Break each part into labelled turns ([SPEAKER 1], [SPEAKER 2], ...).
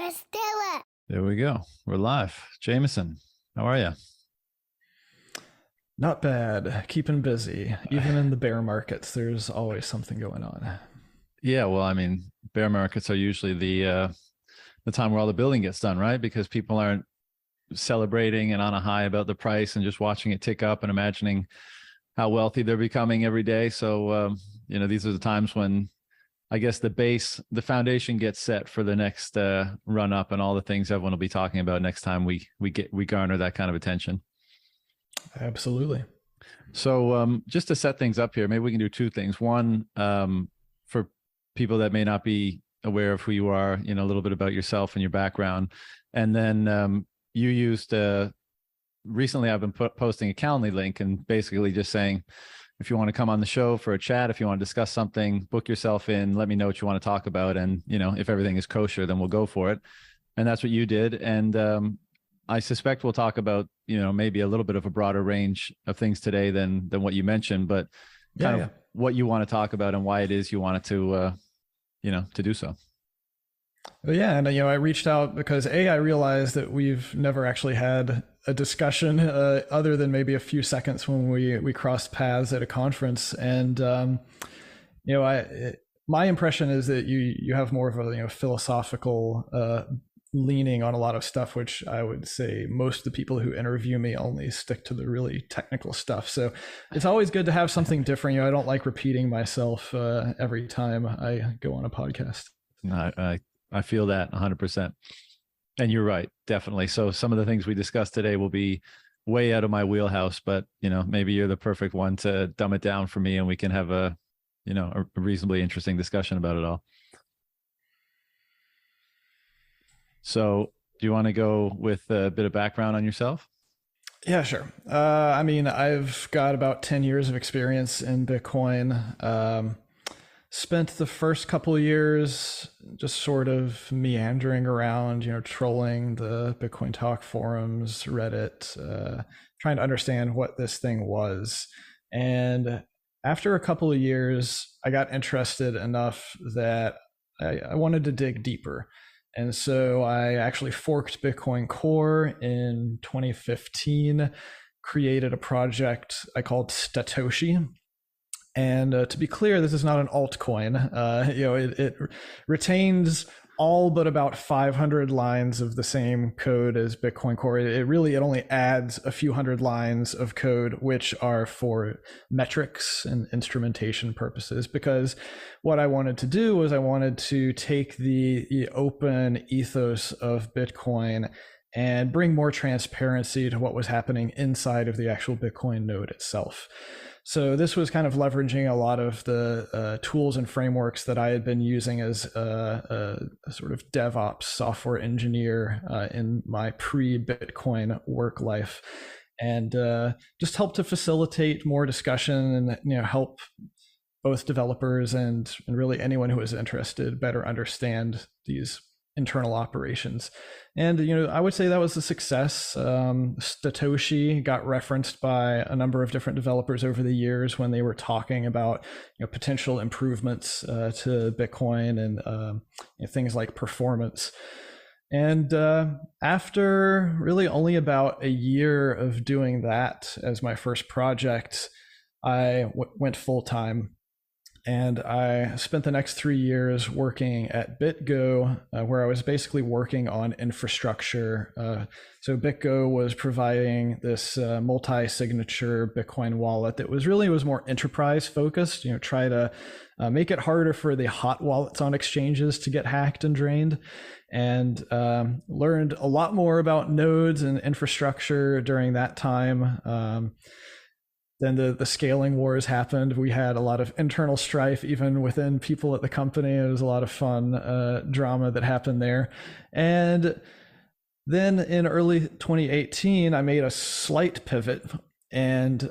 [SPEAKER 1] Let's do it.
[SPEAKER 2] There we go. We're live. Jameson, how are you?
[SPEAKER 3] Not bad. Keeping busy. Even in the bear markets, there's always something going on.
[SPEAKER 2] Yeah, well, I mean, bear markets are usually the time where all the building gets done, right? Because people aren't celebrating and on a high about the price and just watching it tick up and imagining how wealthy they're becoming every day. So, these are the times when I guess the foundation gets set for the next run up and all the things everyone will be talking about next time we garner that kind of attention.
[SPEAKER 3] Absolutely.
[SPEAKER 2] So just to set things up here, maybe we can do two things. One, for people that may not be aware of who you are, a little bit about yourself and your background. And then you used recently I've been posting a Calendly link and basically just saying, if you want to come on the show for a chat, if you want to discuss something, book yourself in, let me know what you want to talk about. And, if everything is kosher, then we'll go for it. And that's what you did. And I suspect we'll talk about, maybe a little bit of a broader range of things today than what you mentioned, but kind of what you want to talk about and why it is you wanted to do so.
[SPEAKER 3] Well, yeah. And, I reached out because I realized that we've never actually had a discussion other than maybe a few seconds when we crossed paths at a conference. And, my impression is that you have more of a, philosophical leaning on a lot of stuff, which I would say most of the people who interview me only stick to the really technical stuff. So it's always good to have something different. I don't like repeating myself every time I go on a podcast.
[SPEAKER 2] I feel that 100%. And you're right, definitely. So some of the things we discussed today will be way out of my wheelhouse, but maybe you're the perfect one to dumb it down for me and we can have a reasonably interesting discussion about it all. So do you want to go with a bit of background on yourself?
[SPEAKER 3] Yeah, sure. I've got about 10 years of experience in Bitcoin. Spent the first couple of years just sort of meandering around, trolling the Bitcoin Talk forums, Reddit, trying to understand what this thing was. And after a couple of years, I got interested enough that I wanted to dig deeper. And so I actually forked Bitcoin Core in 2015, created a project I called Satoshi. And to be clear, this is not an altcoin. It retains all but about 500 lines of the same code as Bitcoin Core. It only adds a few hundred lines of code, which are for metrics and instrumentation purposes. Because what I wanted to do was I wanted to take the open ethos of Bitcoin and bring more transparency to what was happening inside of the actual Bitcoin node itself. So this was kind of leveraging a lot of the tools and frameworks that I had been using as a sort of DevOps software engineer in my pre-Bitcoin work life, and just help to facilitate more discussion and help both developers and really anyone who is interested better understand these internal operations. And I would say that was a success. Satoshi got referenced by a number of different developers over the years when they were talking about potential improvements to Bitcoin and things like performance. And after really only about a year of doing that as my first project, I went full time. And I spent the next 3 years working at BitGo, where I was basically working on infrastructure. So BitGo was providing this multi-signature Bitcoin wallet that was more enterprise focused, try to make it harder for the hot wallets on exchanges to get hacked and drained. And learned a lot more about nodes and infrastructure during that time. Then the scaling wars happened. We had a lot of internal strife, even within people at the company. It was a lot of fun drama that happened there. And then in early 2018, I made a slight pivot and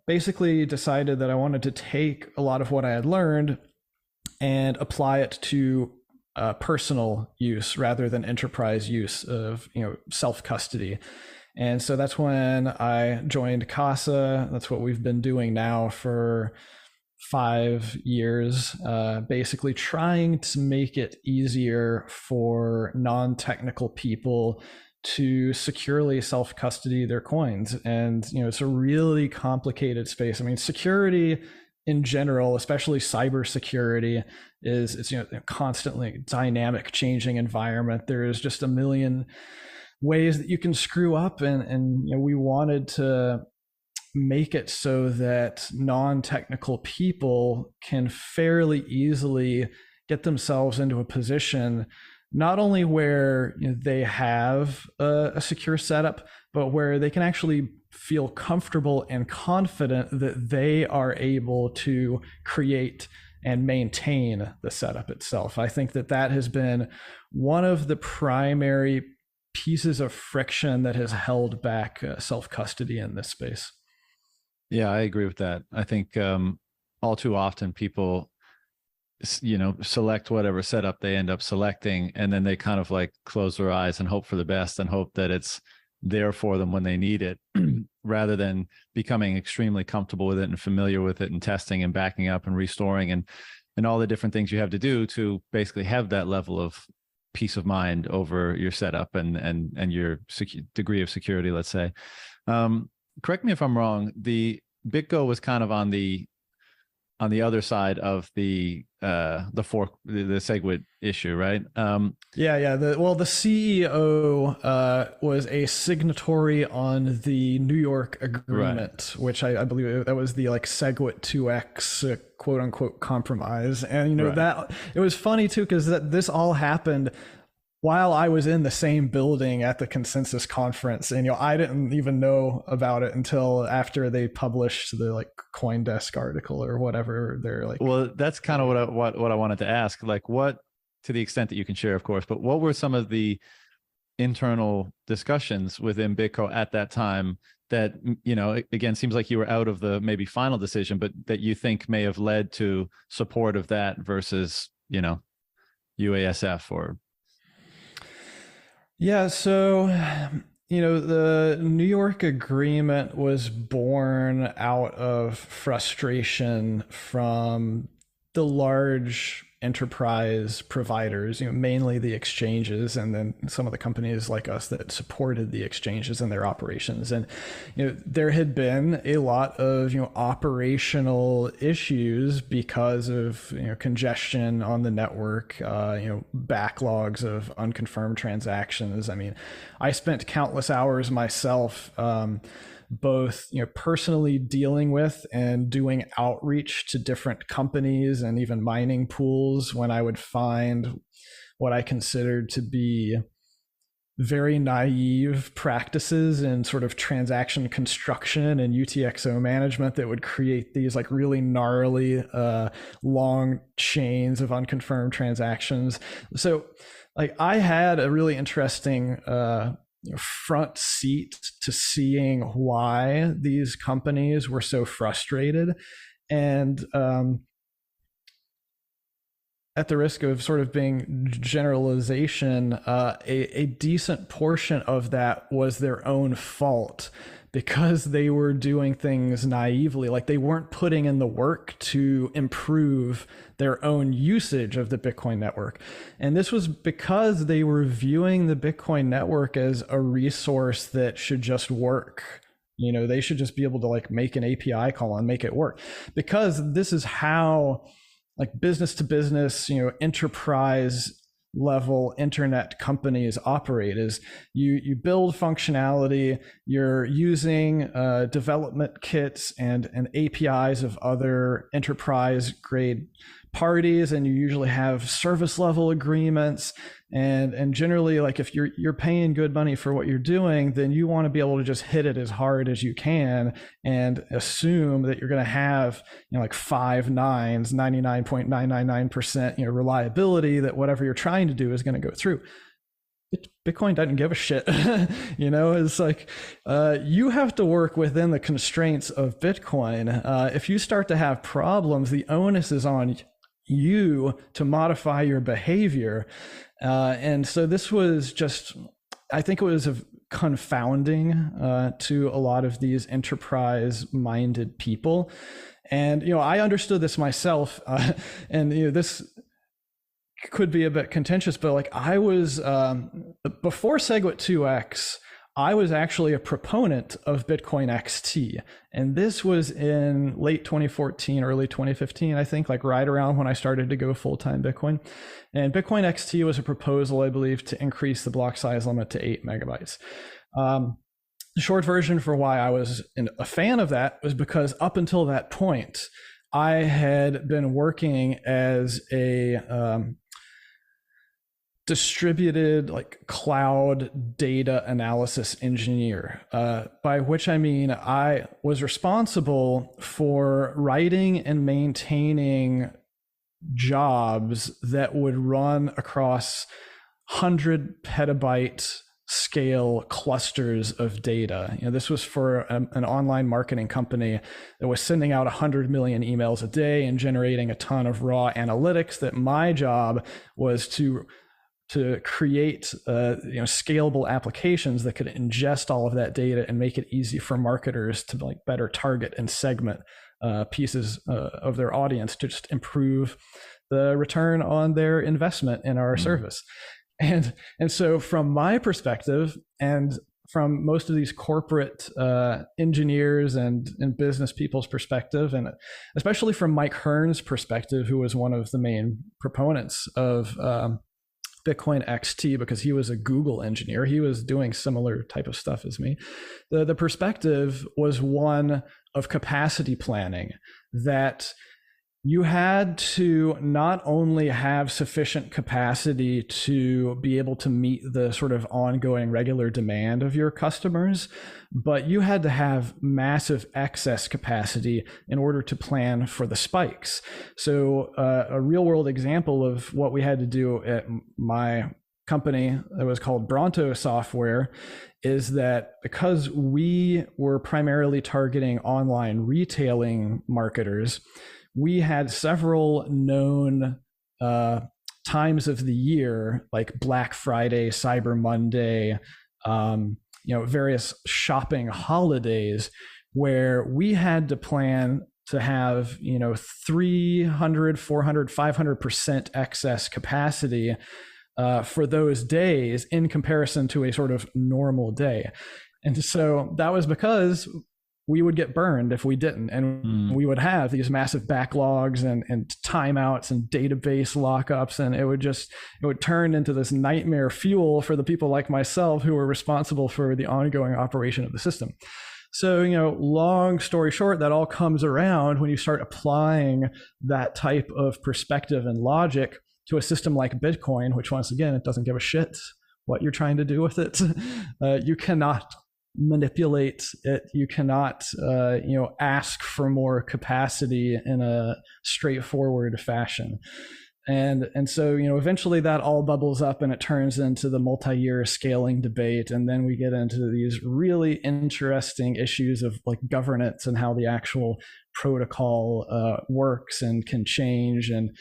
[SPEAKER 3] basically decided that I wanted to take a lot of what I had learned and apply it to personal use rather than enterprise use of self-custody. And so that's when I joined Casa. That's what we've been doing now for 5 years, basically trying to make it easier for non-technical people to securely self-custody their coins. And, it's a really complicated space. I mean, security in general, especially cybersecurity, it's constantly dynamic, changing environment. There's just a million ways that you can screw up, and we wanted to make it so that non-technical people can fairly easily get themselves into a position not only where they have a secure setup, but where they can actually feel comfortable and confident that they are able to create and maintain the setup itself. I think that has been one of the primary pieces of friction that has held back self-custody in this space.
[SPEAKER 2] Yeah, I agree with that. I think all too often people, select whatever setup they end up selecting, and then they kind of like close their eyes and hope for the best and hope that it's there for them when they need it, rather than becoming extremely comfortable with it and familiar with it and testing and backing up and restoring and all the different things you have to do to basically have that level of peace of mind over your setup and your degree of security, let's say. Correct me if I'm wrong. The BitGo was kind of on the other side of the fork, the SegWit issue, right?
[SPEAKER 3] Yeah. The CEO was a signatory on the New York agreement, right, which I believe that was the SegWit 2x quote unquote compromise. And right, that it was funny too, because this all happened while I was in the same building at the consensus conference, and I didn't even know about it until after they published the CoinDesk article or whatever. They're
[SPEAKER 2] well, that's kind of what I wanted to ask. What, to the extent that you can share, of course, but what were some of the internal discussions within BitGo at that time that, again, seems like you were out of the maybe final decision, but that you think may have led to support of that versus, UASF or...
[SPEAKER 3] Yeah, so, the New York agreement was born out of frustration from the large enterprise providers, mainly the exchanges, and then some of the companies like us that supported the exchanges and their operations. And, there had been a lot of, operational issues because of, congestion on the network, backlogs of unconfirmed transactions. I mean, I spent countless hours myself, both personally dealing with and doing outreach to different companies and even mining pools when I would find what I considered to be very naive practices in sort of transaction construction and UTXO management that would create these really gnarly long chains of unconfirmed transactions. So I had a really interesting front seat to seeing why these companies were so frustrated. And at the risk of sort of being generalization, a decent portion of that was their own fault, because they were doing things naively. They weren't putting in the work to improve their own usage of the Bitcoin network. And this was because they were viewing the Bitcoin network as a resource that should just work. They should just be able to make an API call and make it work, because this is how business to business, enterprise level internet companies operate. Is you build functionality, you're using development kits and APIs of other enterprise grade parties, and you usually have service level agreements, and generally if you're paying good money for what you're doing, then you want to be able to just hit it as hard as you can and assume that you're going to have 5 nines, 99.999% reliability, that whatever you're trying to do is going to go through. Bitcoin doesn't give a shit. It's you have to work within the constraints of Bitcoin. If you start to have problems, the onus is on you to modify your behavior. And so this was just, I think it was confounding to a lot of these enterprise minded people. And, I understood this myself. And, this could be a bit contentious, but like I was, before SegWit 2x, I was actually a proponent of Bitcoin XT. And this was in late 2014, early 2015, I think, like right around when I started to go full-time Bitcoin. And Bitcoin XT was a proposal, I believe, to increase the block size limit to 8 megabytes. The short version for why I was a fan of that was because up until that point, I had been working as a distributed like cloud data analysis engineer, by which I mean I was responsible for writing and maintaining jobs that would run across 100 petabyte scale clusters of data. This was for an online marketing company that was sending out 100 million emails a day and generating a ton of raw analytics, that my job was to create scalable applications that could ingest all of that data and make it easy for marketers to like better target and segment pieces of their audience to just improve the return on their investment in our service. And so from my perspective, and from most of these corporate engineers and business people's perspective, and especially from Mike Hearn's perspective, who was one of the main proponents of Bitcoin XT, because he was a Google engineer. He was doing similar type of stuff as me. The perspective was one of capacity planning, that you had to not only have sufficient capacity to be able to meet the sort of ongoing regular demand of your customers, but you had to have massive excess capacity in order to plan for the spikes. So a real world example of what we had to do at my company that was called Bronto Software is that because we were primarily targeting online retailing marketers, we had several known times of the year, like Black Friday, Cyber Monday, various shopping holidays, where we had to plan to have 300, 400, 500% excess capacity for those days in comparison to a sort of normal day. And so that was because we would get burned if we didn't. And we would have these massive backlogs and timeouts and database lockups. And it would turn into this nightmare fuel for the people like myself who were responsible for the ongoing operation of the system. So, long story short, that all comes around when you start applying that type of perspective and logic to a system like Bitcoin, which once again, it doesn't give a shit what you're trying to do with it. You cannot manipulate it. You cannot, ask for more capacity in a straightforward fashion. And so, eventually that all bubbles up and it turns into the multi-year scaling debate. And then we get into these really interesting issues of like governance and how the actual protocol works and can change. And,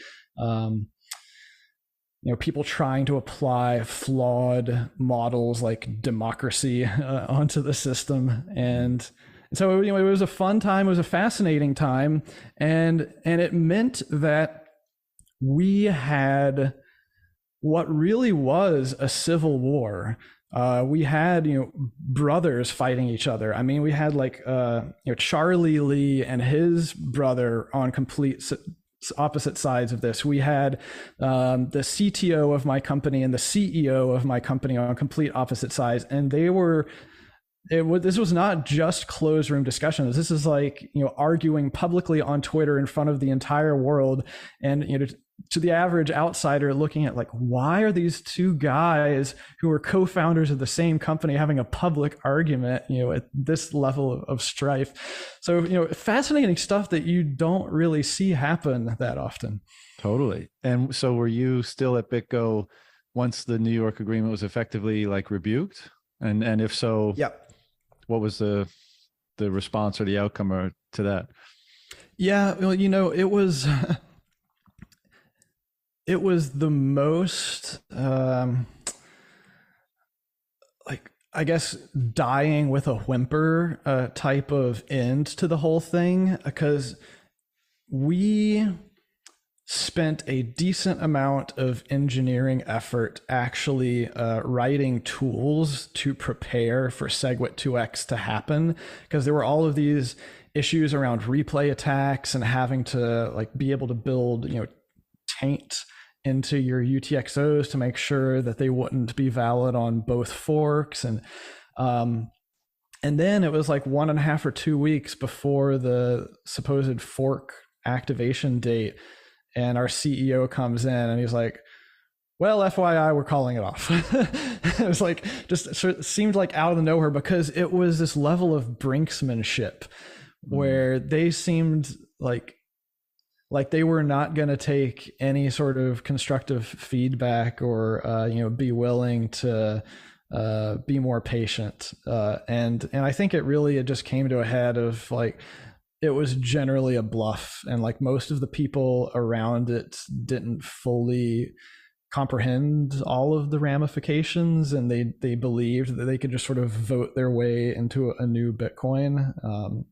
[SPEAKER 3] people trying to apply flawed models like democracy onto the system. And so, it was a fun time. It was a fascinating time. And it meant that we had what really was a civil war. We had, brothers fighting each other. I mean, we had like, Charlie Lee and his brother on complete opposite sides of this. We had the CTO of my company and the CEO of my company on complete opposite sides, and this was not just closed room discussions. This is like, arguing publicly on Twitter in front of the entire world. And, to the average outsider looking at like, why are these two guys who are co-founders of the same company having a public argument, at this level of strife? So, fascinating stuff that you don't really see happen that often.
[SPEAKER 2] Totally. And so were you still at BitGo once the New York agreement was effectively like rebuked? And if so,
[SPEAKER 3] yep.
[SPEAKER 2] What was the response or the outcome to that?
[SPEAKER 3] Yeah, well, it was the most, I guess, dying with a whimper type of end to the whole thing, because we spent a decent amount of engineering effort actually writing tools to prepare for SegWit2x to happen, because there were all of these issues around replay attacks and having to like be able to build, taint into your UTXOs to make sure that they wouldn't be valid on both forks. And then it was like 1.5 or 2 weeks before the supposed fork activation date, and our CEO comes in and he's like, well, FYI, we're calling it off. It was like, just seemed like out of the nowhere, because it was this level of brinksmanship where they seemed like they were not going to take any sort of constructive feedback or be willing to be more patient. And I think it just came to a head of like, it was generally a bluff, and like most of the people around it didn't fully comprehend all of the ramifications, and they believed that they could just sort of vote their way into a new Bitcoin.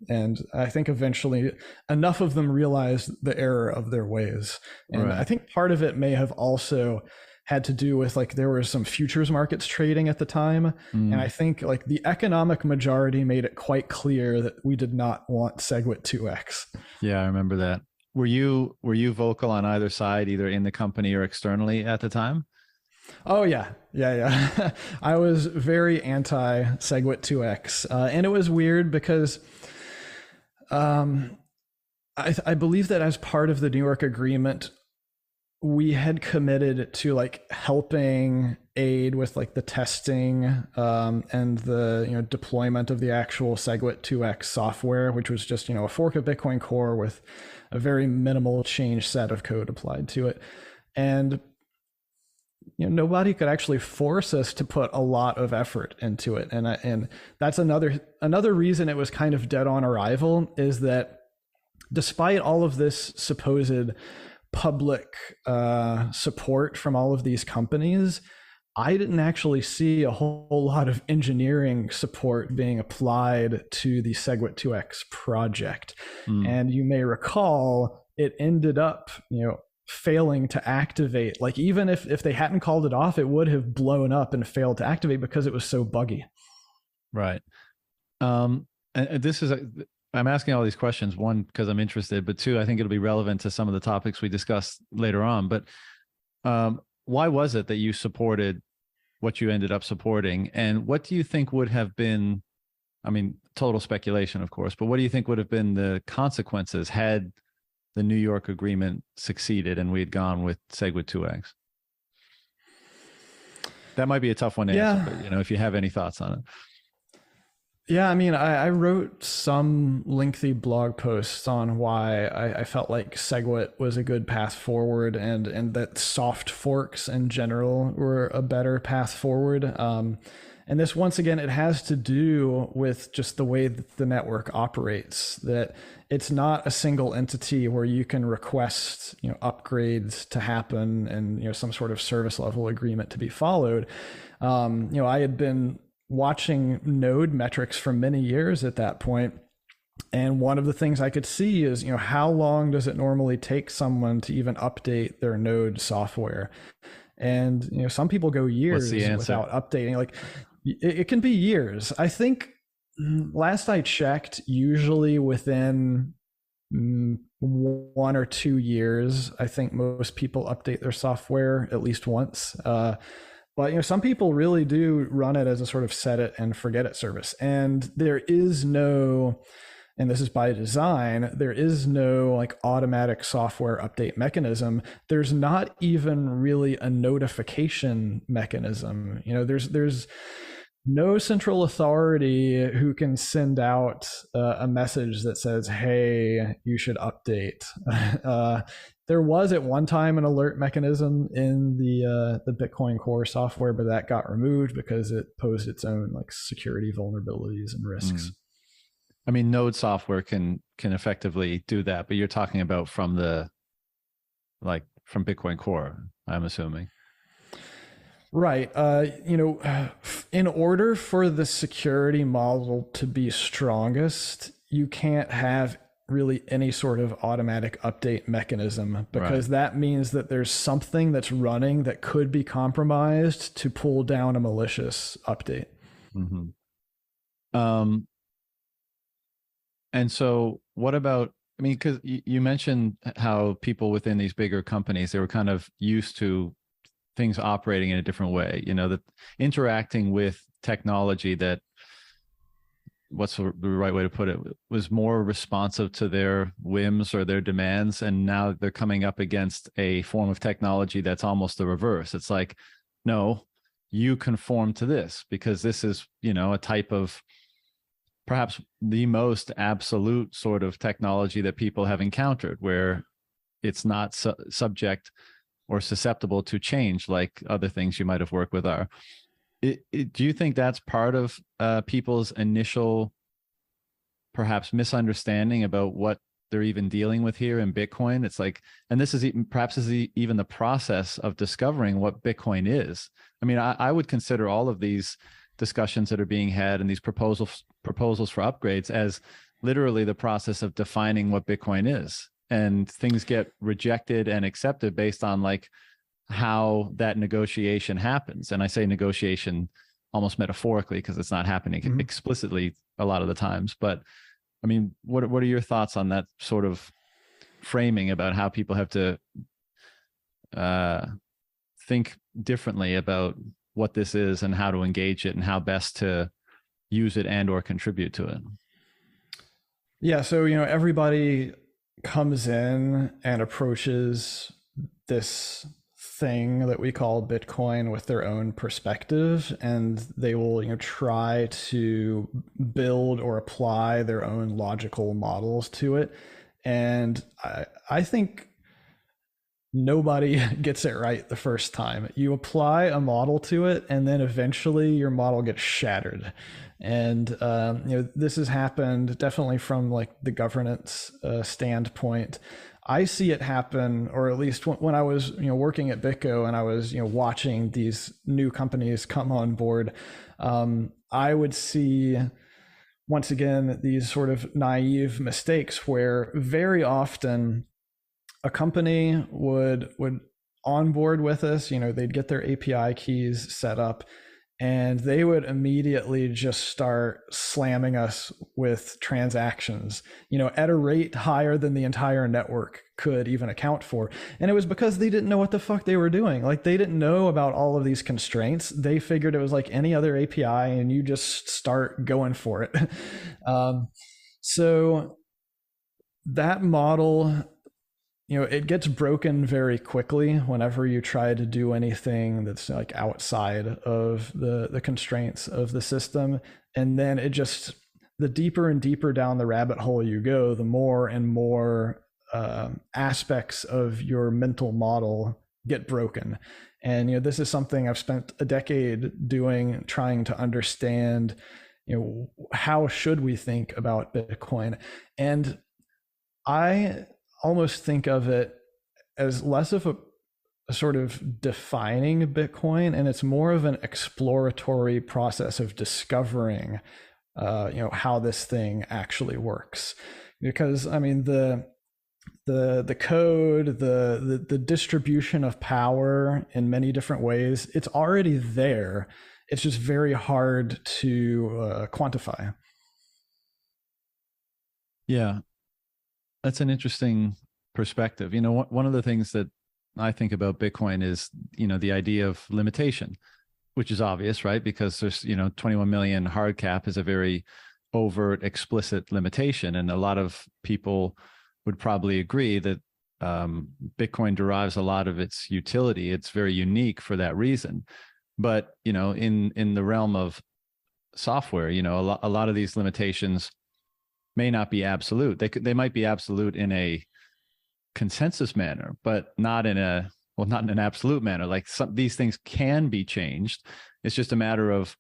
[SPEAKER 3] And I think eventually enough of them realized the error of their ways. And I think part of it may have also had to do with like there were some futures markets trading at the time. And I think like the economic majority made it quite clear that we did not want SegWit2x.
[SPEAKER 2] Yeah, I remember that. Were you vocal on either side, either in the company or externally at the time?
[SPEAKER 3] Oh yeah. I was very anti SegWit2x. And it was weird because I believe that as part of the New York agreement, we had committed to like helping aid with like the testing and the deployment of the actual SegWit2x software, which was just a fork of Bitcoin Core with a very minimal change set of code applied to it. And nobody could actually force us to put a lot of effort into it. And that's another reason it was kind of dead on arrival, is that despite all of this supposed public support from all of these companies, I didn't actually see a whole lot of engineering support being applied to the SegWit2x project. And you may recall it ended up, failing to activate. Like even if they hadn't called it off, it would have blown up and failed to activate because it was so buggy. Right.
[SPEAKER 2] And this is I'm asking all these questions, one, because I'm interested, but two, I think it'll be relevant to some of the topics we discussed later on. But why was it that you supported what you ended up supporting? And what do you think would have been, total speculation, of course, but what do you think would have been the consequences had the New York agreement succeeded and we had gone with SegWit2x? That might be a tough one to answer, but if you have any thoughts on it.
[SPEAKER 3] Yeah, I wrote some lengthy blog posts on why I felt like SegWit was a good path forward, and that soft forks in general were a better path forward. And this, once again, it has to do with just the way that the network operates, that it's not a single entity where you can request, upgrades to happen and, some sort of service level agreement to be followed. I had been watching node metrics for many years at that point. And one of the things I could see is, how long does it normally take someone to even update their node software? And, some people go years without updating. Like it can be years. I think last I checked, usually within 1 or 2 years, I think most people update their software at least once. But some people really do run it as a sort of set it and forget it service. And there is no, and this is by design, there is no like automatic software update mechanism. There's not even really a notification mechanism. There's no central authority who can send out a message that says, hey, you should update. There was at one time an alert mechanism in the Bitcoin Core software, but that got removed because it posed its own like security vulnerabilities and risks.
[SPEAKER 2] Node software can effectively do that, but you're talking about from Bitcoin Core, I'm assuming.
[SPEAKER 3] Right. In order for the security model to be strongest, you can't have really any sort of automatic update mechanism, because that means that there's something that's running that could be compromised to pull down a malicious update.
[SPEAKER 2] And so what about, I mean, because you mentioned how people within these bigger companies, they were kind of used to things operating in a different way, that interacting with technology that, what's the right way to put it, was more responsive to their whims or their demands. And now they're coming up against a form of technology that's almost the reverse. It's like, no, you conform to this because this is, a type of perhaps the most absolute sort of technology that people have encountered, where it's not subject or susceptible to change like other things you might have worked with are. Do you think that's part of people's initial perhaps misunderstanding about what they're even dealing with here in Bitcoin? It's like, and this is even the process of discovering what Bitcoin is. I mean, I would consider all of these discussions that are being had and these proposals for upgrades as literally the process of defining what Bitcoin is. And things get rejected and accepted based on like how that negotiation happens. And I say negotiation almost metaphorically because it's not happening explicitly a lot of the times. But I mean, what are your thoughts on that sort of framing about how people have to think differently about what this is and how to engage it and how best to use it and or contribute to it?
[SPEAKER 3] Yeah, so everybody comes in and approaches this thing that we call Bitcoin with their own perspective, and they will try to build or apply their own logical models to it. And I think nobody gets it right the first time. You apply a model to it, and then eventually your model gets shattered. And this has happened definitely from like the governance standpoint. I see it happen, or at least when I was working at BitGo and I was watching these new companies come on board, I would see once again these sort of naive mistakes where very often a company would onboard with us, they'd get their API keys set up, and they would immediately just start slamming us with transactions, at a rate higher than the entire network could even account for. And it was because they didn't know what the fuck they were doing. Like, they didn't know about all of these constraints. They figured it was like any other API and you just start going for it. So that model, it gets broken very quickly whenever you try to do anything that's like outside of the constraints of the system. And then the deeper and deeper down the rabbit hole you go, the more and more aspects of your mental model get broken. And, this is something I've spent a decade doing, trying to understand, how should we think about Bitcoin? And I almost think of it as less of a sort of defining Bitcoin, and it's more of an exploratory process of discovering, how this thing actually works. Because I mean, the code, the distribution of power in many different ways, it's already there. It's just very hard to quantify.
[SPEAKER 2] Yeah. That's an interesting perspective. One of the things that I think about Bitcoin is, the idea of limitation, which is obvious, right? Because there's, 21 million hard cap is a very overt, explicit limitation. And a lot of people would probably agree that Bitcoin derives a lot of its utility. It's very unique for that reason. But, in the realm of software, a lot of these limitations may not be absolute. They might be absolute in a consensus manner, but not in an absolute manner. Like these things can be changed. It's just a matter of,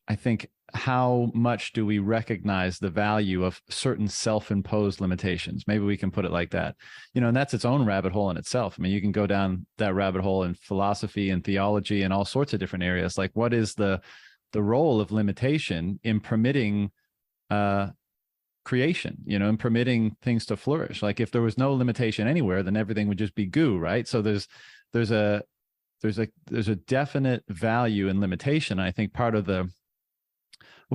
[SPEAKER 2] I think, how much do we recognize the value of certain self-imposed limitations? Maybe we can put it like that. And that's its own rabbit hole in itself. I mean, you can go down that rabbit hole in philosophy and theology and all sorts of different areas. Like, what is the role of limitation in permitting creation, and permitting things to flourish. Like if there was no limitation anywhere, then everything would just be goo, right? So there's a definite value in limitation. I think part of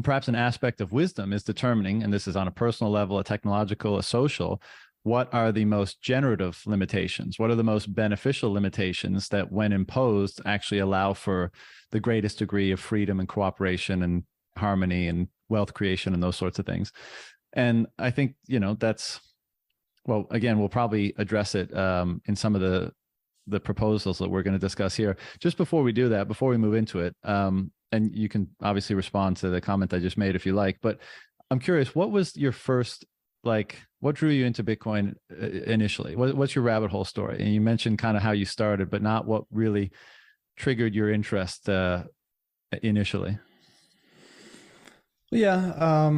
[SPEAKER 2] perhaps an aspect of wisdom is determining, and this is on a personal level, a technological, a social, what are the most generative limitations? What are the most beneficial limitations that, when imposed, actually allow for the greatest degree of freedom and cooperation and harmony and wealth creation and those sorts of things? And I think, that's, well, again, we'll probably address it in some of the proposals that we're going to discuss here. Just before we do that, before we move into it, and you can obviously respond to the comment I just made if you like, but I'm curious, what was your first, what drew you into Bitcoin initially? What's your rabbit hole story? And you mentioned kind of how you started, but not what really triggered your interest initially.
[SPEAKER 3] Yeah,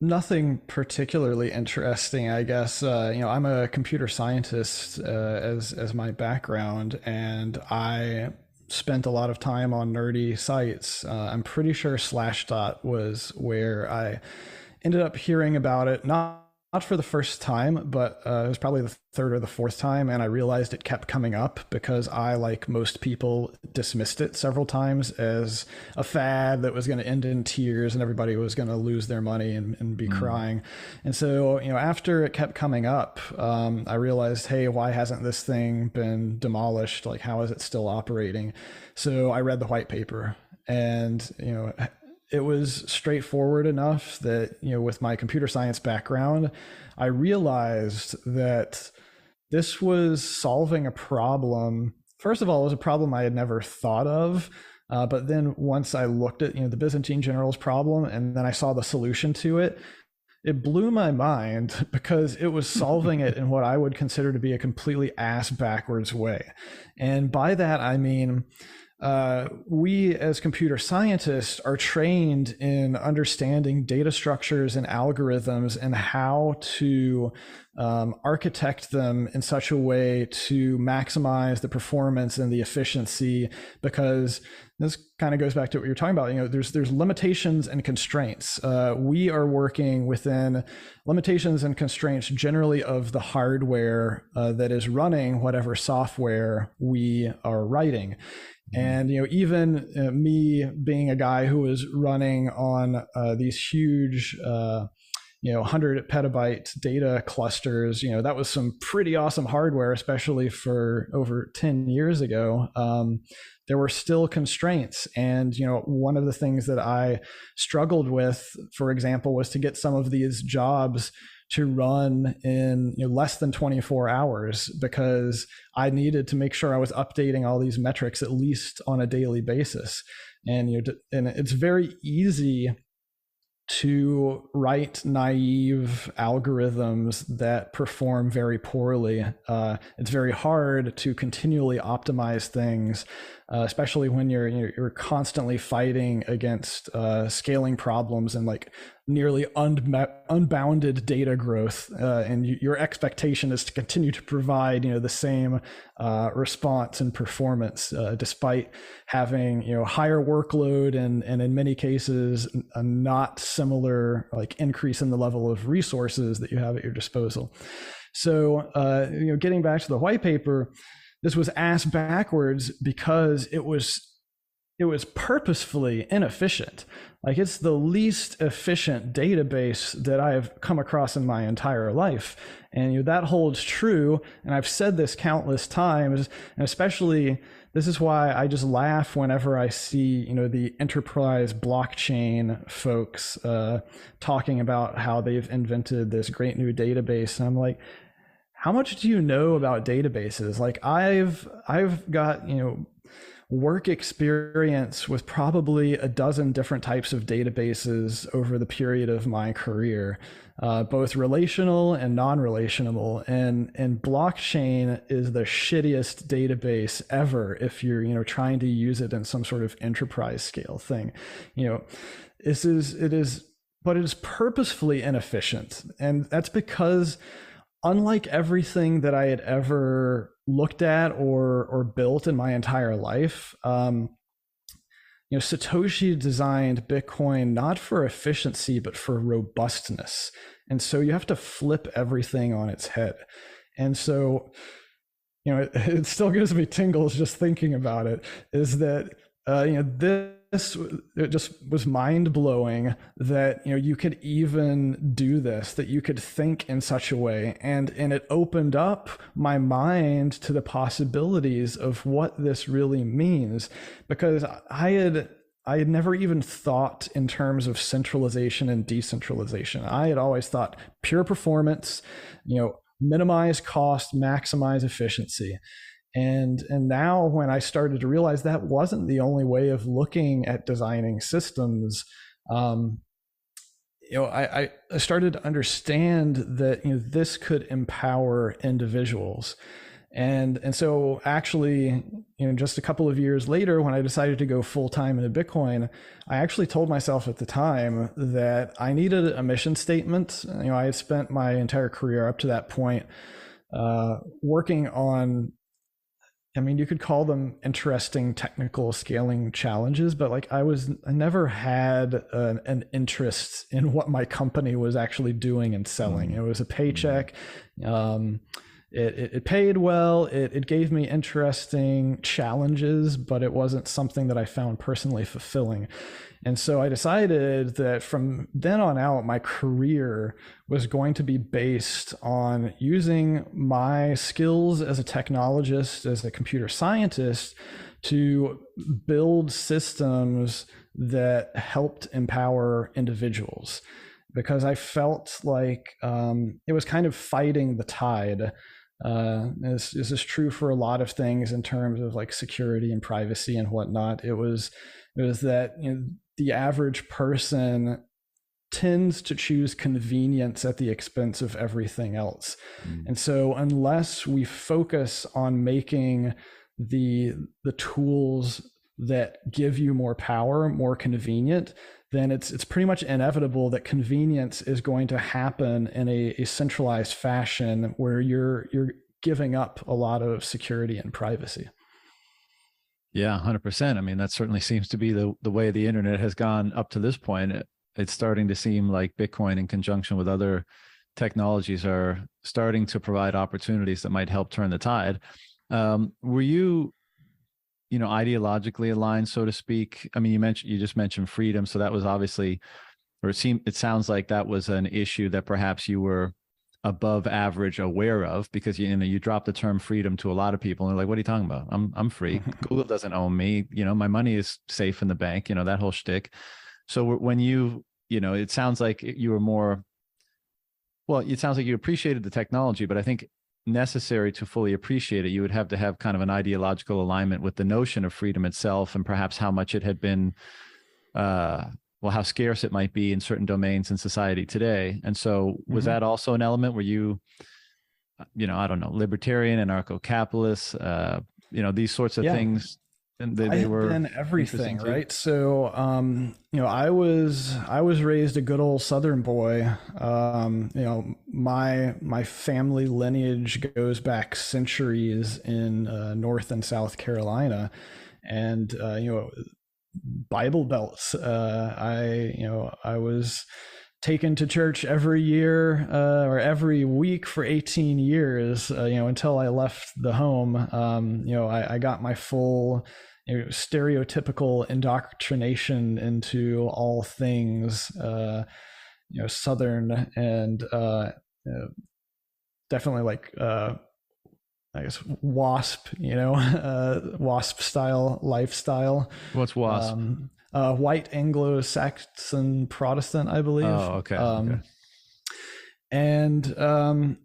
[SPEAKER 3] nothing particularly interesting, I guess. I'm a computer scientist as my background, and I spent a lot of time on nerdy sites. I'm pretty sure Slashdot was where I ended up hearing about it, not for the first time, but it was probably the third or the fourth time, and I realized it kept coming up because I, like most people, dismissed it several times as a fad that was going to end in tears and everybody was going to lose their money and be crying. And so, after it kept coming up, I realized, hey, why hasn't this thing been demolished? Like, how is it still operating? So I read the white paper, and, it was straightforward enough that, with my computer science background, I realized that this was solving a problem. First of all, it was a problem I had never thought of. But then once I looked at, the Byzantine generals problem, and then I saw the solution to it, it blew my mind because it was solving it in what I would consider to be a completely ass backwards way. And by that, I mean, we as computer scientists are trained in understanding data structures and algorithms and how to architect them in such a way to maximize the performance and the efficiency, because this kind of goes back to what you're talking about. There's limitations and constraints. We are working within limitations and constraints generally of the hardware that is running whatever software we are writing. And, even me being a guy who was running on these huge, 100 petabyte data clusters, that was some pretty awesome hardware, especially for over 10 years ago. There were still constraints. And, one of the things that I struggled with, for example, was to get some of these jobs to run in less than 24 hours, because I needed to make sure I was updating all these metrics at least on a daily basis. And and it's very easy to write naive algorithms that perform very poorly. It's very hard to continually optimize things, especially when you're constantly fighting against scaling problems and nearly unbounded data growth, and your expectation is to continue to provide the same response and performance despite having higher workload and in many cases a not similar increase in the level of resources that you have at your disposal. So getting back to the white paper, this was ass backwards because it was purposefully inefficient. It's the least efficient database that I've come across in my entire life. And that holds true. And I've said this countless times, and especially this is why I just laugh whenever I see, the enterprise blockchain folks talking about how they've invented this great new database. And I'm like, how much do you know about databases? I've got, work experience with probably a dozen different types of databases over the period of my career, both relational and non-relational. And blockchain is the shittiest database ever if you're trying to use it in some sort of enterprise scale thing. It is purposefully inefficient. And that's because, unlike everything that I had ever looked at or built in my entire life, Satoshi designed Bitcoin not for efficiency, but for robustness. And so you have to flip everything on its head. And so, it still gives me tingles just thinking about it, is that, this it just was mind blowing that, you could even do this, that you could think in such a way. And it opened up my mind to the possibilities of what this really means, because I had never even thought in terms of centralization and decentralization. I had always thought pure performance, minimize cost, maximize efficiency. And now when I started to realize that wasn't the only way of looking at designing systems, I started to understand that this could empower individuals. And so actually, just a couple of years later, when I decided to go full time into Bitcoin, I actually told myself at the time that I needed a mission statement. I had spent my entire career up to that point working on, you could call them interesting technical scaling challenges, but I never had an interest in what my company was actually doing and selling. It was a paycheck. It paid well. It gave me interesting challenges, but it wasn't something that I found personally fulfilling. And so I decided that from then on out, my career was going to be based on using my skills as a technologist, as a computer scientist, to build systems that helped empower individuals. Because I felt like it was kind of fighting the tide. This is true for a lot of things in terms of security and privacy and whatnot. It was that the average person tends to choose convenience at the expense of everything else. And so unless we focus on making the tools that give you more power more convenient, then it's pretty much inevitable that convenience is going to happen in a centralized fashion where you're giving up a lot of security and privacy.
[SPEAKER 2] Yeah, 100%. That certainly seems to be the way the internet has gone up to this point. It's starting to seem like Bitcoin, in conjunction with other technologies, are starting to provide opportunities that might help turn the tide. Were you, ideologically aligned, so to speak? You just mentioned freedom, so that was obviously, or it sounds like that was an issue that perhaps you were above average aware of, because you drop the term freedom to a lot of people and they're like, what are you talking about? I'm free. Google doesn't own me. My money is safe in the bank, that whole shtick. So when it sounds like you were more, well, it sounds like you appreciated the technology, but I think necessary to fully appreciate it, you would have to have kind of an ideological alignment with the notion of freedom itself, and perhaps how much it had been, how scarce it might be in certain domains in society today. And so was that also an element? Were you, I don't know, libertarian, anarcho-capitalist, these sorts of things? And they were
[SPEAKER 3] been everything, right? So, I was raised a good old Southern boy. My family lineage goes back centuries in North and South Carolina, and Bible belts. I was taken to church every year or every week for 18 years, until I left the home. I got my full stereotypical indoctrination into all things, Southern, and definitely I guess WASP, WASP style lifestyle.
[SPEAKER 2] What's WASP?
[SPEAKER 3] White Anglo-Saxon Protestant, I believe.
[SPEAKER 2] Oh, okay. Okay.
[SPEAKER 3] And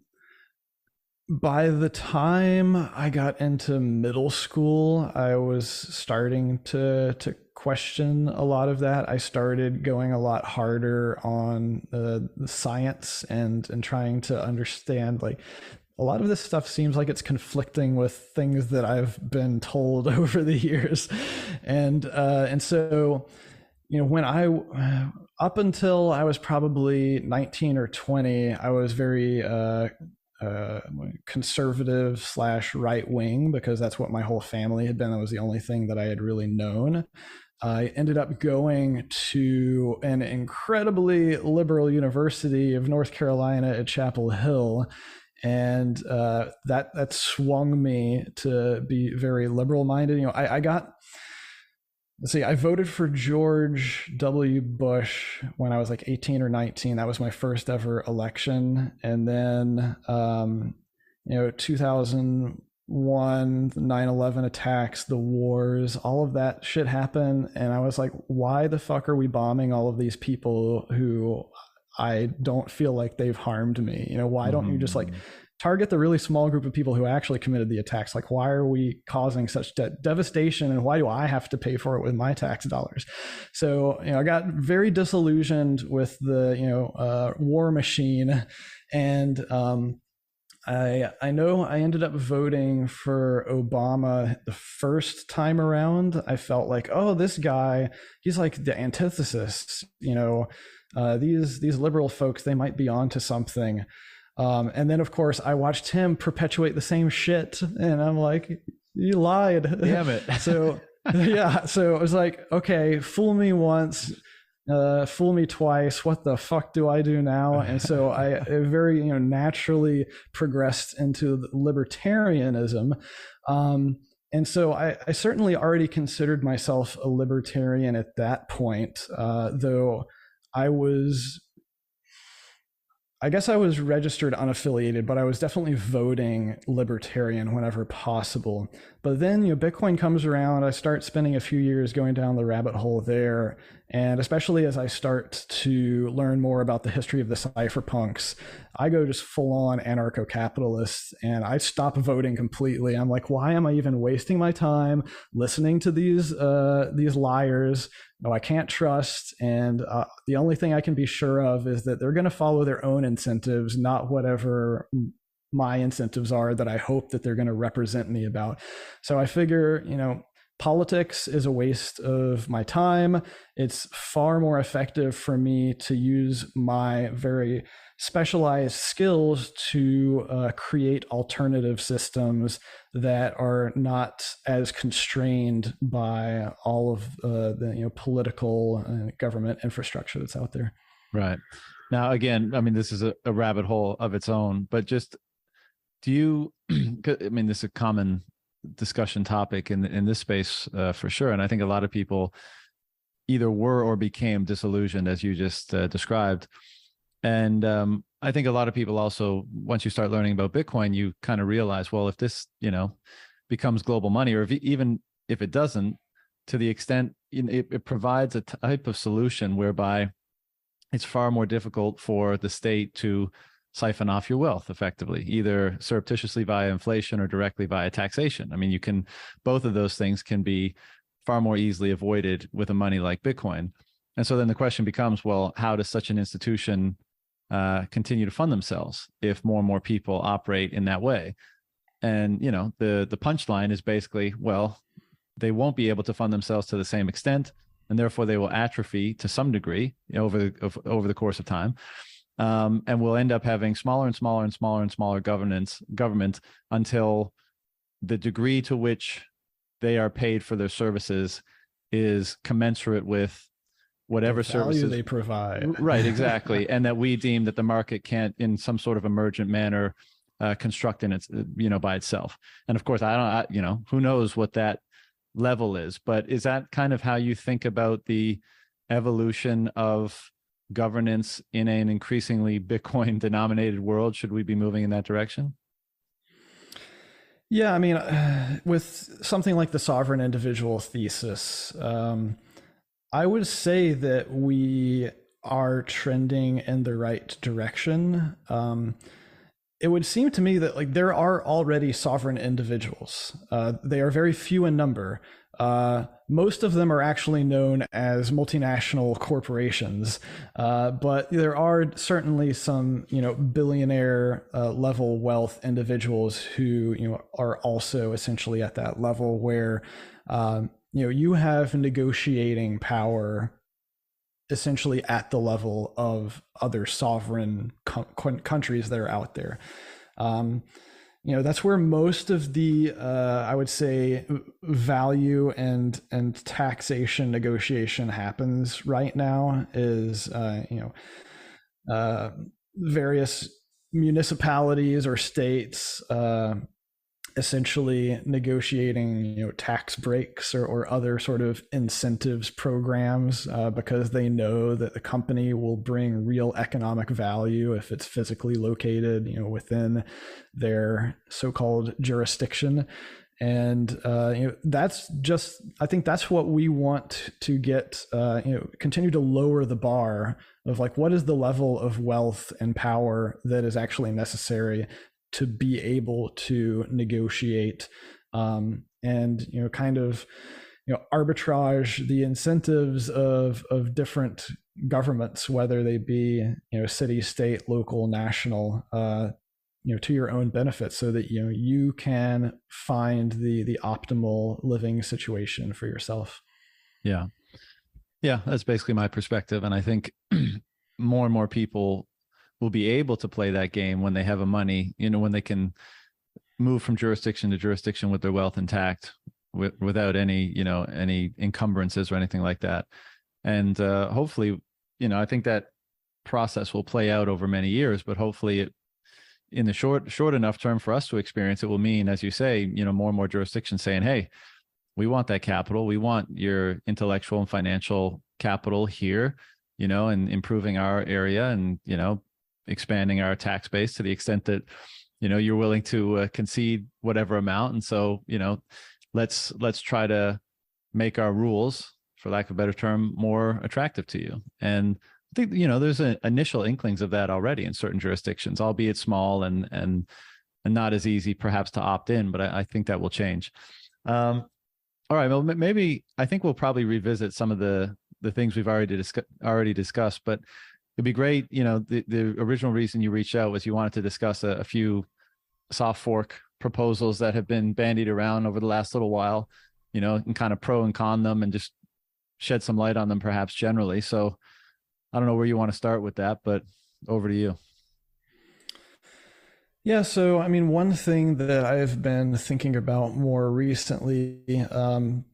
[SPEAKER 3] by the time I got into middle school, I was starting to question a lot of that. I started going a lot harder on the science and trying to understand, a lot of this stuff seems like it's conflicting with things that I've been told over the years. And so, when up until I was probably 19 or 20, I was very conservative / right wing, because that's what my whole family had been. That was the only thing that I had really known. I ended up going to an incredibly liberal university of North Carolina at Chapel Hill, and that swung me to be very liberal minded. I voted for George W. Bush when I was like 18 or 19. That was my first ever election. And then, 2001, 9/11 attacks, the wars, all of that shit happened. And I was like, why the fuck are we bombing all of these people who I don't feel like they've harmed me? Why don't you just like target the really small group of people who actually committed the attacks? Like, why are we causing such devastation, and why do I have to pay for it with my tax dollars? So, I got very disillusioned with the, war machine. And I know I ended up voting for Obama the first time around. I felt like, oh, this guy, he's like the antithesis, these liberal folks, they might be onto something. And then, of course, I watched him perpetuate the same shit, and I'm like, you lied.
[SPEAKER 2] Damn it.
[SPEAKER 3] So, yeah. So it was like, okay, fool me once, fool me twice. What the fuck do I do now? And so I very, naturally progressed into libertarianism. And so I certainly already considered myself a libertarian at that point, though I guess I was registered unaffiliated, but I was definitely voting libertarian whenever possible. But then, Bitcoin comes around, I start spending a few years going down the rabbit hole there. And especially as I start to learn more about the history of the cypherpunks, I go just full on anarcho-capitalist, and I stop voting completely. I'm like, why am I even wasting my time listening to these liars? No, I can't trust. And the only thing I can be sure of is that they're going to follow their own incentives, not whatever my incentives are that I hope that they're going to represent me about. So I figure, politics is a waste of my time. It's far more effective for me to use my very specialized skills to create alternative systems that are not as constrained by all of the political and government infrastructure that's out there.
[SPEAKER 2] Right. Now, again, I mean, this is a rabbit hole of its own, but just do you, I mean, this is a common discussion topic in this space for sure. And I think a lot of people either were or became disillusioned, as you just described. And I think a lot of people also, once you start learning about Bitcoin, you kind of realize, well, if this, becomes global money, or even if it doesn't, to the extent it provides a type of solution whereby it's far more difficult for the state to siphon off your wealth effectively, either surreptitiously via inflation or directly via taxation. I mean, both of those things can be far more easily avoided with a money like Bitcoin. And so then the question becomes, well, how does such an institution continue to fund themselves if more and more people operate in that way? And, the punchline is basically, well, they won't be able to fund themselves to the same extent, and therefore they will atrophy to some degree over the course of time. And we'll end up having smaller and smaller and smaller and smaller government until the degree to which they are paid for their services is commensurate with whatever services
[SPEAKER 3] they provide.
[SPEAKER 2] Right, exactly. And that we deem that the market can't, in some sort of emergent manner, construct in its, by itself. And of course, who knows what that level is, but is that kind of how you think about the evolution of governance in an increasingly Bitcoin denominated world? Should we be moving in that direction?
[SPEAKER 3] Yeah, I mean, with something like the sovereign individual thesis, I would say that we are trending in the right direction. It would seem to me that there are already sovereign individuals. They are very few in number. Most of them are actually known as multinational corporations, but there are certainly some, billionaire level wealth individuals who, are also essentially at that level where, you have negotiating power essentially at the level of other sovereign countries that are out there. that's where most of the I would say value and taxation negotiation happens right now. Is various municipalities or states essentially negotiating tax breaks or other sort of incentives programs because they know that the company will bring real economic value if it's physically located within their so-called jurisdiction. And that's just, I think that's what we want to get, continue to lower the bar of like, what is the level of wealth and power that is actually necessary to be able to negotiate and kind of arbitrage the incentives of different governments, whether they be city, state, local, national, to your own benefit, so that you can find the optimal living situation for yourself.
[SPEAKER 2] Yeah, that's basically my perspective, and I think more and more people will be able to play that game when they have a money, when they can move from jurisdiction to jurisdiction with their wealth intact, without any any encumbrances or anything like that. And hopefully, I think that process will play out over many years, but hopefully in the short enough term for us to experience, it will mean, as you say, more and more jurisdictions saying, hey, we want that capital, we want your intellectual and financial capital here, and improving our area, and expanding our tax base to the extent that you're willing to concede whatever amount. And so let's try to make our rules, for lack of a better term, more attractive to you. And I think there's initial inklings of that already in certain jurisdictions, albeit small and not as easy perhaps to opt in, but I think that will change. All right, well, maybe I think we'll probably revisit some of the things we've already discussed, but it'd be great. The original reason you reached out was you wanted to discuss a few soft fork proposals that have been bandied around over the last little while, and kind of pro and con them, and just shed some light on them perhaps generally. So I don't know where you want to start with that, but over to you.
[SPEAKER 3] Yeah, so I mean, one thing that I've been thinking about more recently,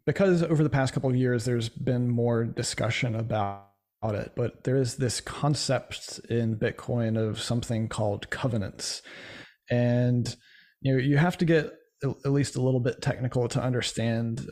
[SPEAKER 3] because over the past couple of years, there's been more discussion about it, but there is this concept in Bitcoin of something called covenants. And you have to get at least a little bit technical to understand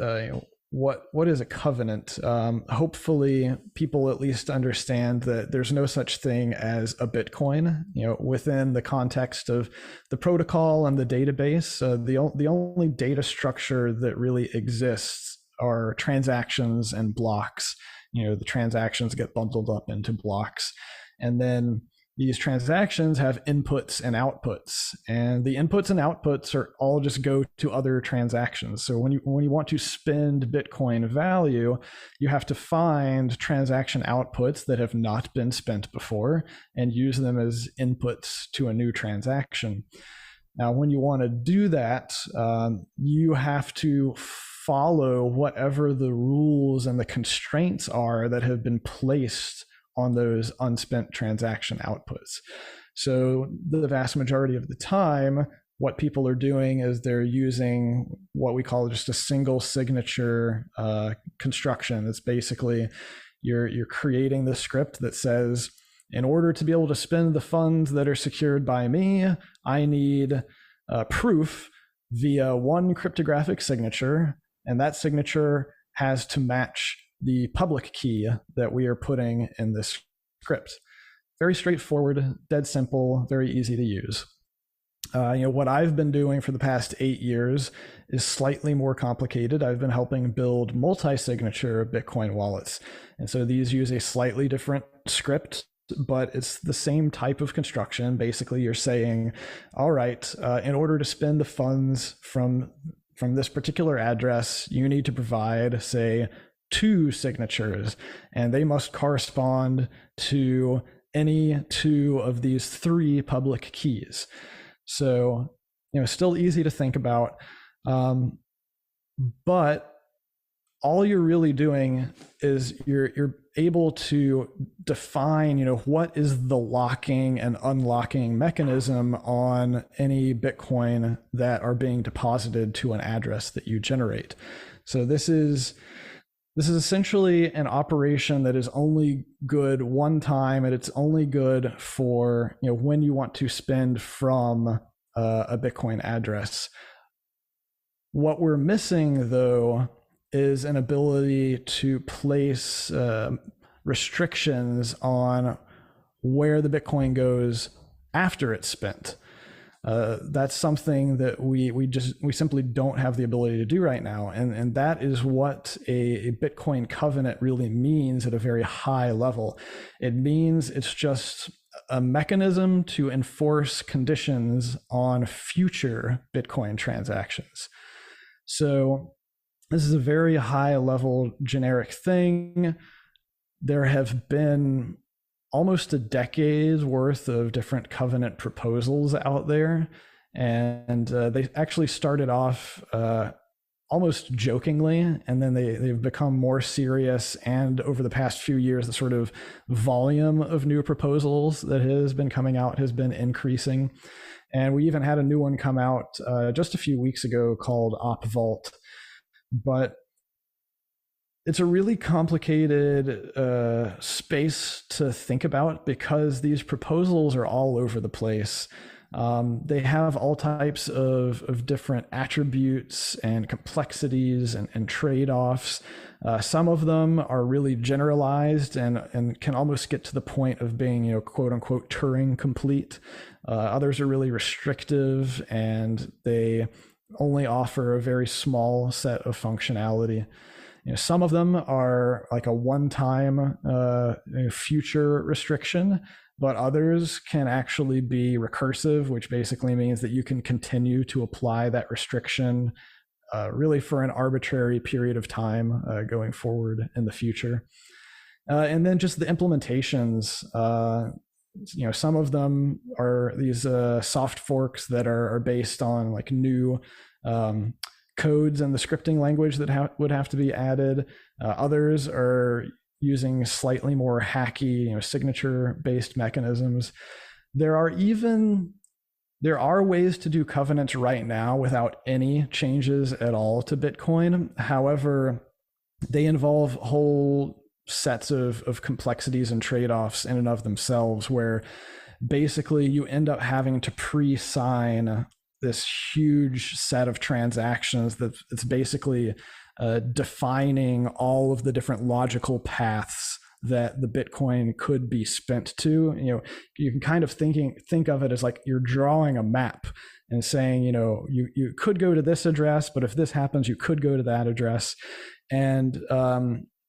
[SPEAKER 3] what is a covenant. Hopefully people at least understand that there's no such thing as a Bitcoin, within the context of the protocol and the database. The only data structure that really exists are transactions and blocks. The transactions get bundled up into blocks, and then these transactions have inputs and outputs, and the inputs and outputs are all just go to other transactions. So when you want to spend Bitcoin value, you have to find transaction outputs that have not been spent before and use them as inputs to a new transaction. Now, when you want to do that, you have to follow whatever the rules and the constraints are that have been placed on those unspent transaction outputs. So the vast majority of the time, what people are doing is they're using what we call just a single signature construction. It's basically you're creating the script that says, in order to be able to spend the funds that are secured by me, I need proof via one cryptographic signature, and that signature has to match the public key that we are putting in this script. Very straightforward, dead simple, very easy to use. What I've been doing for the past 8 years is slightly more complicated. I've been helping build multi-signature Bitcoin wallets. And so these use a slightly different script, but it's the same type of construction. Basically, you're saying, all right, in order to spend the funds from this particular address, you need to provide, say, 2 signatures, and they must correspond to any 2 of these 3 public keys. So, still easy to think about, but all you're really doing is you're able to define, what is the locking and unlocking mechanism on any Bitcoin that are being deposited to an address that you generate. So this is essentially an operation that is only good one time, and it's only good for when you want to spend from a Bitcoin address. What we're missing, though, is an ability to place restrictions on where the Bitcoin goes after it's spent. That's something that we simply don't have the ability to do right now, and that is what a Bitcoin covenant really means at a very high level. It means it's just a mechanism to enforce conditions on future Bitcoin transactions. So this is a very high level generic thing. There have been almost a decade's worth of different covenant proposals out there. And they actually started off almost jokingly, and then they've become more serious. And over the past few years, the sort of volume of new proposals that has been coming out has been increasing. And we even had a new one come out just a few weeks ago called Op Vault. But it's a really complicated space to think about because these proposals are all over the place. They have all types of different attributes and complexities and trade-offs. Some of them are really generalized and can almost get to the point of being, quote unquote, Turing complete. Others are really restrictive, and they only offer a very small set of functionality. Some of them are like a one-time future restriction, but others can actually be recursive, which basically means that you can continue to apply that restriction really for an arbitrary period of time going forward in the future. And then just the implementations. Some of them are these soft forks that are based on like new codes and the scripting language that would have to be added. Others are using slightly more hacky, signature-based mechanisms. There are ways to do covenants right now without any changes at all to Bitcoin. However, they involve whole sets of complexities and trade-offs in and of themselves, where basically you end up having to pre-sign this huge set of transactions that's basically defining all of the different logical paths that the Bitcoin could be spent to. You can kind of think of it as like you're drawing a map and saying, you could go to this address, but if this happens, you could go to that address. And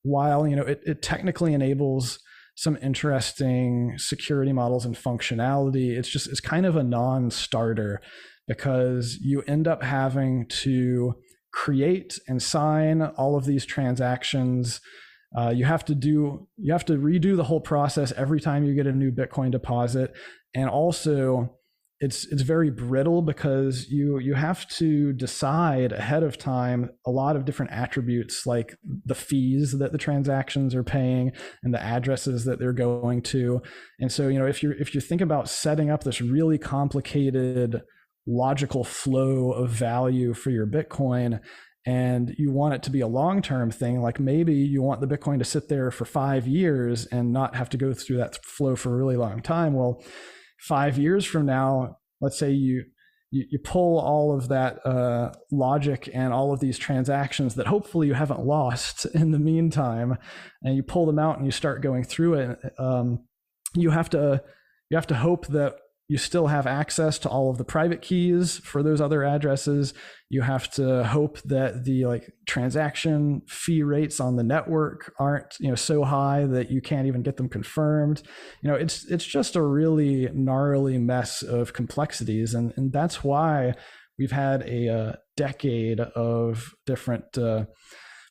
[SPEAKER 3] while it technically enables some interesting security models and functionality, it's kind of a non-starter, because you end up having to create and sign all of these transactions. You have to redo the whole process every time you get a new Bitcoin deposit. And also it's very brittle because you have to decide ahead of time a lot of different attributes, like the fees that the transactions are paying and the addresses that they're going to. And so, if you think about setting up this really complicated logical flow of value for your Bitcoin, and you want it to be a long-term thing, like maybe you want the Bitcoin to sit there for 5 years and not have to go through that flow for a really long time. Well, 5 years from now, let's say you pull all of that logic and all of these transactions that hopefully you haven't lost in the meantime, and you pull them out and you start going through it. You have to hope that you still have access to all of the private keys for those other addresses. You have to hope that the transaction fee rates on the network aren't so high that you can't even get them confirmed. It's just a really gnarly mess of complexities, and that's why we've had a decade of different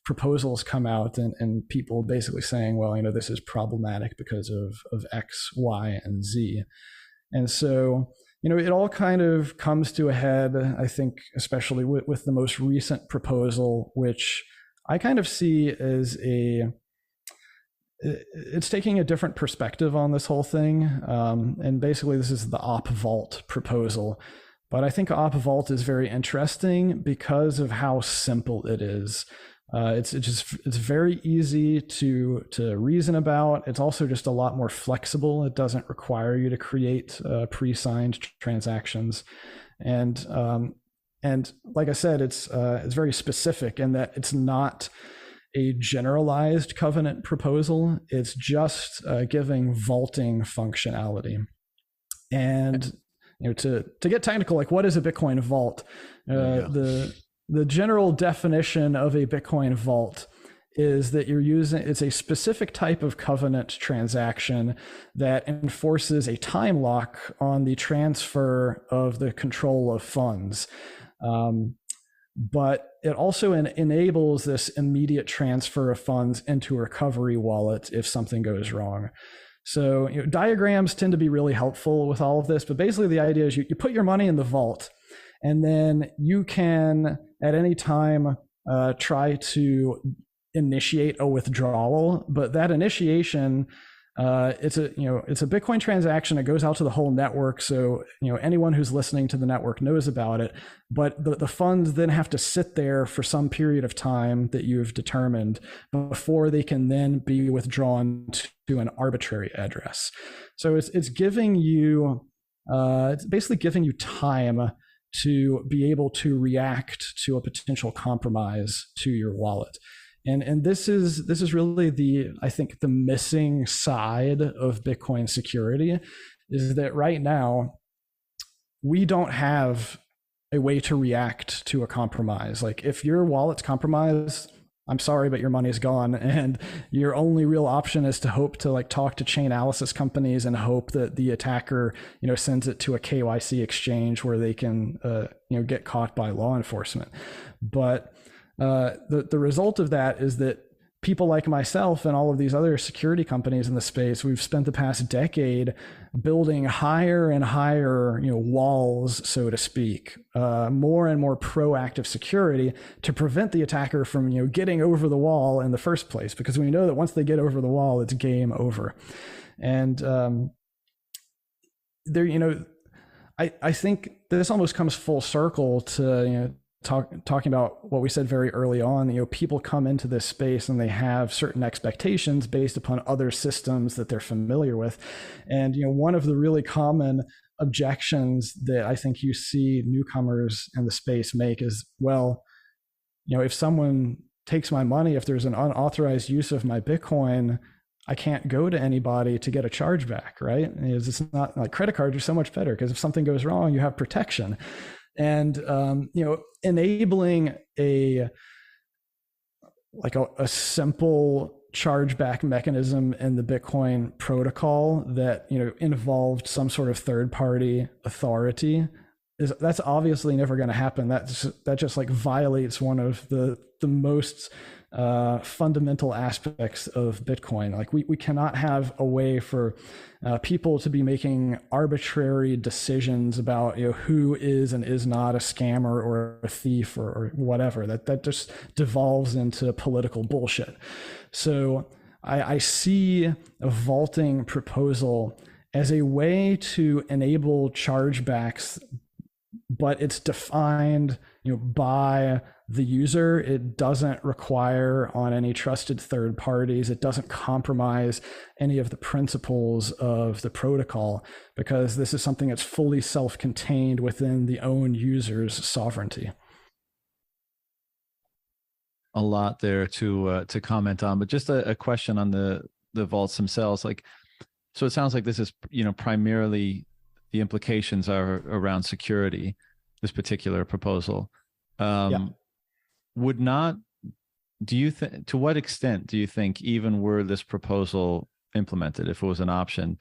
[SPEAKER 3] proposals come out and people basically saying, well, this is problematic because of X, Y, and Z. And so, it all kind of comes to a head, I think, especially with the most recent proposal, which I kind of see as it's taking a different perspective on this whole thing. And basically this is the op vault proposal. But I think op vault is very interesting because of how simple it is. It's very easy to reason about. It's also just a lot more flexible. It doesn't require you to create pre-signed transactions, and like I said, it's very specific in that it's not a generalized covenant proposal. It's just giving vaulting functionality. And to get technical, like what is a Bitcoin vault? The general definition of a Bitcoin vault is that it's a specific type of covenant transaction that enforces a time lock on the transfer of the control of funds. But it also enables this immediate transfer of funds into a recovery wallet if something goes wrong. So diagrams tend to be really helpful with all of this, but basically the idea is you put your money in the vault, and then you can at any time try to initiate a withdrawal, but that initiation it's a Bitcoin transaction. It goes out to the whole network, so anyone who's listening to the network knows about it. But the funds then have to sit there for some period of time that you've determined before they can then be withdrawn to an arbitrary address. So it's giving you it's basically giving you time to be able to react to a potential compromise to your wallet. And this is really I think the missing side of Bitcoin security, is that right now we don't have a way to react to a compromise. Like if your wallet's compromised, I'm sorry, but your money's gone, and your only real option is to hope to talk to chain analysis companies and hope that the attacker sends it to a KYC exchange where they can get caught by law enforcement. But the result of that is that people like myself and all of these other security companies in the space, we've spent the past decade building higher and higher walls, so to speak, more and more proactive security to prevent the attacker from getting over the wall in the first place, because we know that once they get over the wall, it's game over. And I think this almost comes full circle to talking about what we said very early on. People come into this space and they have certain expectations based upon other systems that they're familiar with. And one of the really common objections that I think you see newcomers in the space make is, well, if someone takes my money, if there's an unauthorized use of my Bitcoin, I can't go to anybody to get a chargeback, right? It's not like credit cards are so much better because if something goes wrong, you have protection. And enabling a simple chargeback mechanism in the Bitcoin protocol that involved some sort of third-party authority that's obviously never going to happen. That just violates one of the most fundamental aspects of Bitcoin. We cannot have a way for people to be making arbitrary decisions about who is and is not a scammer or a thief or whatever. That just devolves into political bullshit. So I see a vaulting proposal as a way to enable chargebacks, but it's defined by the user. It doesn't require on any trusted third parties. It doesn't compromise any of the principles of the protocol, because this is something that's fully self-contained within the own user's sovereignty.
[SPEAKER 2] A lot there to comment on, but just a question on the vaults themselves. So it sounds like this is primarily the implications are around security, this particular proposal. Would not, do you think, to what extent do you think, even were this proposal implemented, if it was an option,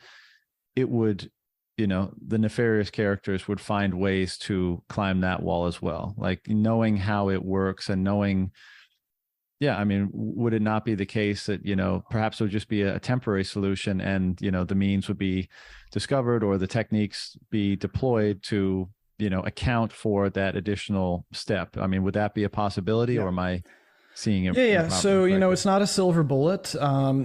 [SPEAKER 2] it would, the nefarious characters would find ways to climb that wall as well? Knowing how it works and knowing, would it not be the case that, perhaps it would just be a temporary solution and, the means would be discovered or the techniques be deployed to, account for that additional step? Would that be a possibility, or am I? seeing it.
[SPEAKER 3] Yeah. So, it's not a silver bullet.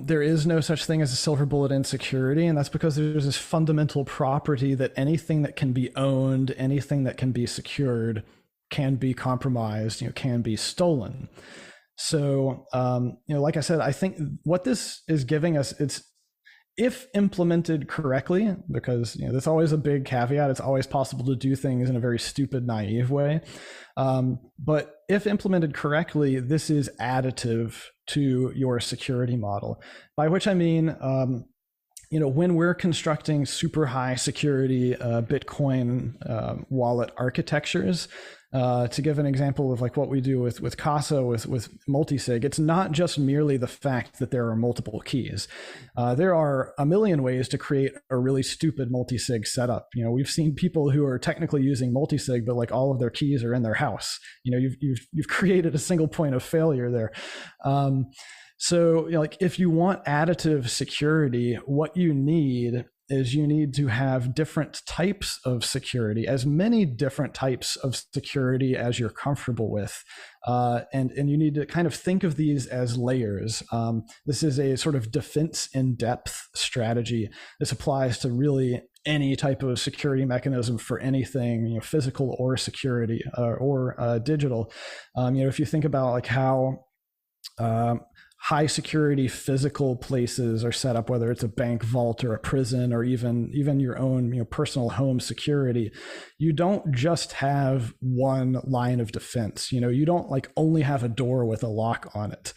[SPEAKER 3] There is no such thing as a silver bullet in security. And that's because there's this fundamental property that anything that can be owned, anything that can be secured can be compromised, can be stolen. So, like I said, I think what this is giving us, it's, if implemented correctly, because that's always a big caveat, it's always possible to do things in a very stupid, naive way. But if implemented correctly, this is additive to your security model, by which I mean, when we're constructing super high security Bitcoin wallet architectures, to give an example of like what we do with Casa, with multisig, it's not just merely the fact that there are multiple keys. There are a million ways to create a really stupid multisig setup. We've seen people who are technically using multisig, but like all of their keys are in their house. You've created a single point of failure there. So like if you want additive security, what you need is you need to have different types of security, as many different types of security as you're comfortable with. And you need to kind of think of these as layers. This is a sort of defense in depth strategy. This applies to really any type of security mechanism for anything, physical or security or digital. If you think about like how high security physical places are set up, whether it's a bank vault or a prison or even your own personal home security, you don't just have one line of defense. You don't like only have a door with a lock on it.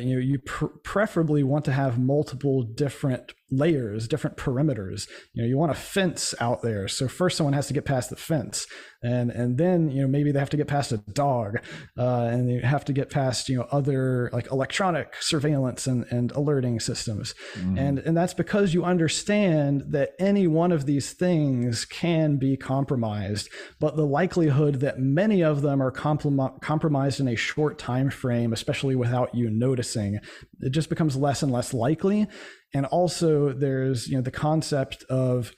[SPEAKER 3] You preferably want to have multiple different layers, different perimeters. You want a fence out there. So first someone has to get past the fence, and then maybe they have to get past a dog, and they have to get past other like electronic surveillance and alerting systems. Mm. And that's because you understand that any one of these things can be compromised, but the likelihood that many of them are compromised in a short time frame, especially without you noticing, it just becomes less and less likely. And also there's the concept of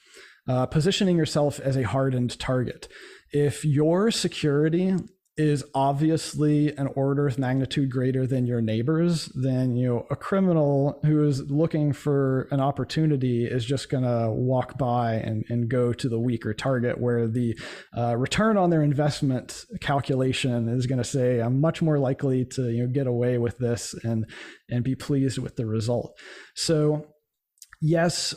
[SPEAKER 3] positioning yourself as a hardened target. If your security is obviously an order of magnitude greater than your neighbors, then a criminal who is looking for an opportunity is just going to walk by and go to the weaker target, where the return on their investment calculation is going to say, I'm much more likely to get away with this and be pleased with the result. So yes,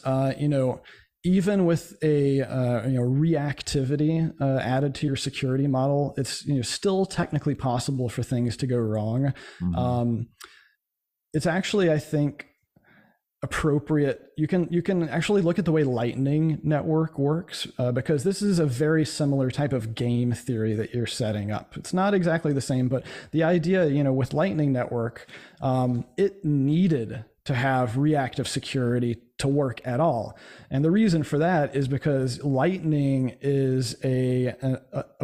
[SPEAKER 3] even with a reactivity added to your security model, it's still technically possible for things to go wrong. Mm-hmm. It's actually, I think, appropriate. You can actually look at the way Lightning Network works, because this is a very similar type of game theory that you're setting up. It's not exactly the same, but the idea, with Lightning Network, it needed to have reactive security to work at all. And the reason for that is because Lightning is a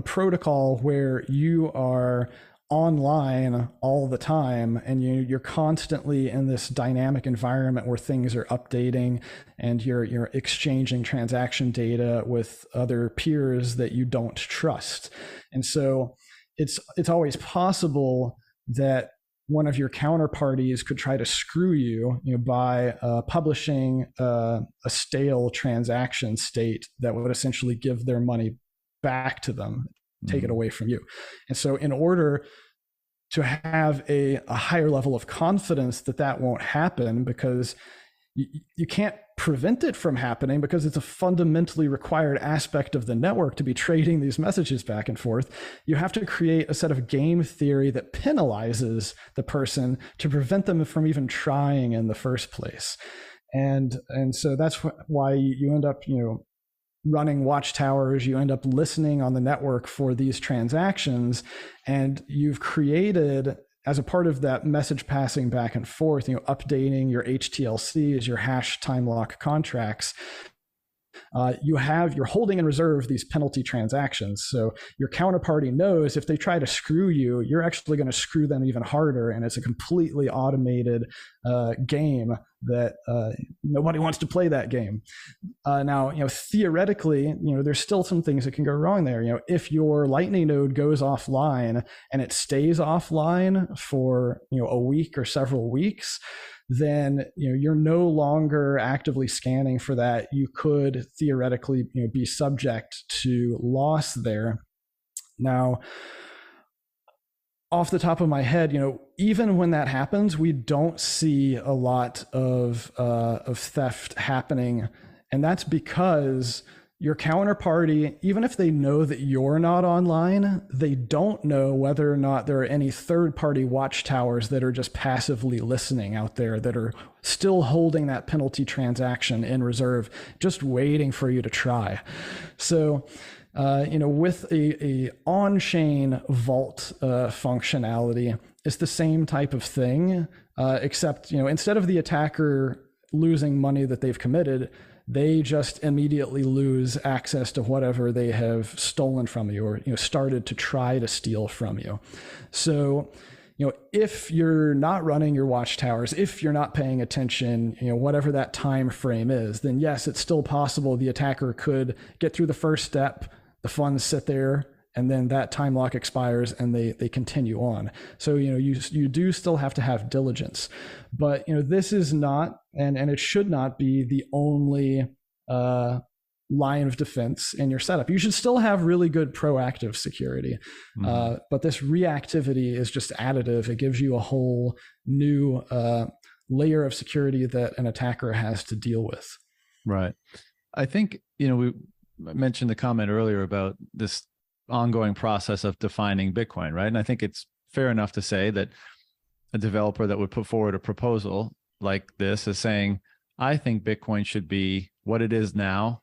[SPEAKER 3] protocol where you are online all the time, and you're constantly in this dynamic environment where things are updating, and you're exchanging transaction data with other peers that you don't trust. And so it's always possible that one of your counterparties could try to screw you, by publishing a stale transaction state that would essentially give their money back to them, take it away from you. And so in order to have a higher level of confidence that won't happen, because you can't prevent it from happening, because it's a fundamentally required aspect of the network to be trading these messages back and forth, you have to create a set of game theory that penalizes the person to prevent them from even trying in the first place. And so that's why you end up, running watchtowers, you end up listening on the network for these transactions, and you've created, as a part of that message passing back and forth, updating your HTLCs, your hash time lock contracts, you're holding in reserve these penalty transactions. So your counterparty knows if they try to screw you, you're actually going to screw them even harder. And it's a completely automated game that nobody wants to play that game. Now, theoretically, there's still some things that can go wrong there. If your Lightning node goes offline and it stays offline for, a week or several weeks, then, you're no longer actively scanning for that. You could theoretically, be subject to loss there. Now, off the top of my head, even when that happens, we don't see a lot of theft happening. And that's because your counterparty, even if they know that you're not online, they don't know whether or not there are any third-party watchtowers that are just passively listening out there that are still holding that penalty transaction in reserve, just waiting for you to try. So, with a on-chain vault functionality, it's the same type of thing, except, instead of the attacker losing money that they've committed, they just immediately lose access to whatever they have stolen from you or started to try to steal from you. So, if you're not running your watchtowers, if you're not paying attention, whatever that time frame is, then yes, it's still possible the attacker could get through the first step, the funds sit there, and then that time lock expires and they continue on. So, you do still have to have diligence, but, this is not, and it should not be the only line of defense in your setup. You should still have really good proactive security, but this reactivity is just additive. It gives you a whole new layer of security that an attacker has to deal with.
[SPEAKER 2] Right. I think, we mentioned the comment earlier about this ongoing process of defining Bitcoin, right? And I think it's fair enough to say that a developer that would put forward a proposal like this is saying, I think Bitcoin should be what it is now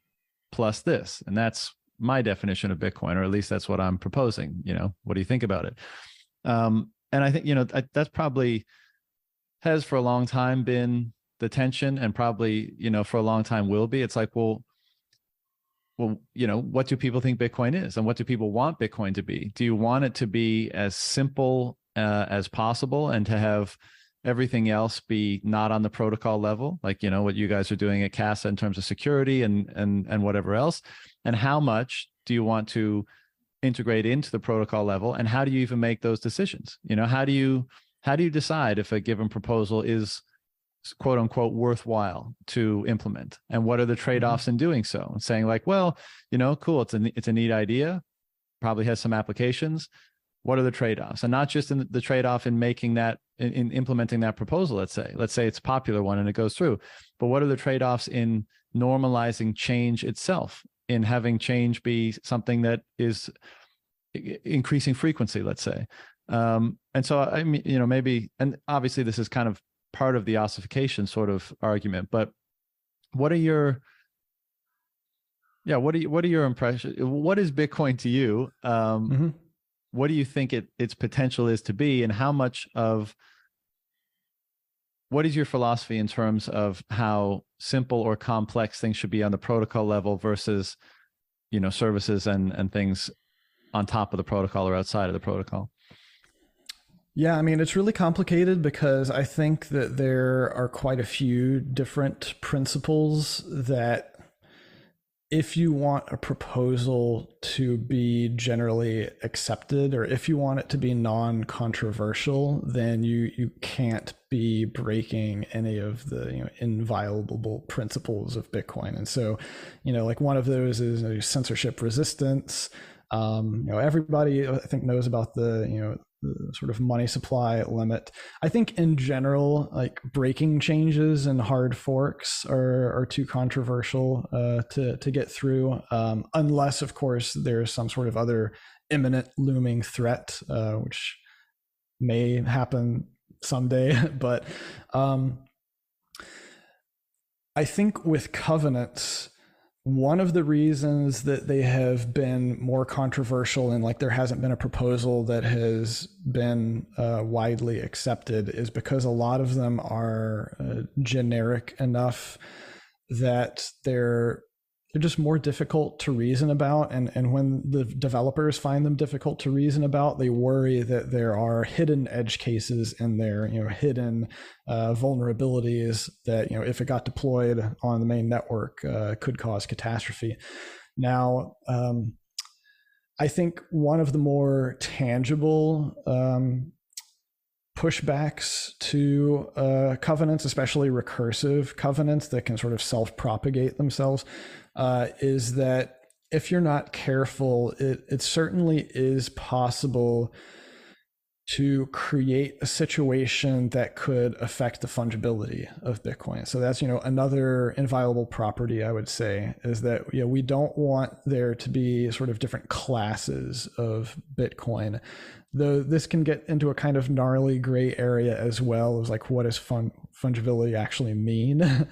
[SPEAKER 2] plus this. And that's my definition of Bitcoin, or at least that's what I'm proposing. What do you think about it? And I think, that's probably has for a long time been the tension, and probably, for a long time will be. It's like, well, what do people think Bitcoin is, and what do people want Bitcoin to be? Do you want it to be as simple as possible, and to have everything else be not on the protocol level, like what you guys are doing at Casa in terms of security and whatever else? And how much do you want to integrate into the protocol level, and how do you even make those decisions? How do you decide if a given proposal is quote unquote worthwhile to implement, and what are the trade-offs in doing so? And saying like, well, cool, it's a neat idea, probably has some applications. What are the trade-offs? And not just in the trade-off in making that, in implementing that proposal, let's say it's a popular one and it goes through, but what are the trade-offs in normalizing change itself, in having change be something that is increasing frequency, let's say. And so, I mean, maybe, and obviously this is kind of part of the ossification sort of argument, but what are your impressions? What is Bitcoin to you? What do you think its potential is to be, and how much of, what is your philosophy in terms of how simple or complex things should be on the protocol level versus, services and things on top of the protocol or outside of the protocol?
[SPEAKER 3] Yeah, I mean, it's really complicated because I think that there are quite a few different principles that, if you want a proposal to be generally accepted, or if you want it to be non-controversial, then you can't be breaking any of the inviolable principles of Bitcoin. And so, like one of those is censorship resistance. Everybody I think knows about the sort of money supply limit. I think in general, like breaking changes and hard forks are too controversial to get through, unless of course there's some sort of other imminent looming threat, which may happen someday. But I think with covenants, one of the reasons that they have been more controversial and like there hasn't been a proposal that has been widely accepted is because a lot of them are generic enough that they're they're just more difficult to reason about. And when the developers find them difficult to reason about, they worry that there are hidden edge cases in there, hidden vulnerabilities that, if it got deployed on the main network, could cause catastrophe. Now, I think one of the more tangible pushbacks to covenants, especially recursive covenants that can sort of self-propagate themselves, is that if you're not careful, it certainly is possible to create a situation that could affect the fungibility of Bitcoin. So that's, another inviolable property, I would say, is that, we don't want there to be sort of different classes of Bitcoin, though this can get into a kind of gnarly gray area as well, as like, what does fungibility actually mean?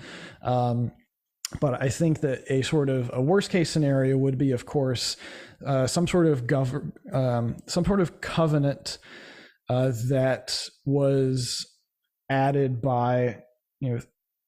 [SPEAKER 3] But I think that a sort of a worst case scenario would be, of course, some sort of covenant that was added by,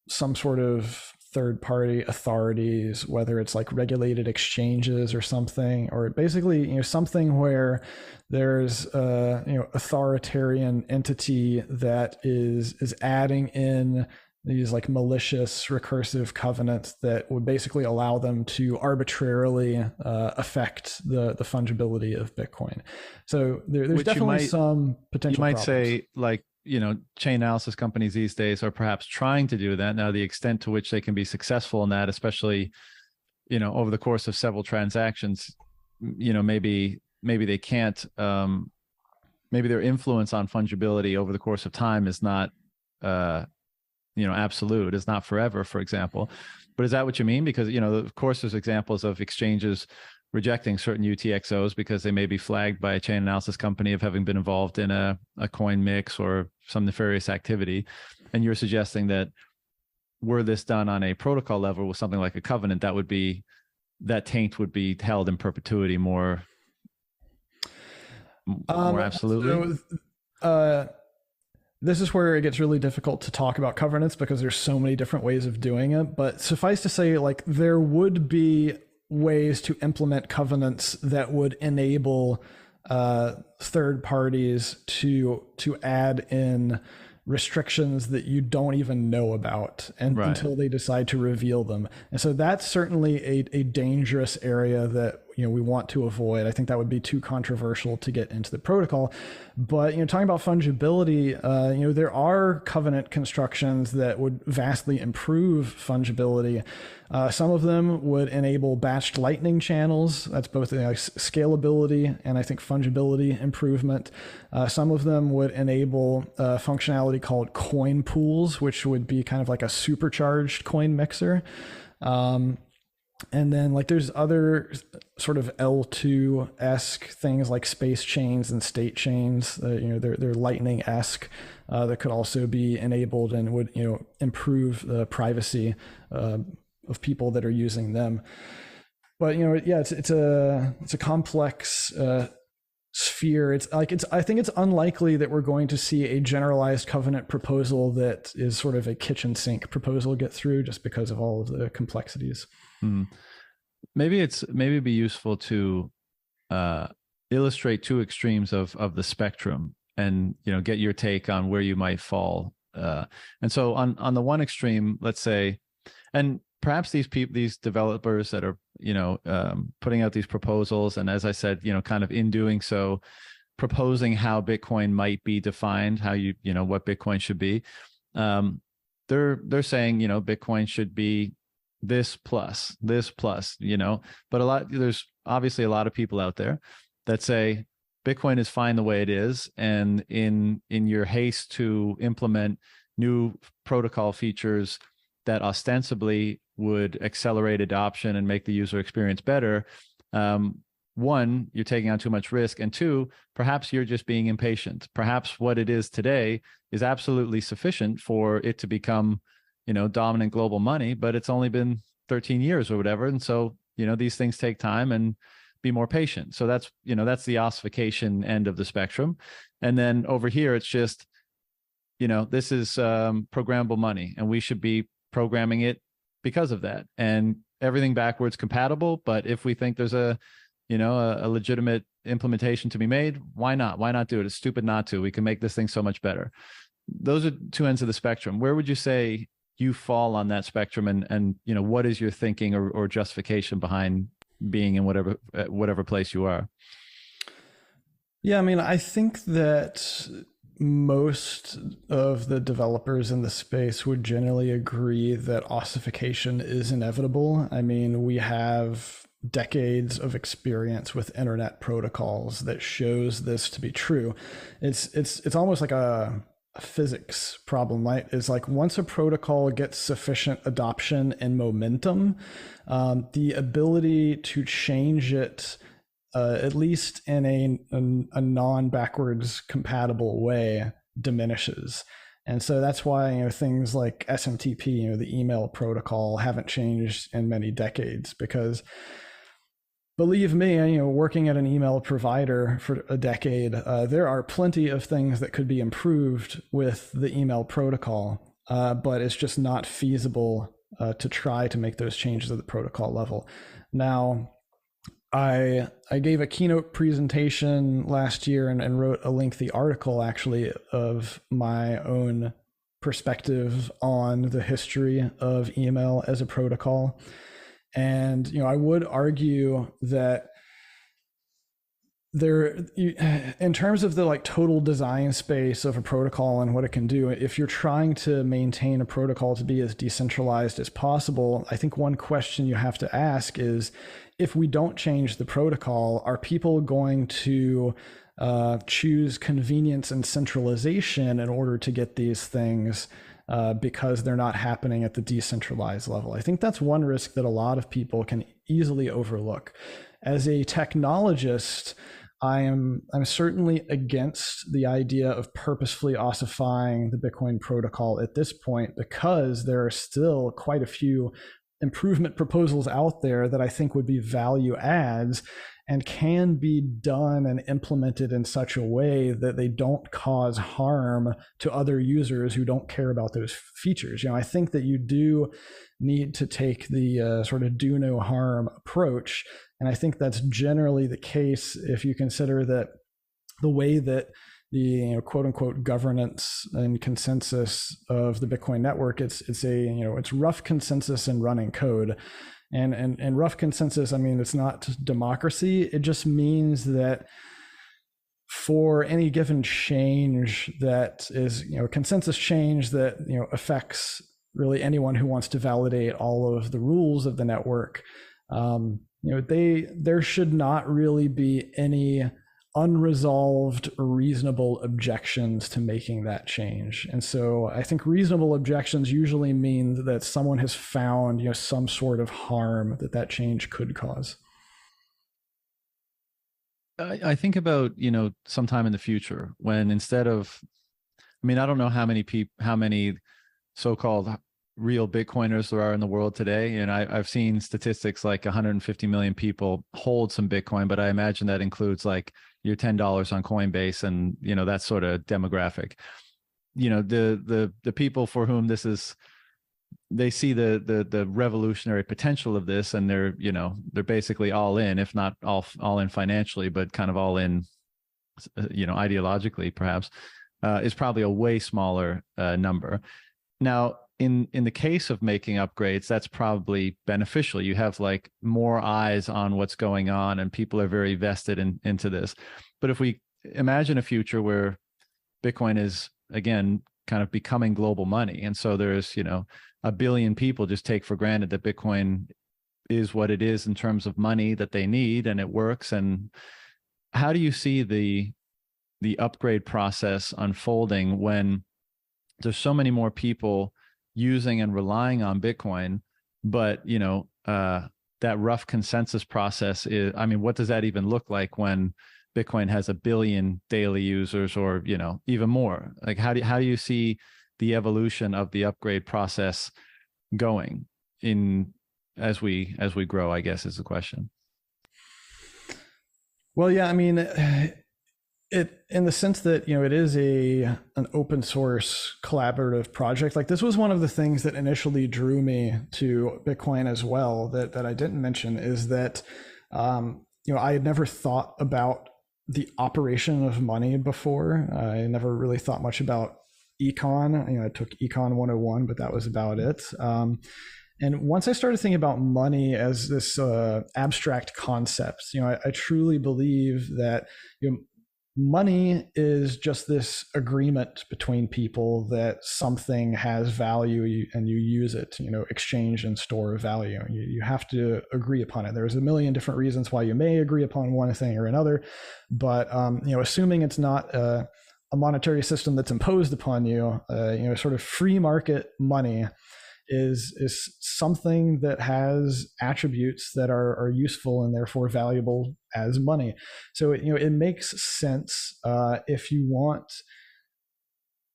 [SPEAKER 3] some sort of third party authorities, whether it's like regulated exchanges or something, or basically, something where there's authoritarian entity that is adding in these like malicious recursive covenants that would basically allow them to arbitrarily affect the fungibility of Bitcoin. So there's definitely some potential.
[SPEAKER 2] You might
[SPEAKER 3] problems.
[SPEAKER 2] say, like, chain analysis companies these days are perhaps trying to do that. Now, the extent to which they can be successful in that, especially, over the course of several transactions, maybe they can't, maybe their influence on fungibility over the course of time is not, absolute, is not forever, for example. But is that what you mean? Because, of course, there's examples of exchanges rejecting certain UTXOs because they may be flagged by a chain analysis company of having been involved in a coin mix or some nefarious activity. And you're suggesting that were this done on a protocol level with something like a covenant, that taint would be held in perpetuity more absolutely?
[SPEAKER 3] This is where it gets really difficult to talk about covenants because there's so many different ways of doing it. But suffice to say, like, there would be ways to implement covenants that would enable third parties to add in restrictions that you don't even know about until they decide to reveal them. And so that's certainly a dangerous area that we want to avoid. I think that would be too controversial to get into the protocol. But talking about fungibility, there are covenant constructions that would vastly improve fungibility. Some of them would enable batched lightning channels. That's both scalability and I think fungibility improvement. Some of them would enable functionality called coin pools, which would be kind of like a supercharged coin mixer. And then there's other sort of L2-esque things like space chains and state chains. They're lightning-esque that could also be enabled and would improve the privacy of people that are using them. But it's a complex sphere. I think it's unlikely that we're going to see a generalized covenant proposal that is sort of a kitchen sink proposal get through just because of all of the complexities.
[SPEAKER 2] Maybe it'd be useful to illustrate two extremes of the spectrum and get your take on where you might fall. And so on the one extreme, let's say, and perhaps these developers that are putting out these proposals, and as I said, kind of in doing so, proposing how Bitcoin might be defined, how what Bitcoin should be. They're saying Bitcoin should be this plus, but there's obviously a lot of people out there that say Bitcoin is fine the way it is, and in your haste to implement new protocol features that ostensibly would accelerate adoption and make the user experience better, one, you're taking on too much risk, and two, perhaps you're just being impatient. Perhaps what it is today is absolutely sufficient for it to become dominant global money, but it's only been 13 years or whatever. And so, these things take time, and be more patient. So that's the ossification end of the spectrum. And then over here, it's just, this is programmable money, and we should be programming it because of that, and everything backwards compatible. But if we think there's a legitimate implementation to be made, why not do it? It's stupid not to. We can make this thing so much better. Those are two ends of the spectrum. Where would you say you fall on that spectrum, and what is your thinking or justification behind being in whatever place you are?
[SPEAKER 3] Yeah, I mean, I think that most of the developers in the space would generally agree that ossification is inevitable. I mean, we have decades of experience with internet protocols that shows this to be true. It's almost like a physics problem, right? It's like once a protocol gets sufficient adoption and momentum, the ability to change it, at least in a non-backwards compatible way, diminishes. And so that's why things like SMTP, the email protocol, haven't changed in many decades, because believe me, working at an email provider for a decade, there are plenty of things that could be improved with the email protocol, but it's just not feasible to try to make those changes at the protocol level. Now, I gave a keynote presentation last year and wrote a lengthy article, actually, of my own perspective on the history of email as a protocol. And I would argue that in terms of the total design space of a protocol and what it can do, if you're trying to maintain a protocol to be as decentralized as possible, I think one question you have to ask is, if we don't change the protocol, are people going to choose convenience and centralization in order to get these things because they're not happening at the decentralized level? I think that's one risk that a lot of people can easily overlook. As a technologist, I'm certainly against the idea of purposefully ossifying the Bitcoin protocol at this point, because there are still quite a few improvement proposals out there that I think would be value adds and can be done and implemented in such a way that they don't cause harm to other users who don't care about those features. I think that you do need to take the sort of do no harm approach. And I think that's generally the case if you consider that the way that the quote unquote governance and consensus of the Bitcoin network, it's rough consensus and running code. And rough consensus, I mean, it's not democracy. It just means that for any given change that is, consensus change that, affects really anyone who wants to validate all of the rules of the network, there should not really be any unresolved reasonable objections to making that change. And so I think reasonable objections usually mean that someone has found some sort of harm that change could cause.
[SPEAKER 2] I think about sometime in the future when, instead of, I mean, I don't know how many so-called real Bitcoiners there are in the world today, and I've seen statistics like 150 million people hold some Bitcoin, but I imagine that includes like your $10 on Coinbase and that sort of demographic. The people for whom this is, they see the revolutionary potential of this, and they're basically all in, if not all in financially, but kind of all in ideologically perhaps, is probably a way smaller number. Now, in the case of making upgrades, that's probably beneficial. You have like more eyes on what's going on, and people are very vested into this. But if we imagine a future where Bitcoin is, again, kind of becoming global money, and so there's, a billion people just take for granted that Bitcoin is what it is in terms of money that they need, and it works. And how do you see the upgrade process unfolding when there's so many more people using and relying on Bitcoin, but that rough consensus process is, I mean, what does that even look like when Bitcoin has 1 billion daily users, or even more? Like, how do you see the evolution of the upgrade process going as we grow, I guess, is the question.
[SPEAKER 3] Well, yeah, I mean, It, in the sense that, it is an open source collaborative project. Like, this was one of the things that initially drew me to Bitcoin as well, that I didn't mention, is that I had never thought about the operation of money before. I never really thought much about econ. I took econ 101, but that was about it. And once I started thinking about money as this abstract concept, I truly believe that money is just this agreement between people that something has value and you use it, exchange and store value. You have to agree upon it. There's a million different reasons why you may agree upon one thing or another, but assuming it's not a monetary system that's imposed upon you, sort of free market money is something that has attributes that are useful and therefore valuable as money. So it makes sense if you want,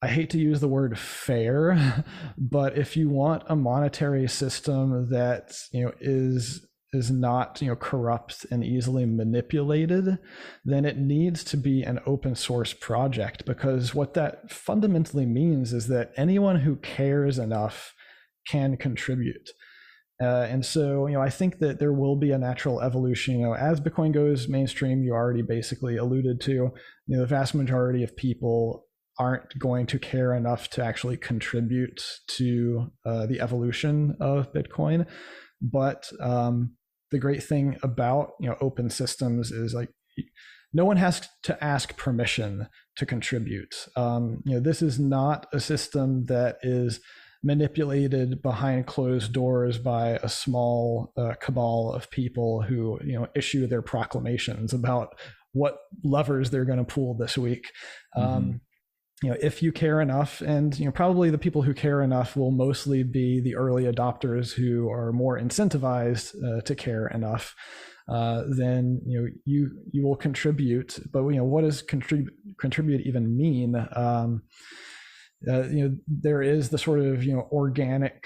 [SPEAKER 3] I hate to use the word fair, but if you want a monetary system that is not corrupt and easily manipulated, then it needs to be an open source project, because what that fundamentally means is that anyone who cares enough can contribute. And so, I think that there will be a natural evolution. As Bitcoin goes mainstream, you already basically alluded to, the vast majority of people aren't going to care enough to actually contribute to the evolution of Bitcoin. But the great thing about open systems is, like, no one has to ask permission to contribute. This is not a system that is manipulated behind closed doors by a small cabal of people who issue their proclamations about what levers they're going to pull this week. If you care enough, and probably the people who care enough will mostly be the early adopters who are more incentivized to care enough, then you will contribute. But what does contribute even mean? There is the sort of organic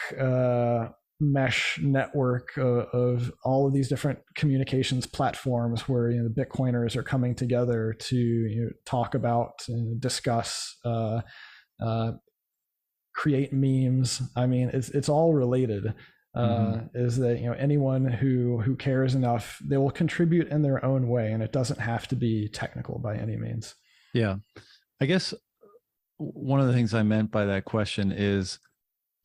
[SPEAKER 3] mesh network of all of these different communications platforms where the Bitcoiners are coming together to talk about and discuss, create memes. I mean, it's all related. Is that anyone who cares enough, they will contribute in their own way, and it doesn't have to be technical by any means.
[SPEAKER 2] Yeah, I guess one of the things I meant by that question is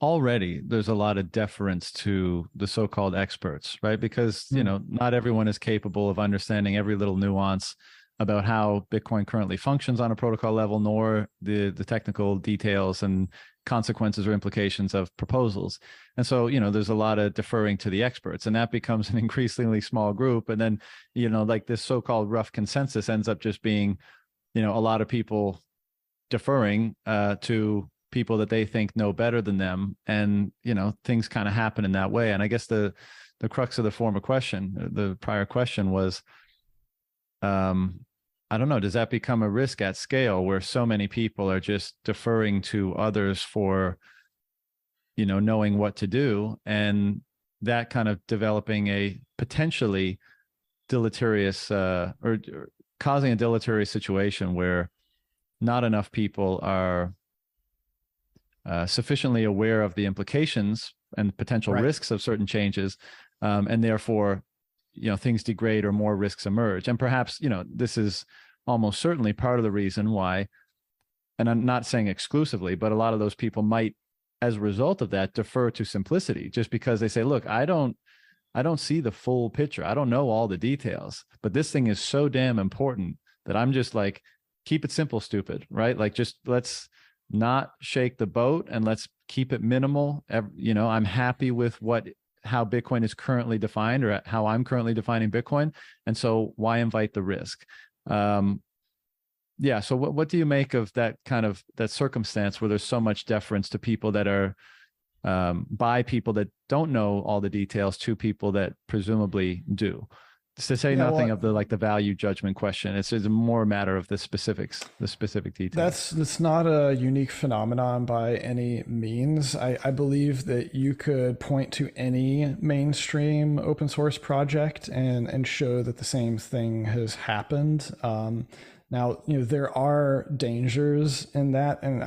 [SPEAKER 2] already there's a lot of deference to the so-called experts, right? Because, not everyone is capable of understanding every little nuance about how Bitcoin currently functions on a protocol level, nor the technical details and consequences or implications of proposals. And so, there's a lot of deferring to the experts, and that becomes an increasingly small group. And then, like this so-called rough consensus ends up just being, a lot of people deferring to people that they think know better than them, and things kind of happen in that way. And I guess the crux of the prior question was, I don't know, does that become a risk at scale where so many people are just deferring to others for knowing what to do, and that kind of developing a potentially deleterious or causing a deleterious situation where not enough people are sufficiently aware of the implications and potential risks of certain changes, and therefore, things degrade or more risks emerge. And perhaps, this is almost certainly part of the reason why, and I'm not saying exclusively, but a lot of those people might, as a result of that, defer to simplicity, just because they say, look, I don't see the full picture. I don't know all the details, but this thing is so damn important that I'm just like, keep it simple, stupid, right? Like, just let's not shake the boat and let's keep it minimal. I'm happy with how Bitcoin is currently defined, or how I'm currently defining Bitcoin. And so why invite the risk? Yeah. So what do you make of that circumstance where there's so much deference to people that are by people that don't know all the details to people that presumably do? To say nothing of the value judgment question. It's more a matter of the specifics, the specific details.
[SPEAKER 3] That's not a unique phenomenon by any means. I believe that you could point to any mainstream open source project and show that the same thing has happened. Now, there are dangers in that, and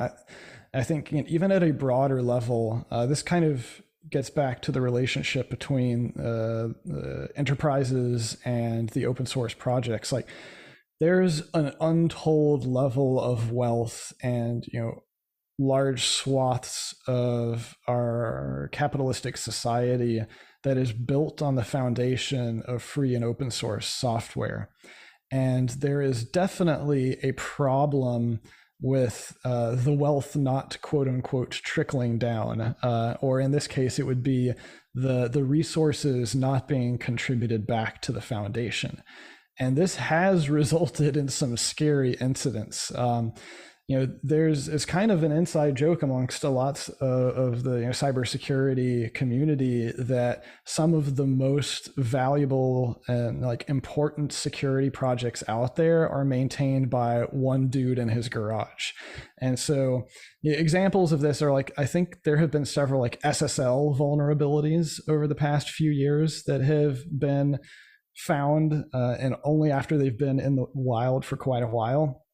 [SPEAKER 3] I think even at a broader level, this kind of gets back to the relationship between enterprises and the open source projects. Like, there's an untold level of wealth and large swaths of our capitalistic society that is built on the foundation of free and open source software. And there is definitely a problem with the wealth not quote unquote trickling down, or in this case, it would be the resources not being contributed back to the foundation. And this has resulted in some scary incidents. It's kind of an inside joke amongst a lot of the cybersecurity community that some of the most valuable and important security projects out there are maintained by one dude in his garage. And so examples of this are I think there have been several SSL vulnerabilities over the past few years that have been found, and only after they've been in the wild for quite a while.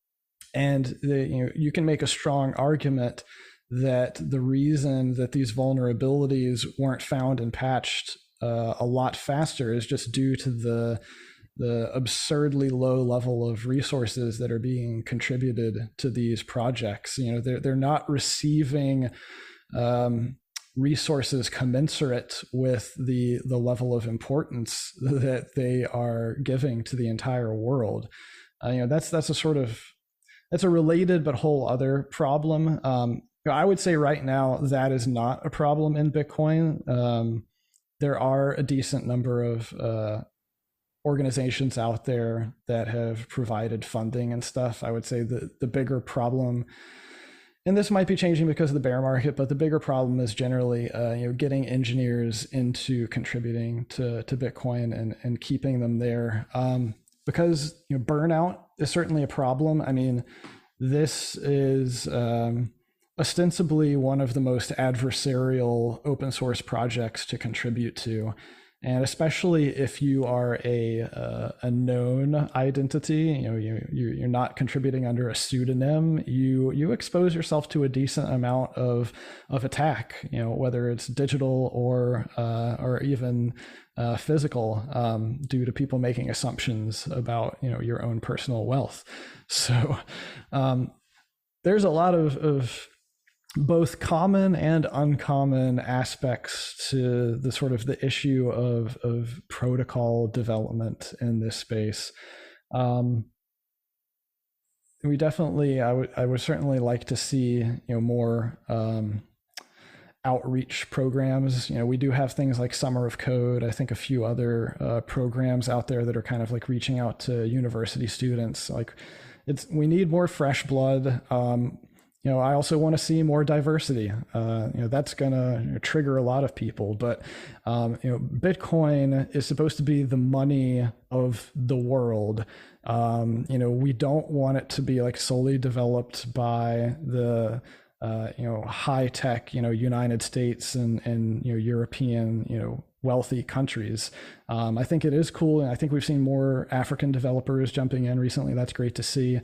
[SPEAKER 3] And you can make a strong argument that the reason that these vulnerabilities weren't found and patched a lot faster is just due to the absurdly low level of resources that are being contributed to these projects. They're not receiving resources commensurate with the level of importance that they are giving to the entire world. That's a related but whole other problem. I would say right now that is not a problem in Bitcoin. There are a decent number of organizations out there that have provided funding and stuff. I would say the bigger problem, and this might be changing because of the bear market, but the bigger problem is generally getting engineers into contributing to Bitcoin and keeping them there. Because burnout is certainly a problem. I mean, this is ostensibly one of the most adversarial open source projects to contribute to. And especially if you are a known identity, you're not contributing under a pseudonym, you expose yourself to a decent amount of attack, whether it's digital or even physical, due to people making assumptions about your own personal wealth. So there's a lot of both common and uncommon aspects to the sort of the issue of protocol development in this space. We definitely, I would certainly like to see more outreach programs. We do have things like Summer of Code. I think a few other programs out there that are kind of reaching out to university students. We need more fresh blood. I also want to see more diversity. That's going to trigger a lot of people, but Bitcoin is supposed to be the money of the world. We don't want it to be solely developed by the high tech, United States and European, wealthy countries. I think it is cool, and I think we've seen more African developers jumping in recently. That's great to see.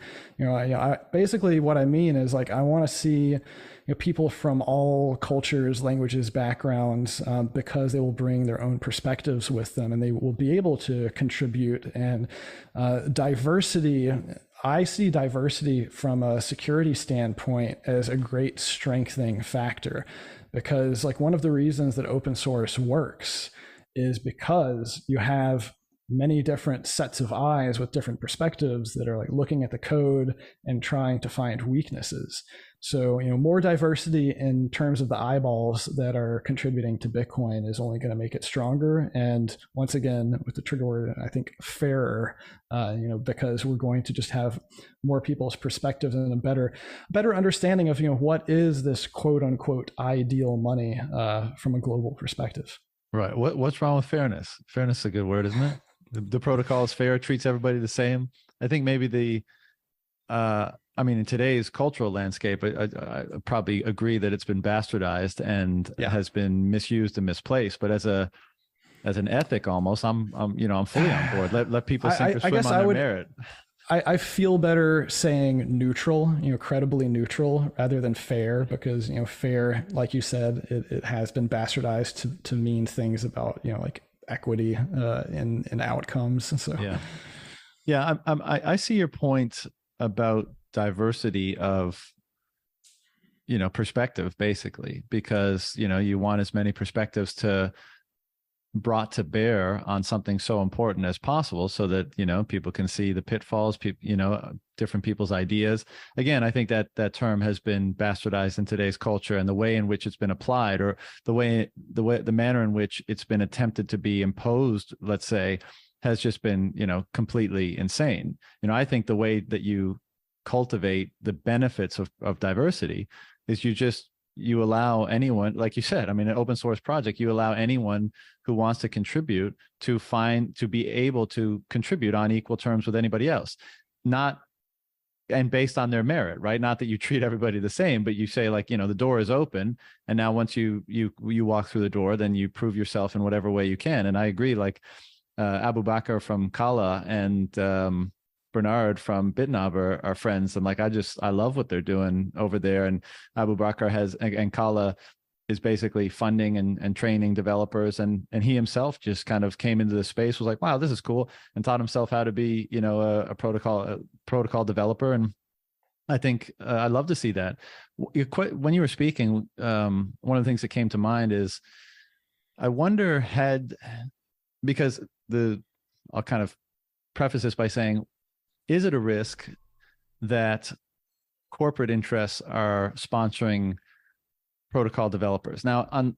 [SPEAKER 3] Basically what I mean is I want to see people from all cultures, languages, backgrounds, because they will bring their own perspectives with them, and they will be able to contribute. And diversity. I see diversity from a security standpoint as a great strengthening factor, because one of the reasons that open source works is because you have many different sets of eyes with different perspectives that are looking at the code and trying to find weaknesses. So, more diversity in terms of the eyeballs that are contributing to Bitcoin is only going to make it stronger. And once again, with the trigger word, I think fairer, because we're going to just have more people's perspectives and a better understanding of, what is this quote unquote ideal money from a global perspective.
[SPEAKER 2] Right. What's wrong with fairness? Fairness is a good word, isn't it? The protocol is fair, treats everybody the same. I think maybe in today's cultural landscape, I probably agree that it's been bastardized and has been misused and misplaced. But as an ethic, almost, I'm fully on board. Let people sink or swim on their merit.
[SPEAKER 3] I feel better saying neutral, credibly neutral rather than fair, because, fair, like you said, it has been bastardized to mean things about, like equity in outcomes. So
[SPEAKER 2] yeah, I see your point about diversity of perspective, basically, because you want as many perspectives to brought to bear on something so important as possible, so that people can see the pitfalls, different people's ideas. Again, I think that that term has been bastardized in today's culture, and the way in which it's been applied, or the manner in which it's been attempted to be imposed, let's say, has just been completely insane. I think the way that you cultivate the benefits of diversity is you allow anyone, like you said, an open source project, you allow anyone who wants to contribute to be able to contribute on equal terms with anybody else, and based on their merit, right? Not that you treat everybody the same, but you say, like, the door is open, and now once you walk through the door, then you prove yourself in whatever way you can. And I agree, like Abu Bakr from Kala and Bernard from Bitnob are friends. I'm like, I love what they're doing over there. And Abu Bakr and Kala is basically funding and training developers. And he himself just kind of came into the space, was like, wow, this is cool, and taught himself how to be, a protocol developer. And I think I love to see that. When you were speaking, one of the things that came to mind is, I wonder because I'll kind of preface this by saying, is it a risk that corporate interests are sponsoring protocol developers? Now, on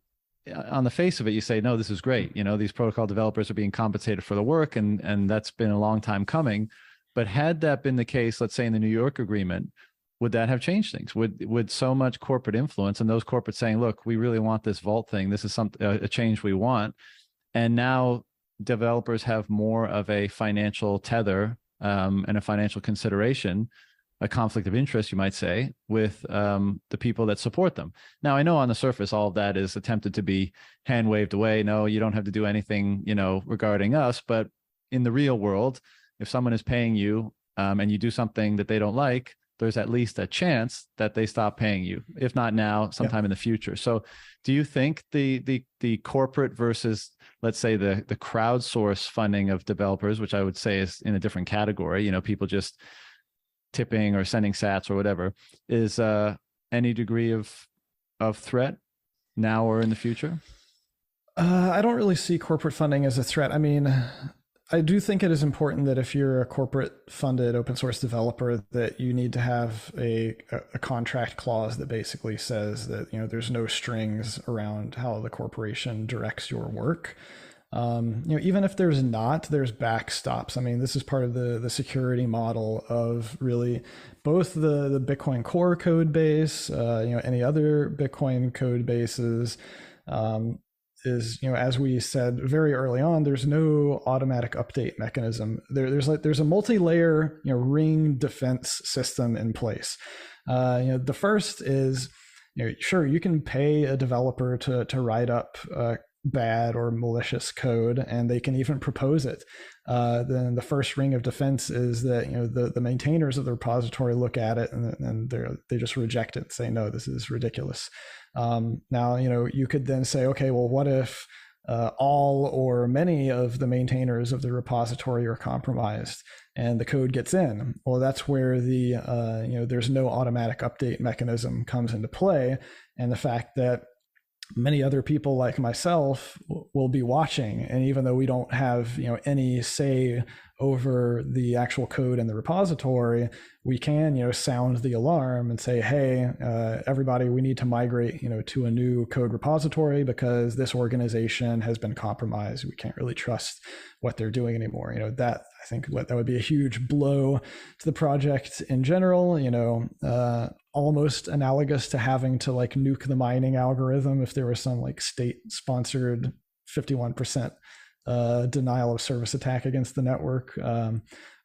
[SPEAKER 2] the face of it, you say, no, this is great. These protocol developers are being compensated for the work, and that's been a long time coming. But had that been the case, let's say in the New York agreement, would that have changed things? Would so much corporate influence, and those corporates saying, look, we really want this vault thing, this is a change we want, and now developers have more of a financial tether and a financial consideration, a conflict of interest, you might say, with the people that support them. Now, I know on the surface, all of that is attempted to be hand waved away. No, you don't have to do anything, regarding us. But in the real world, if someone is paying you and you do something that they don't like, there's at least a chance that they stop paying you, if not now, sometime in the future. So do you think the corporate versus, let's say, the crowdsource funding of developers, which I would say is in a different category, people just tipping or sending sats or whatever, is any degree of threat now or in the future?
[SPEAKER 3] I don't really see corporate funding as a threat. I do think it is important that if you're a corporate funded open source developer, that you need to have a contract clause that basically says that, there's no strings around how the corporation directs your work. Even if there's backstops. This is part of the security model of really both the Bitcoin core code base, any other Bitcoin code bases, is, as we said very early on, there's no automatic update mechanism. There's a multi-layer, ring defense system in place. The first is, sure, you can pay a developer to write up bad or malicious code, and they can even propose it. Then the first ring of defense is that the maintainers of the repository look at it and they just reject it and say, no, this is ridiculous. Now, you could then say, okay, well, what if all or many of the maintainers of the repository are compromised and the code gets in? Well, that's where there's no automatic update mechanism comes into play, and the fact that many other people like myself will be watching, and even though we don't have any say over the actual code in the repository, we can sound the alarm and say, hey, everybody, we need to migrate to a new code repository because this organization has been compromised. We can't really trust what they're doing anymore. That, I think, that would be a huge blow to the project in general. Almost analogous to having to nuke the mining algorithm if there was some state sponsored 51% denial of service attack against the network.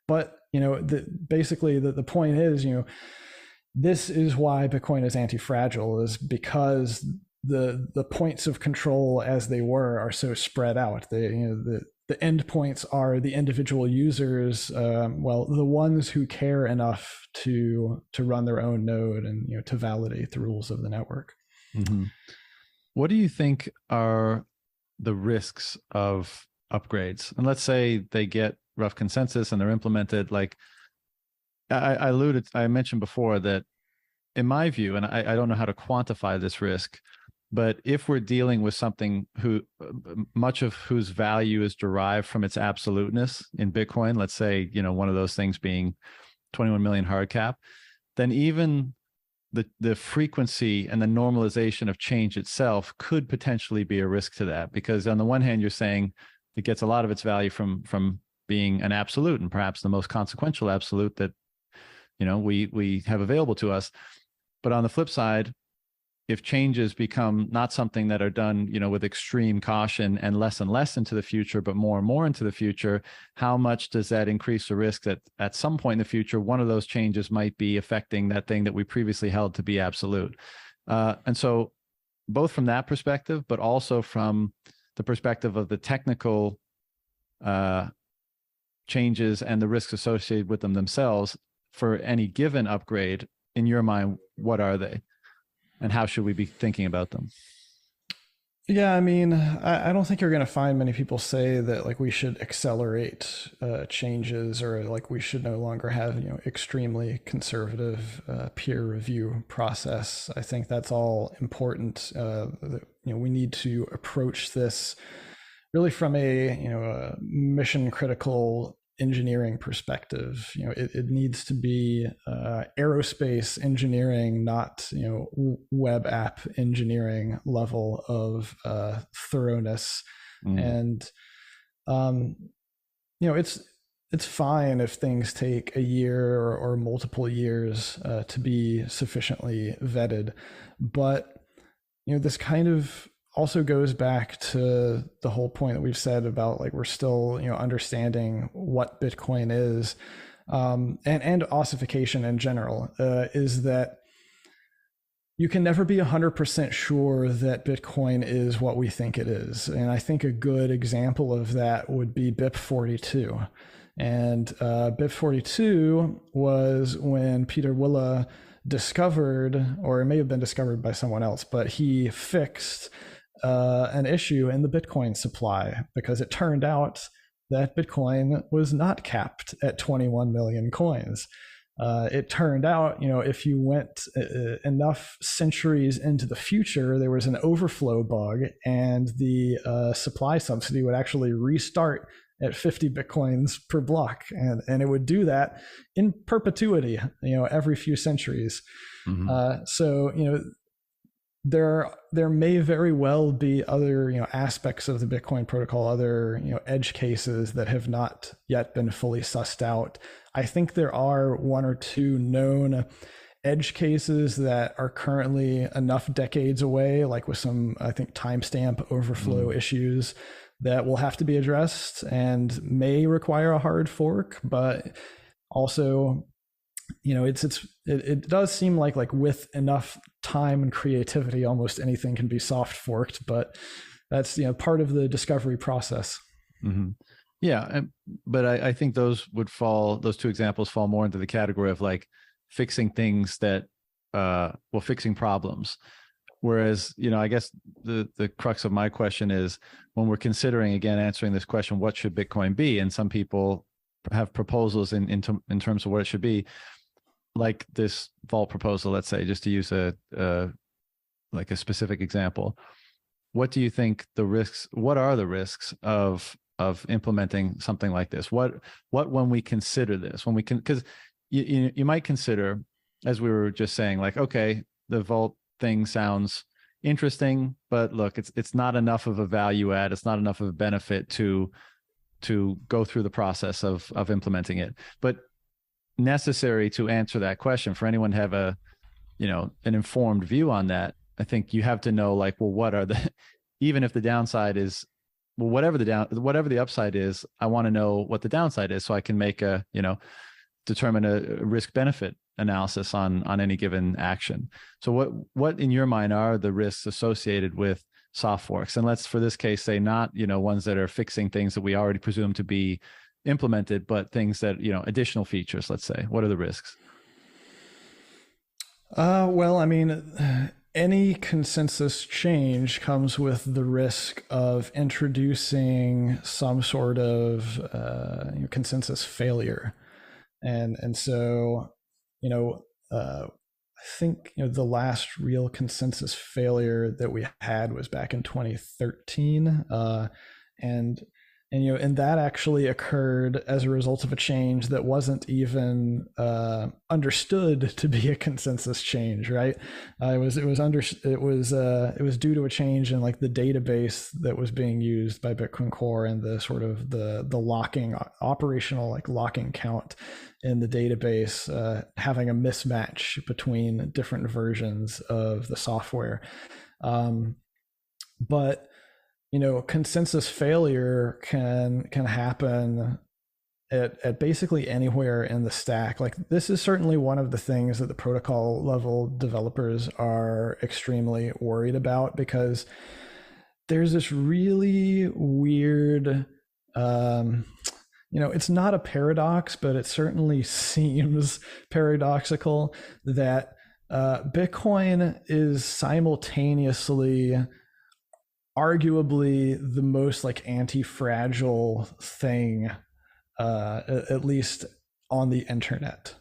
[SPEAKER 3] But basically the point is, this is why Bitcoin is anti-fragile, is because the points of control as they were are so spread out. the endpoints are the individual users, well, the ones who care enough to run their own node and to validate the rules of the network.
[SPEAKER 2] Mm-hmm. What do you think are the risks of upgrades? And let's say they get rough consensus and they're implemented. Like I mentioned before that in my view, and I don't know how to quantify this risk, but if we're dealing with something much of whose value is derived from its absoluteness in Bitcoin, let's say, one of those things being 21 million hard cap, then even the frequency and the normalization of change itself could potentially be a risk to that. Because on the one hand, you're saying it gets a lot of its value from being an absolute, and perhaps the most consequential absolute that we have available to us. But on the flip side, if changes become not something that are done, with extreme caution and less into the future, but more and more into the future, how much does that increase the risk that at some point in the future, one of those changes might be affecting that thing that we previously held to be absolute? And so both from that perspective, but also from the perspective of the technical changes and the risks associated with them themselves, for any given upgrade, in your mind, what are they? And how should we be thinking about them?
[SPEAKER 3] Yeah, I mean, I don't think you're going to find many people say that like we should accelerate changes, or like we should no longer have extremely conservative peer review process. I think that's all important. We need to approach this really from a mission critical engineering perspective. It needs to be aerospace engineering, not web app engineering level of thoroughness. And it's fine if things take a year or multiple years to be sufficiently vetted, but this kind of also goes back to the whole point that we've said about like we're still understanding what Bitcoin is, and ossification in general, is that you can never be 100% sure that Bitcoin is what we think it is. And I think a good example of that would be BIP42. And BIP42 was when Peter Wille discovered, or it may have been discovered by someone else, but he fixed an issue in the Bitcoin supply, because it turned out that Bitcoin was not capped at 21 million coins. It turned out, if you went enough centuries into the future, there was an overflow bug, and the supply subsidy would actually restart at 50 Bitcoins per block. And it would do that in perpetuity, every few centuries. Mm-hmm. So, there may very well be other aspects of the Bitcoin protocol, other edge cases that have not yet been fully sussed out. I think there are one or two known edge cases that are currently enough decades away, like with some, I think, timestamp overflow issues that will have to be addressed and may require a hard fork. But also, it does seem like with enough time and creativity, almost anything can be soft forked, but that's part of the discovery process.
[SPEAKER 2] Mm-hmm. Yeah, but I think those two examples fall more into the category of like fixing things that fixing problems. Whereas, I guess the crux of my question is, when we're considering, again, answering this question, what should Bitcoin be? And some people have proposals in terms of what it should be, like this vault proposal, let's say, just to use a specific example. What do you think what are the risks of implementing something like this? What when we consider this, because you might consider, as we were just saying, like, okay, the vault thing sounds interesting, but look, it's not enough of a value add, it's not enough of a benefit to go through the process of implementing it. But necessary to answer that question, for anyone to have an informed view on that, I think you have to know, like, well, what are the, even if the downside is, well, whatever the upside is, I want to know what the downside is, so I can make determine a risk benefit analysis on any given action. So what in your mind are the risks associated with soft forks? And let's, for this case, say not, ones that are fixing things that we already presume to be implemented, but things that, additional features, let's say. What are the risks?
[SPEAKER 3] Well, I mean, any consensus change comes with the risk of introducing some sort of consensus failure. And so, I think the last real consensus failure that we had was back in 2013, and that actually occurred as a result of a change that wasn't even understood to be a consensus change, right? It was due to a change in like the database that was being used by Bitcoin Core and the sort of the locking operational like locking count in the database having a mismatch between different versions of the software, but consensus failure can happen at basically anywhere in the stack. Like this is certainly one of the things that the protocol level developers are extremely worried about, because there's this really weird, it's not a paradox, but it certainly seems paradoxical that Bitcoin is simultaneously arguably the most like anti-fragile thing, at least on the internet.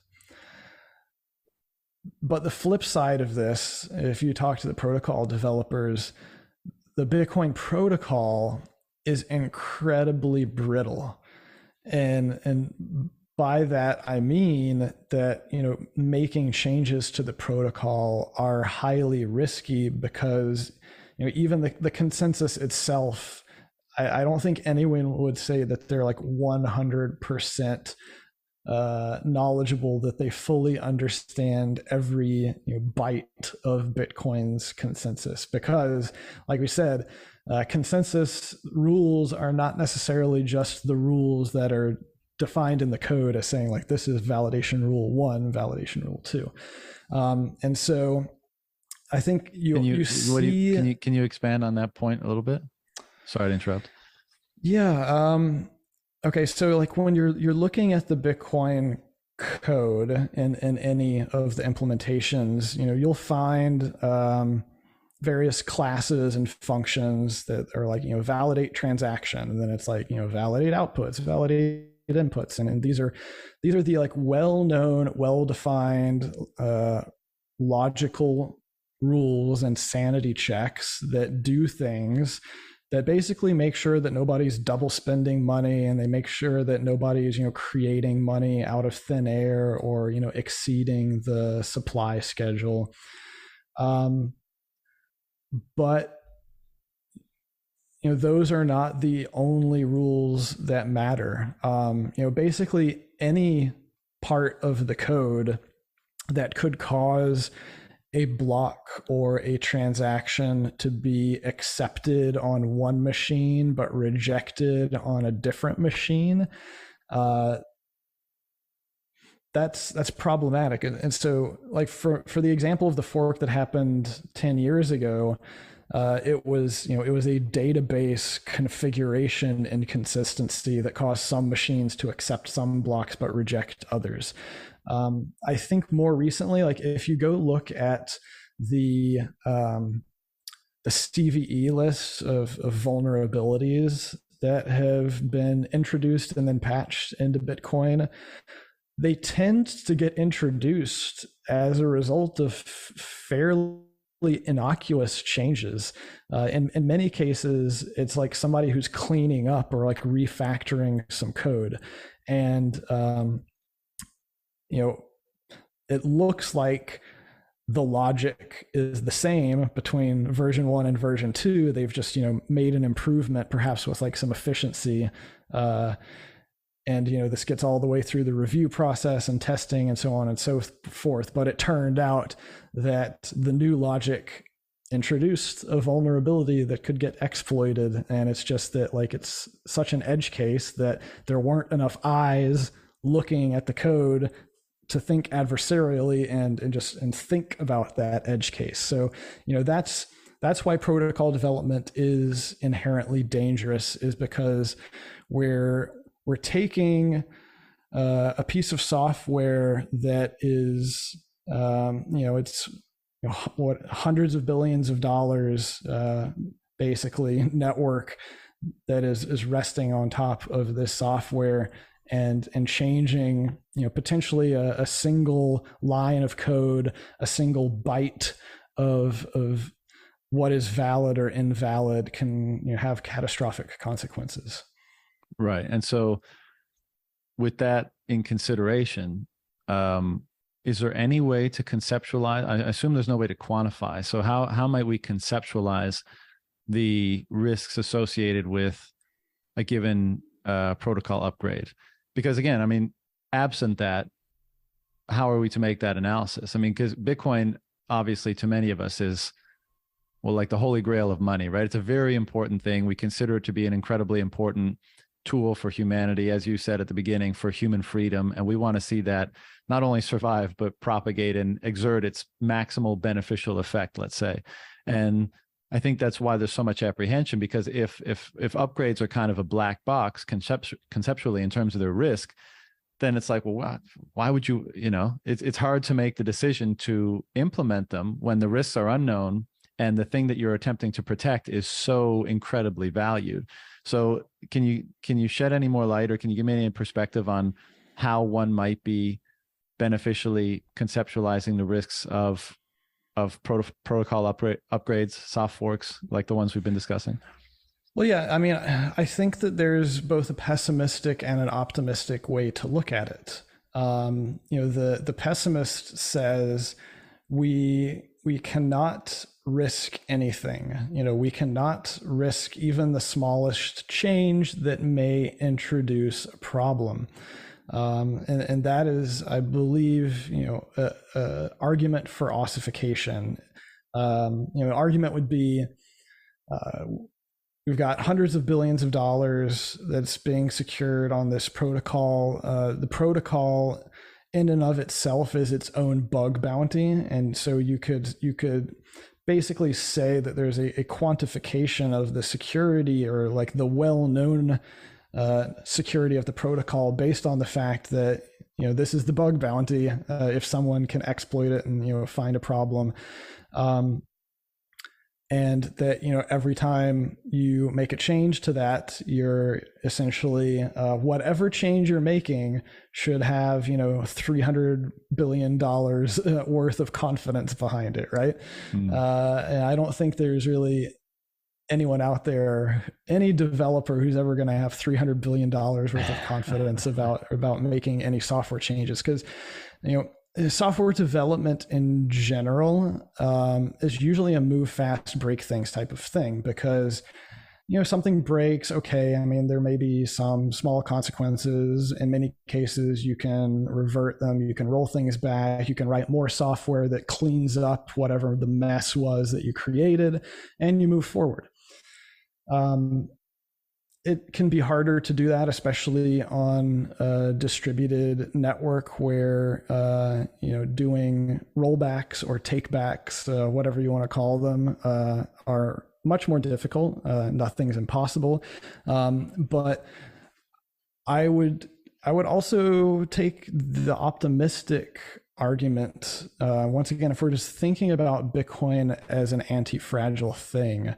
[SPEAKER 3] But the flip side of this, if you talk to the protocol developers, the Bitcoin protocol is incredibly brittle. And by that, I mean that, making changes to the protocol are highly risky because even the consensus itself, I don't think anyone would say that they're like 100% knowledgeable, that they fully understand every byte of Bitcoin's consensus. Because, like we said, consensus rules are not necessarily just the rules that are defined in the code as saying like this is validation rule 1, validation rule 2, and so I think can you expand on that point a little bit? Sorry to interrupt. Yeah. Okay. So like when you're looking at the Bitcoin code in any of the implementations, you'll find various classes and functions that are like, validate transaction, and then it's like, validate outputs, validate inputs, and these are the like well-known, well-defined logical rules and sanity checks that do things that basically make sure that nobody's double spending money, and they make sure that nobody's creating money out of thin air or exceeding the supply schedule. But those are not the only rules that matter. Basically any part of the code that could cause a block or a transaction to be accepted on one machine but rejected on a different machine, that's problematic. And so like for the example of the fork that happened 10 years ago, it was a database configuration inconsistency that caused some machines to accept some blocks but reject others. I think more recently, like if you go look at the CVE list of vulnerabilities that have been introduced and then patched into Bitcoin, they tend to get introduced as a result of fairly innocuous changes. In many cases, it's like somebody who's cleaning up or like refactoring some code. And it looks like the logic is the same between version 1 and version 2. They've just, made an improvement, perhaps with like some efficiency. And, this gets all the way through the review process and testing and so on and so forth. But it turned out that the new logic introduced a vulnerability that could get exploited. And it's just that like, it's such an edge case that there weren't enough eyes looking at the code to think adversarially and think about that edge case. So, that's that's why protocol development is inherently dangerous, is because we're taking a piece of software that is it's what hundreds of billions of dollars basically network that is resting on top of this software, and changing potentially a single line of code, a single byte of what is valid or invalid can have catastrophic consequences.
[SPEAKER 2] Right. And so with that in consideration, is there any way to conceptualize? I assume there's no way to quantify. So how might we conceptualize the risks associated with a given protocol upgrade? Because again, I mean, absent that, how are we to make that analysis? I mean, because Bitcoin, obviously, to many of us is, well, like the holy grail of money, right? It's a very important thing. We consider it to be an incredibly important tool for humanity, as you said at the beginning, for human freedom. And we want to see that not only survive, but propagate and exert its maximal beneficial effect, let's say. And I think that's why there's so much apprehension, because if upgrades are kind of a black box conceptually in terms of their risk, then it's like, well, why would you, it's hard to make the decision to implement them when the risks are unknown and the thing that you're attempting to protect is so incredibly valued. So can you shed any more light, or can you give me any perspective on how one might be beneficially conceptualizing the risks of protocol upgrades, soft forks, like the ones we've been discussing?
[SPEAKER 3] Well, yeah, I mean, I think that there's both a pessimistic and an optimistic way to look at it. The pessimist says we cannot risk anything. We cannot risk even the smallest change that may introduce a problem. And that is, I believe, a argument for ossification. An argument would be, we've got hundreds of billions of dollars that's being secured on this protocol. The protocol in and of itself is its own bug bounty. And so you could basically say that there's a quantification of the security, or like the well-known security of the protocol, based on the fact that this is the bug bounty. If someone can exploit it and find a problem, and that every time you make a change to that, you're essentially whatever change you're making should have $300 billion worth of confidence behind it, right? And I don't think there's really anyone out there, any developer who's ever going to have $300 billion worth of confidence about making any software changes, because software development in general is usually a move fast, break things type of thing, because something breaks, okay, I mean, there may be some small consequences. In many cases, you can revert them, you can roll things back, you can write more software that cleans up whatever the mess was that you created, and you move forward. It can be harder to do that, especially on a distributed network where, doing rollbacks or takebacks, whatever you want to call them, are much more difficult. Nothing's impossible. But I would also take the optimistic argument. Once again, if we're just thinking about Bitcoin as an anti-fragile thing,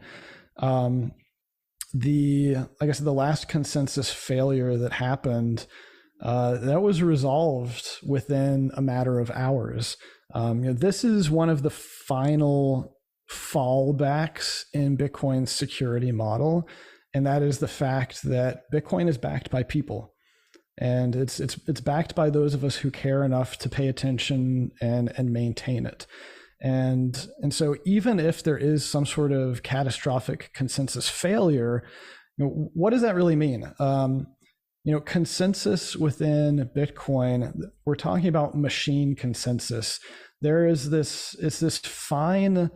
[SPEAKER 3] like I said, the last consensus failure that happened, that was resolved within a matter of hours. This is one of the final fallbacks in Bitcoin's security model, and that is the fact that Bitcoin is backed by people, and it's backed by those of us who care enough to pay attention and maintain it. And so even if there is some sort of catastrophic consensus failure, what does that really mean? Consensus within Bitcoin, we're talking about machine consensus. It's this fine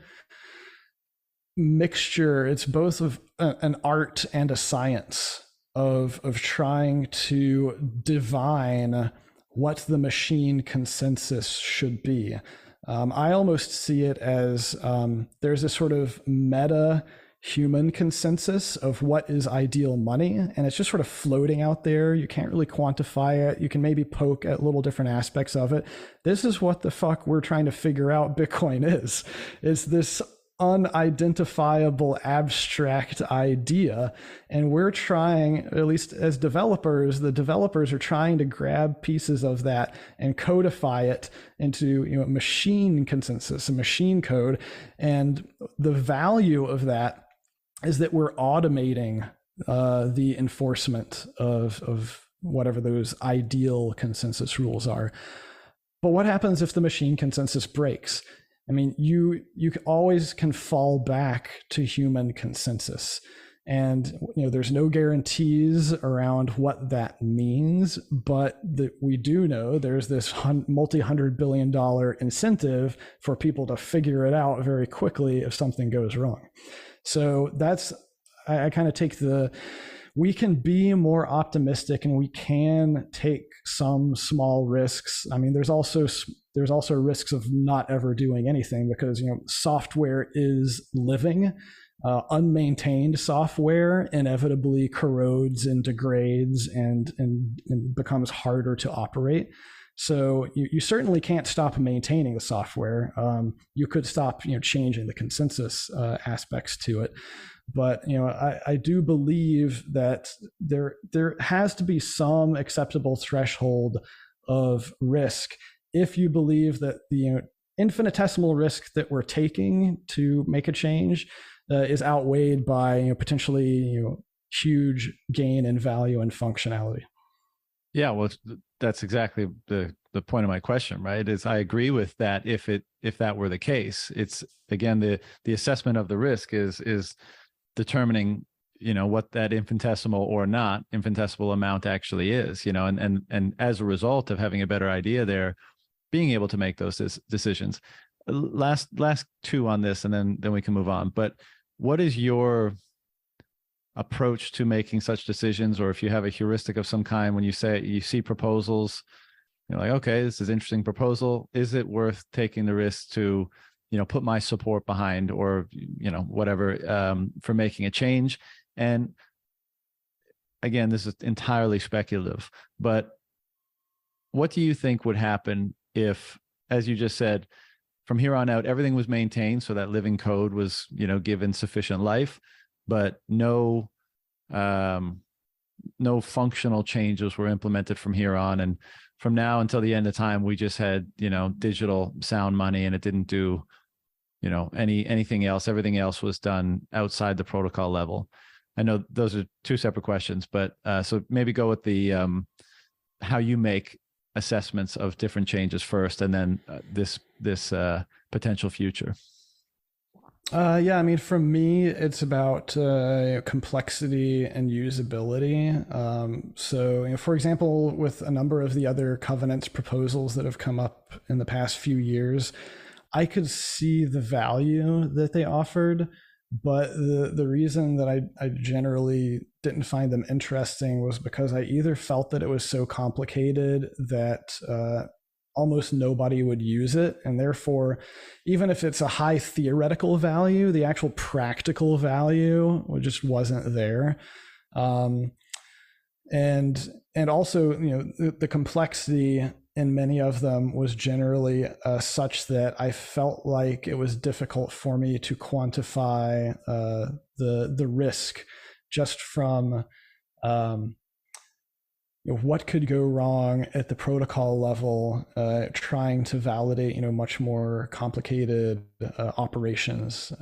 [SPEAKER 3] mixture. It's both of an art and a science of trying to divine what the machine consensus should be. I almost see it as there's a sort of meta human consensus of what is ideal money, and it's just sort of floating out there. You can't really quantify it. You can maybe poke at little different aspects of it. This is what the fuck we're trying to figure out Bitcoin is this unidentifiable abstract idea, and we're trying, at least as developers, the developers are trying to grab pieces of that and codify it into machine consensus and machine code. And the value of that is that we're automating the enforcement of whatever those ideal consensus rules are. But what happens if the machine consensus breaks? I mean, you always can fall back to human consensus, and there's no guarantees around what that means, but we do know there's this multi-$100 billion incentive for people to figure it out very quickly if something goes wrong. So I kind of take we can be more optimistic and we can take some small risks. I mean, there's also risks of not ever doing anything, because software is living. Unmaintained software inevitably corrodes and degrades and becomes harder to operate. So you certainly can't stop maintaining the software. You could stop changing the consensus aspects to it. But I do believe that there has to be some acceptable threshold of risk if you believe that the infinitesimal risk that we're taking to make a change is outweighed by potentially huge gain in value and functionality.
[SPEAKER 2] Yeah, well, that's exactly the point of my question, right? Is I agree with that. If that were the case, it's again the assessment of the risk is determining what that infinitesimal or not infinitesimal amount actually is, and as a result of having a better idea there, being able to make those decisions. Last two on this, and then we can move on. But what is your approach to making such decisions, or if you have a heuristic of some kind when you see proposals, you're like, okay, this is an interesting proposal. Is it worth taking the risk to put my support behind, or whatever, for making a change? And again, this is entirely speculative, but what do you think would happen if, as you just said, from here on out everything was maintained, so that living code was given sufficient life, but no functional changes were implemented from here on, and from now until the end of time we just had digital sound money, and it didn't do anything else. Everything else was done outside the protocol level. I know those are two separate questions, but so maybe go with the how you make assessments of different changes first, and then this potential future.
[SPEAKER 3] Yeah, I mean, for me, it's about complexity and usability. So, for example, with a number of the other covenants proposals that have come up in the past few years, I could see the value that they offered, but the reason that I generally didn't find them interesting was because I either felt that it was so complicated that almost nobody would use it, and therefore, even if it's a high theoretical value, the actual practical value just wasn't there. And also, the complexity in many of them was generally such that I felt like it was difficult for me to quantify the risk just from what could go wrong at the protocol level, trying to validate much more complicated operations.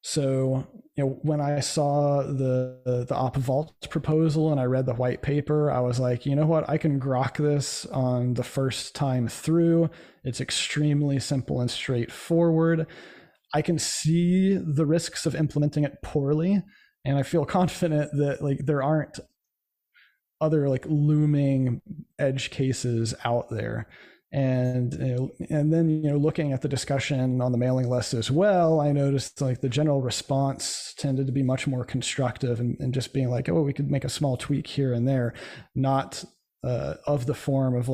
[SPEAKER 3] So when I saw the op vault proposal and I read the white paper, I was like, you know what, I can grok this on the first time through. It's extremely simple and straightforward. I can see the risks of implementing it poorly, and I feel confident that there aren't other looming edge cases out there. And then looking at the discussion on the mailing list as well, I noticed the general response tended to be much more constructive and just being like, oh, we could make a small tweak here and there, not of the form of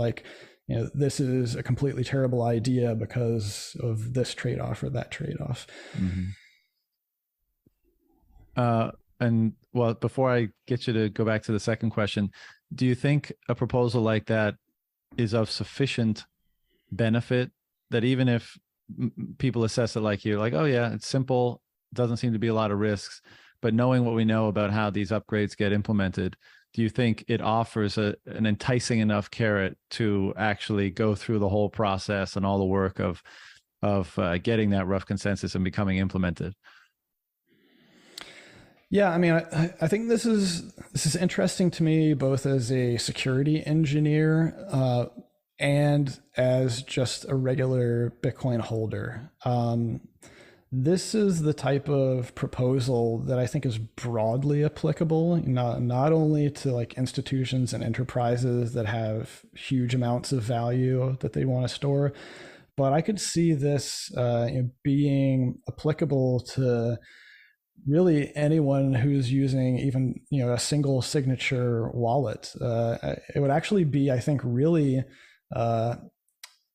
[SPEAKER 3] this is a completely terrible idea because of this trade-off or that trade-off.
[SPEAKER 2] Mm-hmm. And well, before I get you to go back to the second question, do you think a proposal like that is of sufficient benefit that even if people assess it like you, like, oh yeah, it's simple, doesn't seem to be a lot of risks, but knowing what we know about how these upgrades get implemented, do you think it offers an enticing enough carrot to actually go through the whole process and all the work of getting that rough consensus and becoming implemented?
[SPEAKER 3] Yeah, I mean, I think this is interesting to me both as a security engineer and as just a regular Bitcoin holder. This is the type of proposal that I think is broadly applicable, not only to like institutions and enterprises that have huge amounts of value that they want to store, but I could see this being applicable to really anyone who's using even a single signature wallet. It would actually be, I think, really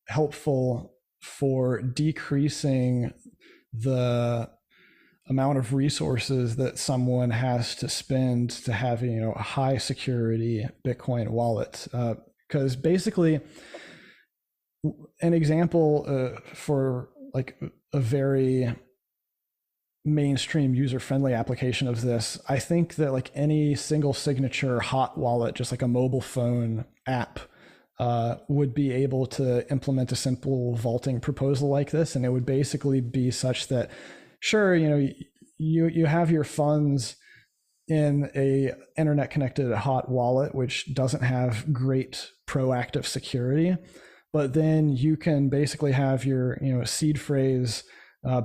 [SPEAKER 3] helpful for decreasing the amount of resources that someone has to spend to have a high security Bitcoin wallet. Because basically, an example for like a very mainstream user-friendly application of this, I think that like any single signature hot wallet, just like a mobile phone app, would be able to implement a simple vaulting proposal like this. And it would basically be such that, sure, you have your funds in a internet connected hot wallet, which doesn't have great proactive security, but then you can basically have your seed phrase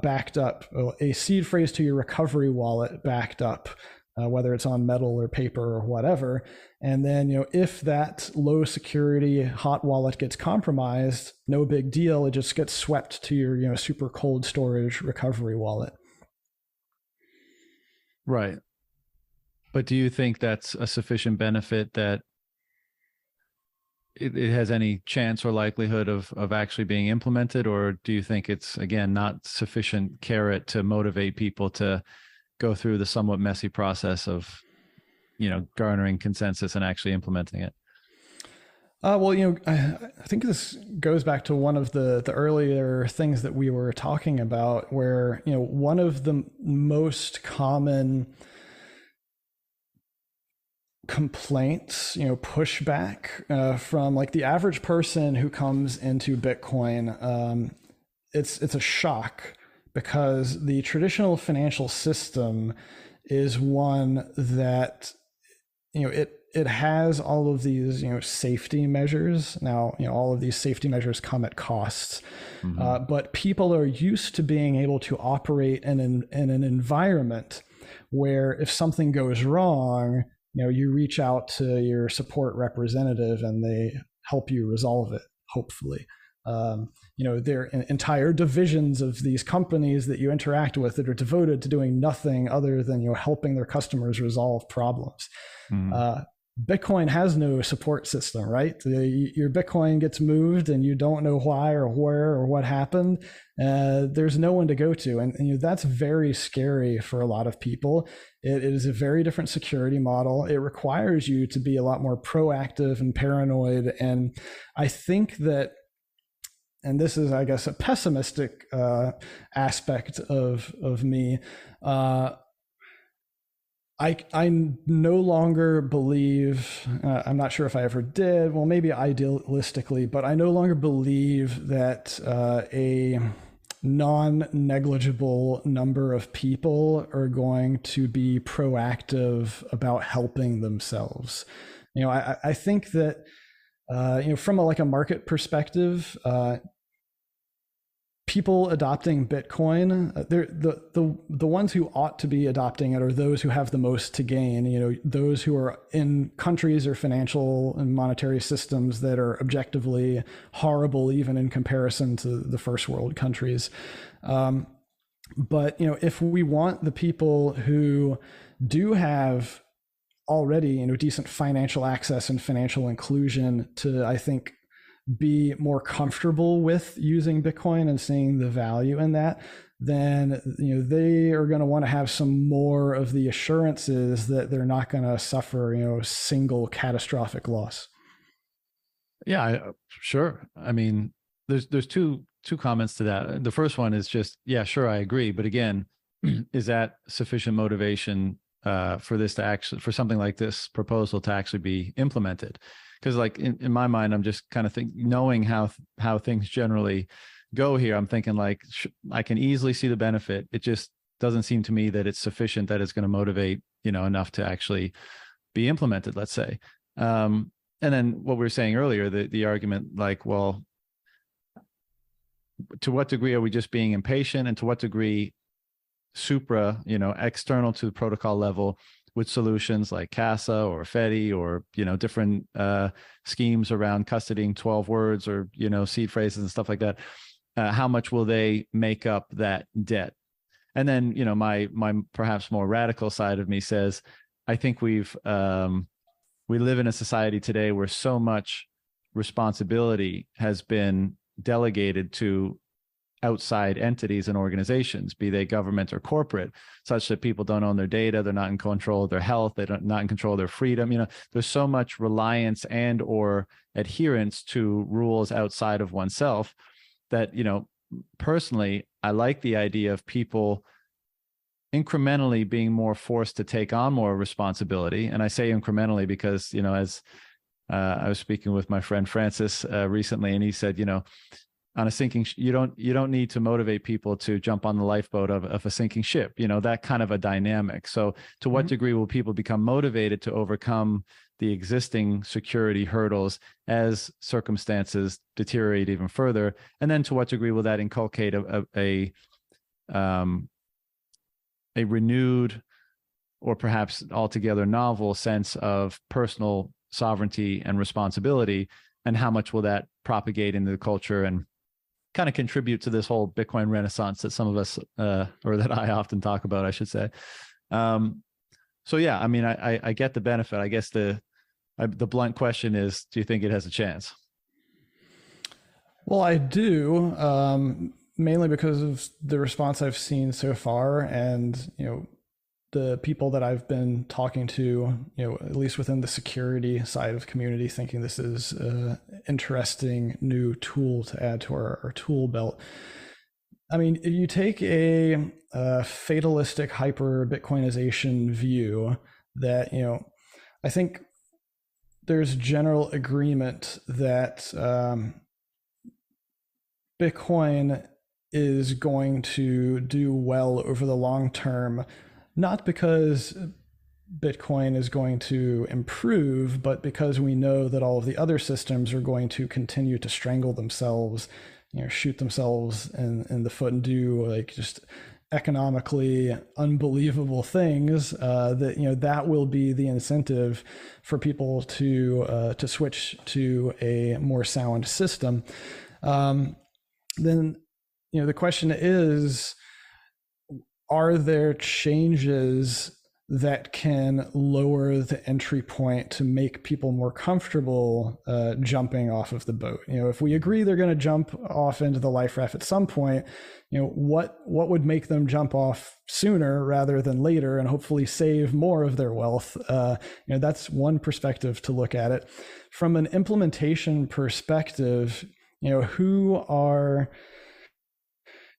[SPEAKER 3] backed up, a seed phrase to your recovery wallet backed up, whether it's on metal or paper or whatever. And then, if that low security hot wallet gets compromised, no big deal. It just gets swept to your, super cold storage recovery wallet.
[SPEAKER 2] Right. But do you think that's a sufficient benefit that it has any chance or likelihood of actually being implemented? Or do you think it's, again, not sufficient carrot to motivate people to go through the somewhat messy process of, garnering consensus and actually implementing it?
[SPEAKER 3] Well, I think this goes back to one of the earlier things that we were talking about, where, one of the most common complaints, pushback from like the average person who comes into Bitcoin, it's a shock because the traditional financial system is one that it has all of these safety measures. Now all of these safety measures come at costs, but people are used to being able to operate in an environment where if something goes wrong, you reach out to your support representative and they help you resolve it, hopefully. There are entire divisions of these companies that you interact with that are devoted to doing nothing other than helping their customers resolve problems. Bitcoin has no support system, right? Your Bitcoin gets moved and you don't know why or where or what happened. There's no one to go to. And that's very scary for a lot of people. It is a very different security model. It requires you to be a lot more proactive and paranoid. And I think that, and this is, I guess, a pessimistic aspect of me, I no longer believe, I'm not sure if I ever did, well, maybe idealistically, but I no longer believe that a non-negligible number of people are going to be proactive about helping themselves. I think that, from a market perspective, people adopting Bitcoin, the ones who ought to be adopting it are those who have the most to gain, those who are in countries or financial and monetary systems that are objectively horrible, even in comparison to the first world countries. But, if we want the people who do have already, decent financial access and financial inclusion to, I think, be more comfortable with using Bitcoin and seeing the value in that, then they are going to want to have some more of the assurances that they're not going to suffer single catastrophic loss.
[SPEAKER 2] Yeah, sure. I mean, there's two comments to that. The first one is just, yeah, sure, I agree. But again, is that sufficient motivation for this to actually, for something like this proposal to actually be implemented? Because like in my mind, I'm just kind of knowing how things generally go here, I'm thinking like I can easily see the benefit. It just doesn't seem to me that it's sufficient that it's going to motivate enough to actually be implemented, let's say. And then what we were saying earlier, the argument like, well, to what degree are we just being impatient, and to what degree supra, external to the protocol level with solutions like Casa or Fedi or, different schemes around custodying 12 words or, seed phrases and stuff like that. How much will they make up that debt? And then, my perhaps more radical side of me says, I think we live in a society today where so much responsibility has been delegated to outside entities and organizations, be they government or corporate, such that people don't own their data, they're not in control of their health, they're not in control of their freedom. There's so much reliance and or adherence to rules outside of oneself that, personally, I like the idea of people incrementally being more forced to take on more responsibility. And I say incrementally because, as I was speaking with my friend Francis recently, and he said, on a sinking, you don't need to motivate people to jump on the lifeboat of a sinking ship, that kind of a dynamic. So to what degree will people become motivated to overcome the existing security hurdles as circumstances deteriorate even further? And then to what degree will that inculcate a renewed or perhaps altogether novel sense of personal sovereignty and responsibility? And how much will that propagate into the culture and kind of contribute to this whole Bitcoin renaissance that some of us, or that I often talk about, I should say. So yeah, I mean, I get the benefit. I guess the blunt question is, do you think it has a chance?
[SPEAKER 3] Well, I do, mainly because of the response I've seen so far, and the people that I've been talking to, at least within the security side of the community, thinking this is an interesting new tool to add to our tool belt. I mean, if you take a fatalistic hyper Bitcoinization view, that, I think there's general agreement that Bitcoin is going to do well over the long term, not because Bitcoin is going to improve, but because we know that all of the other systems are going to continue to strangle themselves, shoot themselves in the foot and do like just economically unbelievable things, that will be the incentive for people to switch to a more sound system. Then the question is, are there changes that can lower the entry point to make people more comfortable jumping off of the boat? If we agree they're going to jump off into the life raft at some point, what would make them jump off sooner rather than later and hopefully save more of their wealth? That's one perspective to look at it. From an implementation perspective, who are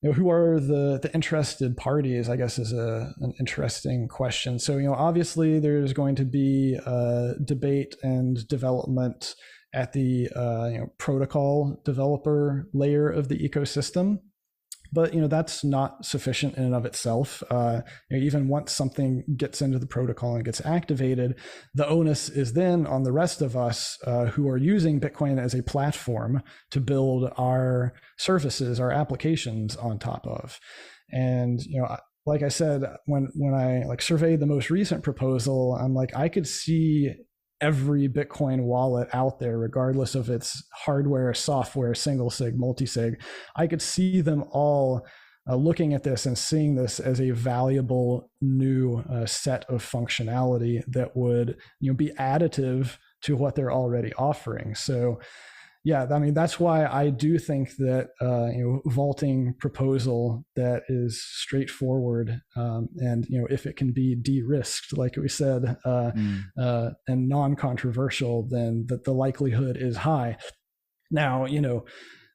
[SPEAKER 3] the interested parties, I guess, is an interesting question. So, obviously there's going to be debate and development at the protocol developer layer of the ecosystem. But that's not sufficient in and of itself. Even once something gets into the protocol and gets activated, the onus is then on the rest of us who are using Bitcoin as a platform to build our services, our applications on top of. And like I said, when I surveyed the most recent proposal, I'm like, I could see every Bitcoin wallet out there, regardless of its hardware, software, single sig, multi-sig. I could see them all looking at this and seeing this as a valuable new set of functionality that would be additive to what they're already offering. So yeah, I mean, that's why I do think that vaulting proposal that is straightforward, and if it can be de-risked, like we said, and non-controversial, then that the likelihood is high. Now,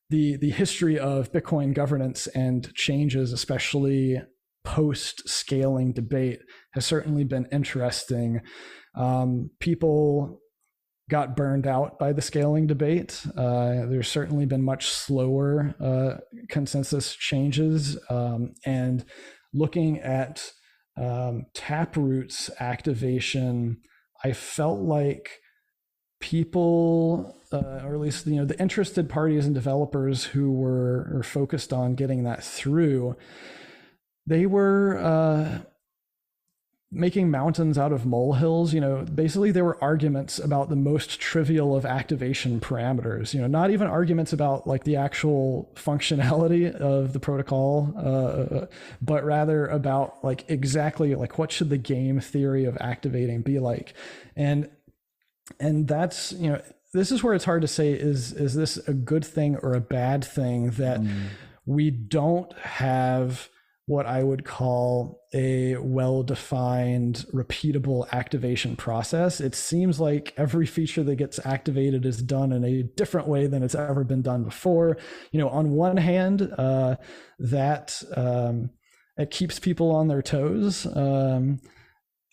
[SPEAKER 3] the history of Bitcoin governance and changes, especially post-scaling debate, has certainly been interesting. People got burned out by the scaling debate. There's certainly been much slower consensus changes, and looking at Taproot's activation, I felt like people, or at least the interested parties and developers who were focused on getting that through, they were making mountains out of molehills. Basically there were arguments about the most trivial of activation parameters, not even arguments about like the actual functionality of the protocol, but rather about like exactly like what should the game theory of activating be like. And that's, this is where it's hard to say, is this a good thing or a bad thing that we don't have what I would call a well-defined, repeatable activation process. It seems like every feature that gets activated is done in a different way than it's ever been done before. On one hand, that it keeps people on their toes, and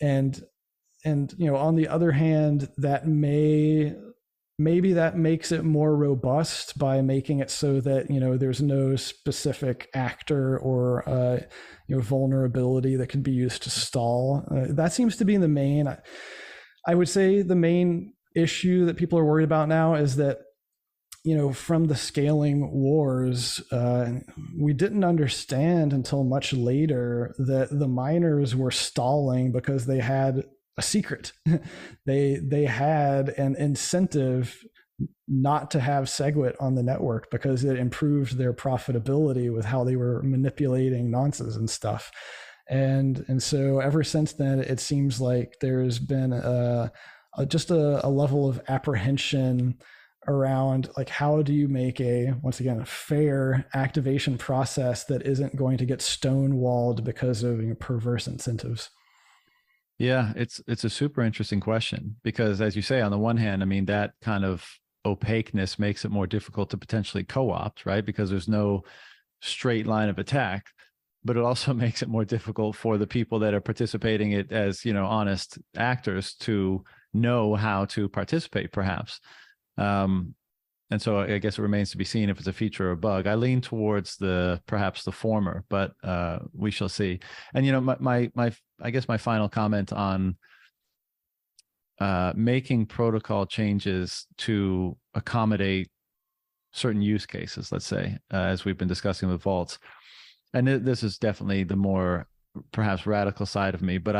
[SPEAKER 3] on the other hand, that maybe that makes it more robust by making it so that there's no specific actor or vulnerability that can be used to stall. That seems to be the main. I would say the main issue that people are worried about now is that from the scaling wars, we didn't understand until much later that the miners were stalling because they had a secret. They had an incentive not to have SegWit on the network because it improved their profitability with how they were manipulating nonces and stuff. And so ever since then, it seems like there's been just a level of apprehension around like, how do you make once again, a fair activation process that isn't going to get stonewalled because of perverse incentives?
[SPEAKER 2] Yeah, it's a super interesting question because, as you say, on the one hand, I mean, that kind of opaqueness makes it more difficult to potentially co-opt, right? Because there's no straight line of attack, but it also makes it more difficult for the people that are participating it as, honest actors to know how to participate, perhaps. And so I guess it remains to be seen if it's a feature or a bug. I lean towards perhaps the former, but we shall see. And my I guess my final comment on making protocol changes to accommodate certain use cases, let's say, as we've been discussing with vaults. And this is definitely the more perhaps radical side of me, but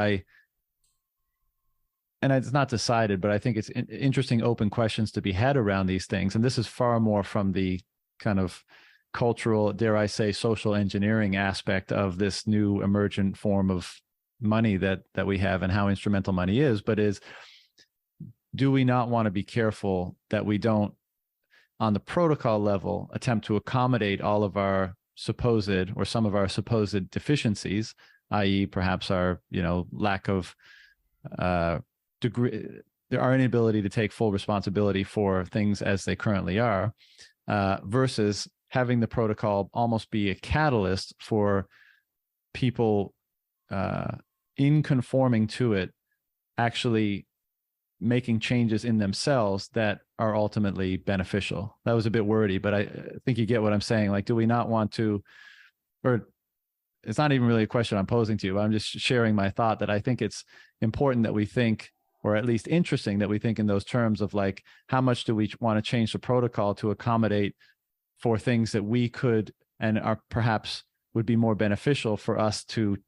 [SPEAKER 2] and it's not decided, but I think it's interesting open questions to be had around these things. And this is far more from the kind of cultural, dare I say, social engineering aspect of this new emergent form of money that we have and how instrumental money is, but do we not want to be careful that we don't, on the protocol level, attempt to accommodate all of our supposed or some of our supposed deficiencies, i.e. perhaps our, lack of our inability to take full responsibility for things as they currently are, versus having the protocol almost be a catalyst for people in conforming to it, actually making changes in themselves that are ultimately beneficial. That was a bit wordy, but I think you get what I'm saying. Like, do we not want to, or it's not even really a question I'm posing to you, I'm just sharing my thought that I think it's important that we think, or at least interesting that we think in those terms of like, how much do we want to change the protocol to accommodate for things that we could and are perhaps would be more beneficial for us to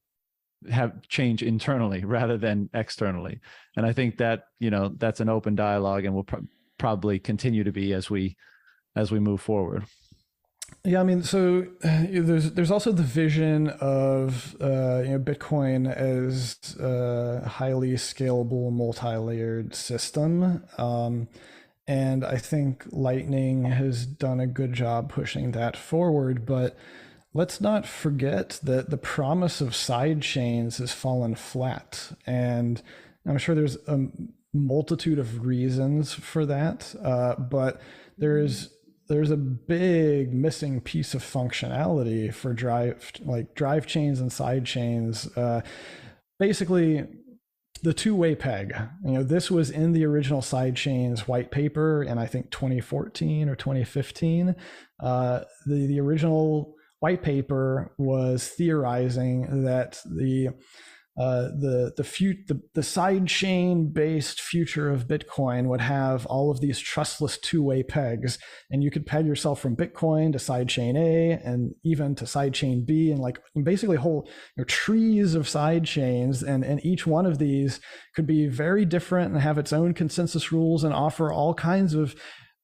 [SPEAKER 2] have change internally rather than externally. And I think that, that's an open dialogue and will probably continue to be as we move forward.
[SPEAKER 3] Yeah, I mean, so there's also the vision of Bitcoin as a highly scalable, multi-layered system, And I think Lightning has done a good job pushing that forward. But let's not forget that the promise of sidechains has fallen flat. And I'm sure there's a multitude of reasons for that, but there's a big missing piece of functionality for drive chains and side chains. Basically, the two-way peg. This was in the original sidechains white paper in I think 2014 or 2015. The original white paper was theorizing that the sidechain based future of Bitcoin would have all of these trustless two-way pegs, and you could peg yourself from Bitcoin to sidechain A and even to sidechain B, and basically whole trees of sidechains, and each one of these could be very different and have its own consensus rules and offer all kinds of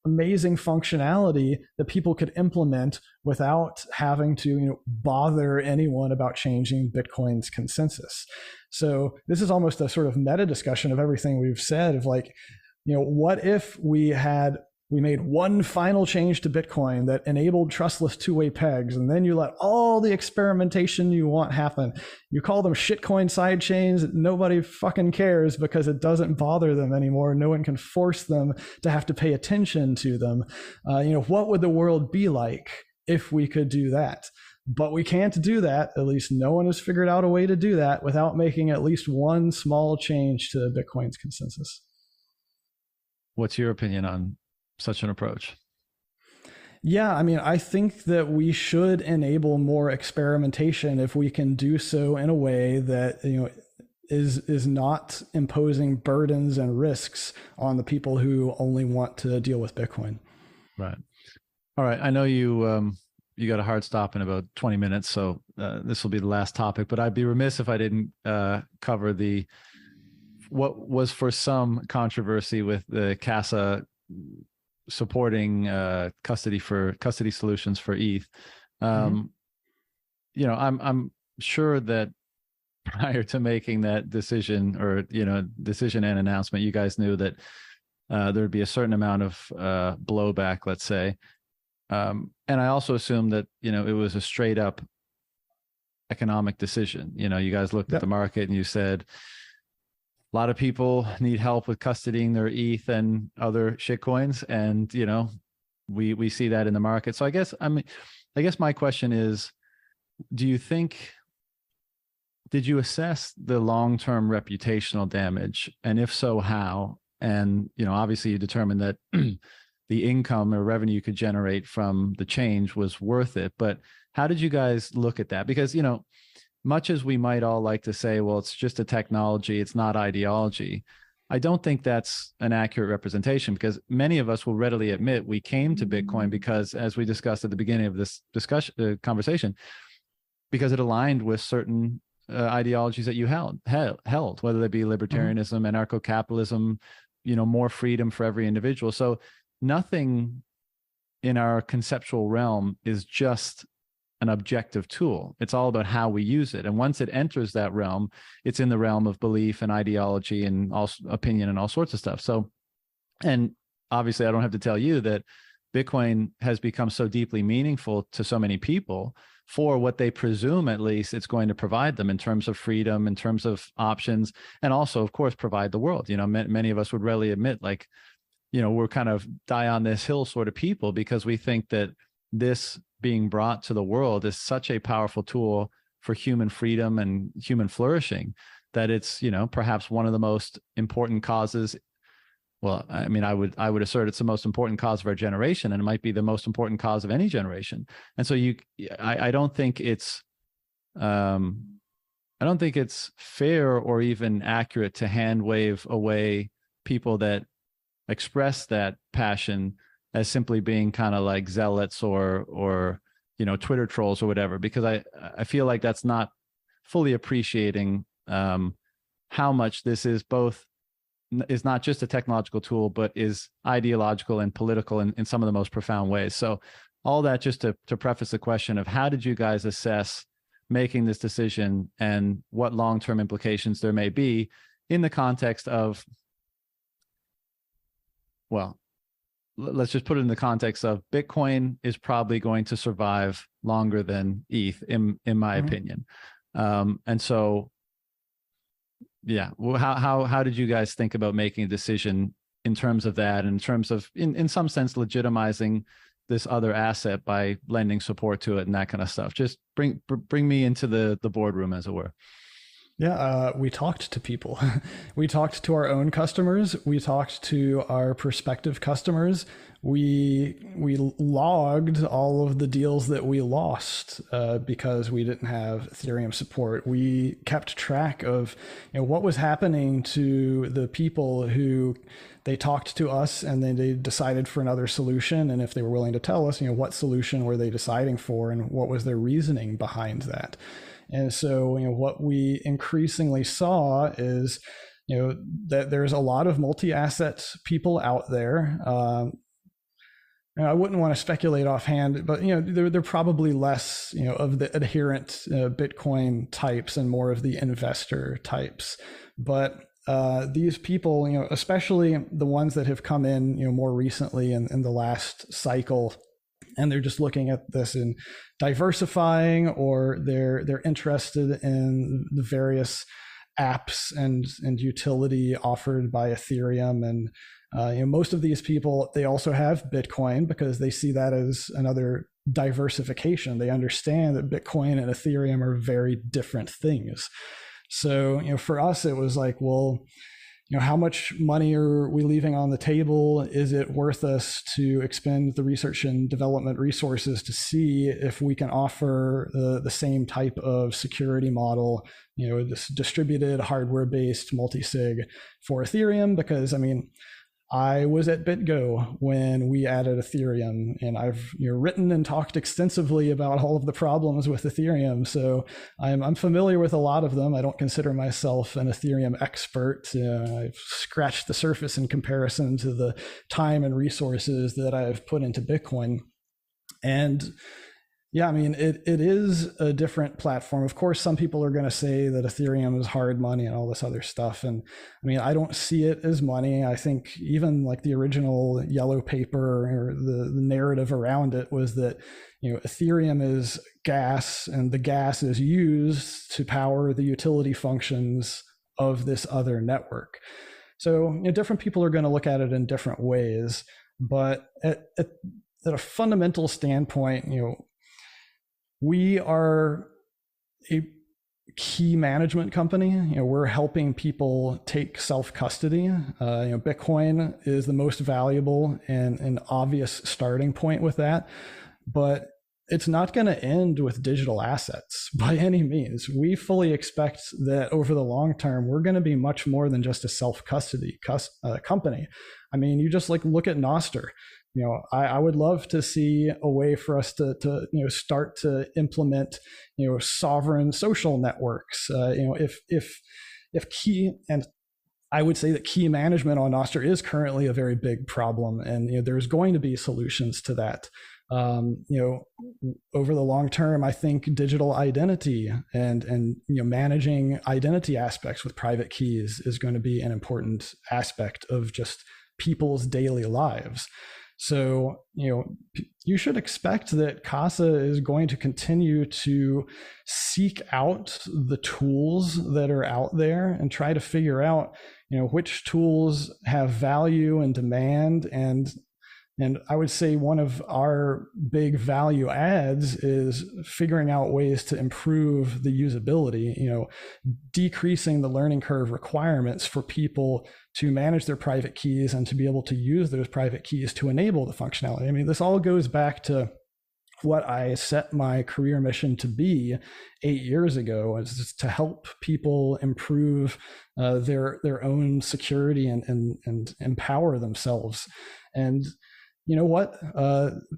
[SPEAKER 3] amazing functionality that people could implement without having to bother anyone about changing Bitcoin's consensus. So this is almost a sort of meta discussion of everything we've said of what if we made one final change to Bitcoin that enabled trustless two-way pegs, and then you let all the experimentation you want happen. You call them shitcoin sidechains. Nobody fucking cares because it doesn't bother them anymore. No one can force them to have to pay attention to them. What would the world be like if we could do that? But we can't do that. At least no one has figured out a way to do that without making at least one small change to Bitcoin's consensus.
[SPEAKER 2] What's your opinion on such an approach?
[SPEAKER 3] Yeah, I think that we should enable more experimentation if we can do so in a way that is not imposing burdens and risks on the people who only want to deal with Bitcoin.
[SPEAKER 2] Right. All right. I know you got a hard stop in about 20 minutes, so this will be the last topic. But I'd be remiss if I didn't cover what was for some controversy with the Casa supporting custody solutions for ETH. I'm sure that prior to making that decision and announcement, you guys knew that there would be a certain amount of blowback, let's say. And I also assume that it was a straight up economic decision. You guys looked at the market and you said, a lot of people need help with custodying their ETH and other shitcoins, and we see that in the market. So I guess my question is, did you assess the long-term reputational damage, and if so, how? And obviously you determined that the income or revenue you could generate from the change was worth it. But how did you guys look at that? Because much as we might all like to say, well, it's just a technology, it's not ideology, I don't think that's an accurate representation, because many of us will readily admit we came to Bitcoin because, as we discussed at the beginning of this conversation, because it aligned with certain ideologies that you held, whether they be libertarianism, anarcho-capitalism, more freedom for every individual. So nothing in our conceptual realm is just an objective tool. It's all about how we use it. And once it enters that realm, it's in the realm of belief and ideology and also opinion and all sorts of stuff. So, and obviously I don't have to tell you that Bitcoin has become so deeply meaningful to so many people for what they presume, at least, it's going to provide them in terms of freedom, in terms of options, and also, of course, provide the world. Many of us would readily admit, we're kind of die on this hill sort of people, because we think that this being brought to the world is such a powerful tool for human freedom and human flourishing that it's, perhaps one of the most important causes. Well, I would assert it's the most important cause of our generation, and it might be the most important cause of any generation. And so I don't think it's fair or even accurate to hand wave away people that express that passion as simply being kind of like zealots or Twitter trolls or whatever, because I feel like that's not fully appreciating how much this is not just a technological tool, but is ideological and political in some of the most profound ways. So all that just to preface the question of how did you guys assess making this decision and what long-term implications there may be in the context of, well, let's just put it in the context of Bitcoin is probably going to survive longer than ETH, in my opinion. And so, yeah, how did you guys think about making a decision in terms of that, in terms of, in some sense, legitimizing this other asset by lending support to it and that kind of stuff? Just bring me into the boardroom, as it were.
[SPEAKER 3] Yeah, we talked to people. We talked to our own customers. We talked to our prospective customers. We logged all of the deals that we lost because we didn't have Ethereum support. We kept track of what was happening to the people who they talked to us and then they decided for another solution. And if they were willing to tell us, what solution were they deciding for and what was their reasoning behind that. And so, what we increasingly saw is, that there's a lot of multi-asset people out there. I wouldn't want to speculate offhand, but they're probably less, of the adherent Bitcoin types and more of the investor types. But these people, especially the ones that have come in, more recently in the last cycle, and they're just looking at this and diversifying, or they're interested in the various apps and utility offered by Ethereum. And most of these people, they also have Bitcoin because they see that as another diversification. They understand that Bitcoin and Ethereum are very different things. So, for us, it was like, well, how much money are we leaving on the table? Is it worth us to expend the research and development resources to see if we can offer the same type of security model, this distributed hardware-based multi-sig for Ethereum? Because, I was at BitGo when we added Ethereum, and I've written and talked extensively about all of the problems with Ethereum. So I'm familiar with a lot of them. I don't consider myself an Ethereum expert. I've scratched the surface in comparison to the time and resources that I've put into Bitcoin. And yeah, it is a different platform. Of course, some people are going to say that Ethereum is hard money and all this other stuff. And I don't see it as money. I think even like the original yellow paper or the narrative around it was that, Ethereum is gas, and the gas is used to power the utility functions of this other network. So different people are going to look at it in different ways. But at a fundamental standpoint, we are a key management company. We're helping people take self-custody. Bitcoin is the most valuable and an obvious starting point with that, but it's not going to end with digital assets by any means. We fully expect that over the long term, we're going to be much more than just a self-custody company. You just look at Nostr. I would love to see a way for us to start to implement, sovereign social networks. If key, and I would say that key management on Nostr is currently a very big problem, and there's going to be solutions to that. Over the long term, I think digital identity and managing identity aspects with private keys is going to be an important aspect of just people's daily lives. So, you should expect that Casa is going to continue to seek out the tools that are out there and try to figure out, which tools have value and demand. And I would say one of our big value adds is figuring out ways to improve the usability, decreasing the learning curve requirements for people to manage their private keys and to be able to use those private keys to enable the functionality. This all goes back to what I set my career mission to be 8 years ago, is to help people improve their own security and empower themselves. And you know what?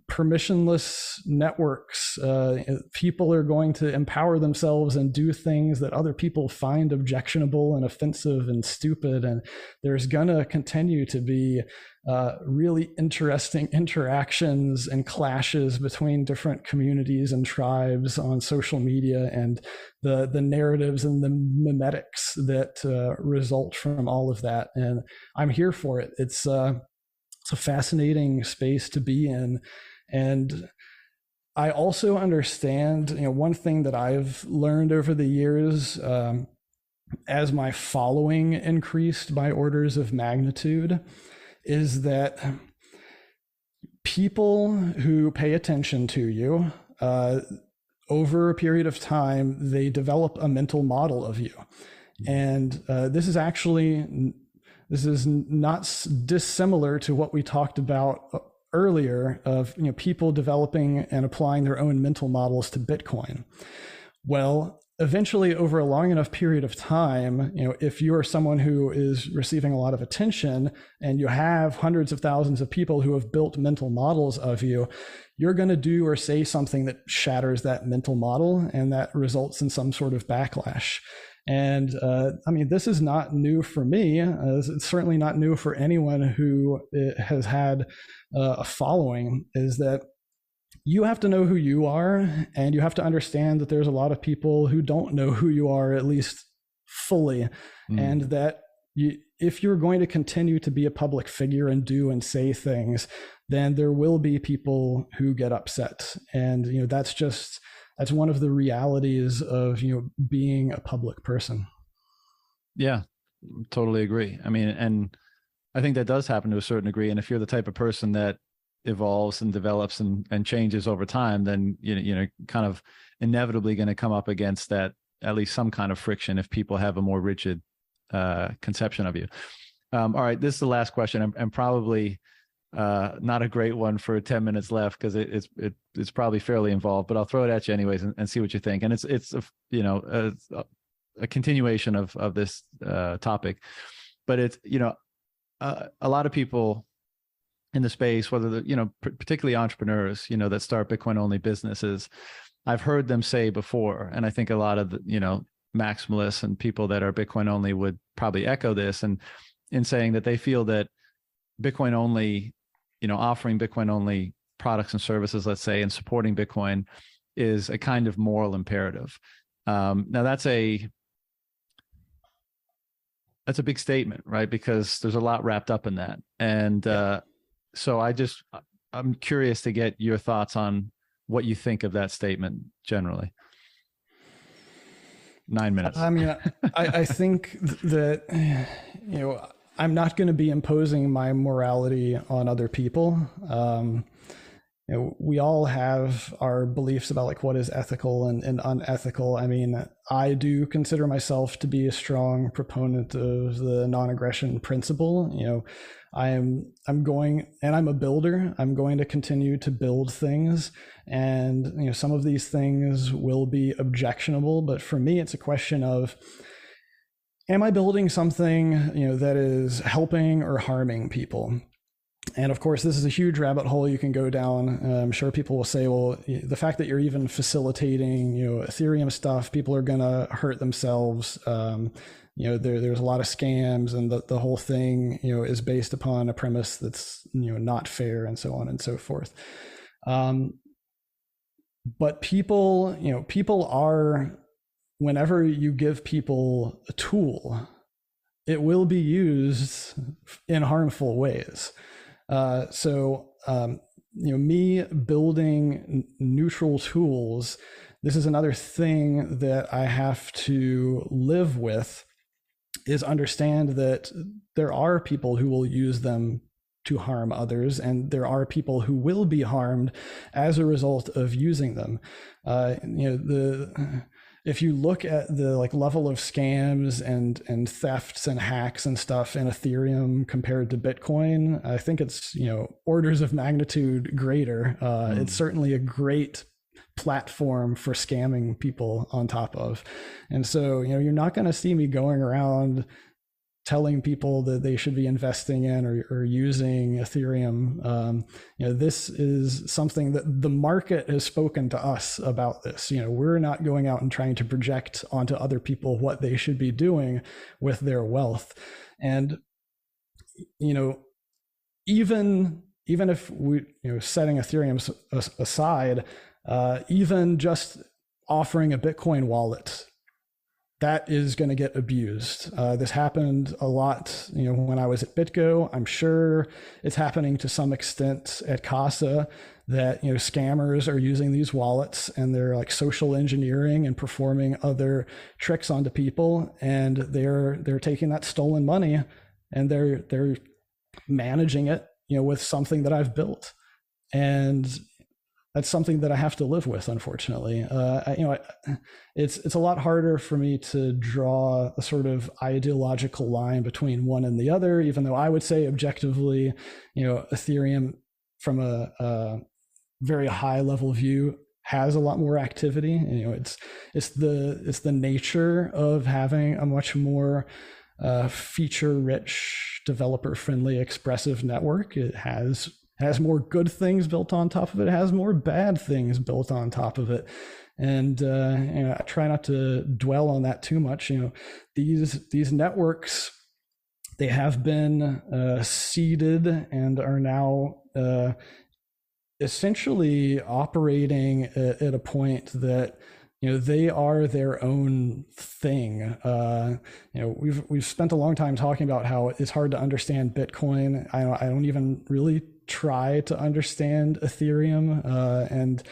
[SPEAKER 3] Permissionless networks, people are going to empower themselves and do things that other people find objectionable and offensive and stupid. And there's going to continue to be really interesting interactions and clashes between different communities and tribes on social media, and the narratives and the memetics that result from all of that. And I'm here for it. It's a fascinating space to be in. And I also understand, one thing that I've learned over the years, as my following increased by orders of magnitude, is that people who pay attention to you, over a period of time, they develop a mental model of you. And this is not dissimilar to what we talked about earlier of people developing and applying their own mental models to Bitcoin. Well, eventually, over a long enough period of time, if you're someone who is receiving a lot of attention and you have hundreds of thousands of people who have built mental models of you, you're going to do or say something that shatters that mental model, and that results in some sort of backlash. And this is not new for me. It's certainly not new for anyone who has had a following, is that you have to know who you are, and you have to understand that there's a lot of people who don't know who you are, at least fully. And that if you're going to continue to be a public figure and do and say things, then there will be people who get upset. And, that's one of the realities of, being a public person.
[SPEAKER 2] Yeah, totally agree. I mean, and I think that does happen to a certain degree. And if you're the type of person that evolves and develops and changes over time, then kind of inevitably going to come up against that, at least some kind of friction, if people have a more rigid conception of you. All right, this is the last question, and probably not a great one for 10 minutes left, because it's probably fairly involved, but I'll throw it at you anyways and see what you think. And it's a continuation of this topic, but it's a lot of people in the space, whether particularly entrepreneurs, that start Bitcoin only businesses, I've heard them say before, and I think a lot of the maximalists and people that are Bitcoin only would probably echo this, and in saying that they feel that Bitcoin only, offering Bitcoin only products and services, let's say, and supporting Bitcoin is a kind of moral imperative. Now that's a big statement, right? Because there's a lot wrapped up in that. And so I'm curious to get your thoughts on what you think of that statement generally. 9 minutes. I mean,
[SPEAKER 3] I think that, I'm not going to be imposing my morality on other people. We all have our beliefs about like what is ethical and unethical. I mean, I do consider myself to be a strong proponent of the non-aggression principle. I'm a builder. I'm going to continue to build things, and some of these things will be objectionable, but for me, it's a question of, am I building something that is helping or harming people? And of course, this is a huge rabbit hole you can go down. I'm sure people will say, well, the fact that you're even facilitating, Ethereum stuff, people are going to hurt themselves. There's a lot of scams, and the whole thing, is based upon a premise that's, not fair, and so on and so forth. But people are, whenever you give people a tool, it will be used in harmful ways. Me building neutral tools, this is another thing that I have to live with, is understand that there are people who will use them to harm others, and there are people who will be harmed as a result of using them. If you look at the level of scams and thefts and hacks and stuff in Ethereum compared to Bitcoin, I think it's orders of magnitude greater. It's certainly a great platform for scamming people on top of. And so you're not going to see me going around telling people that they should be investing in or using Ethereum. This is something that the market has spoken to us about this. We're not going out and trying to project onto other people what they should be doing with their wealth. And, even if we, setting Ethereum aside, even just offering a Bitcoin wallet that is going to get abused. This happened a lot, when I was at BitGo. I'm sure it's happening to some extent at Casa, that scammers are using these wallets and they're like social engineering and performing other tricks onto people, and they're taking that stolen money and they're managing it, with something that I've built, and that's something that I have to live with, unfortunately. It's a lot harder for me to draw a sort of ideological line between one and the other, even though I would say objectively, Ethereum from a very high level view has a lot more activity. It's the nature of having a much more feature-rich, developer-friendly, expressive network. It has more good things built on top of it. It has more bad things built on top of it. And I try not to dwell on that too much. These networks, they have been seeded and are now essentially operating at a point that they are their own thing. We've spent a long time talking about how it's hard to understand Bitcoin. I don't even really try to understand Ethereum and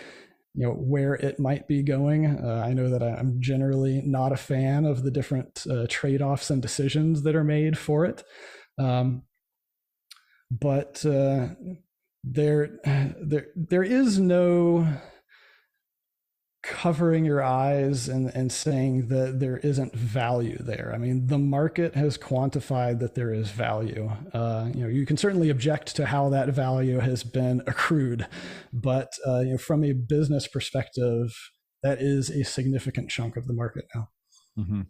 [SPEAKER 3] where it might be going. I know that I'm generally not a fan of the different trade-offs and decisions that are made for it, but there is no covering your eyes and saying that there isn't value there. I mean, the market has quantified that there is value. You can certainly object to how that value has been accrued, but from a business perspective, that is a significant chunk of the market now.
[SPEAKER 2] Mm-hmm.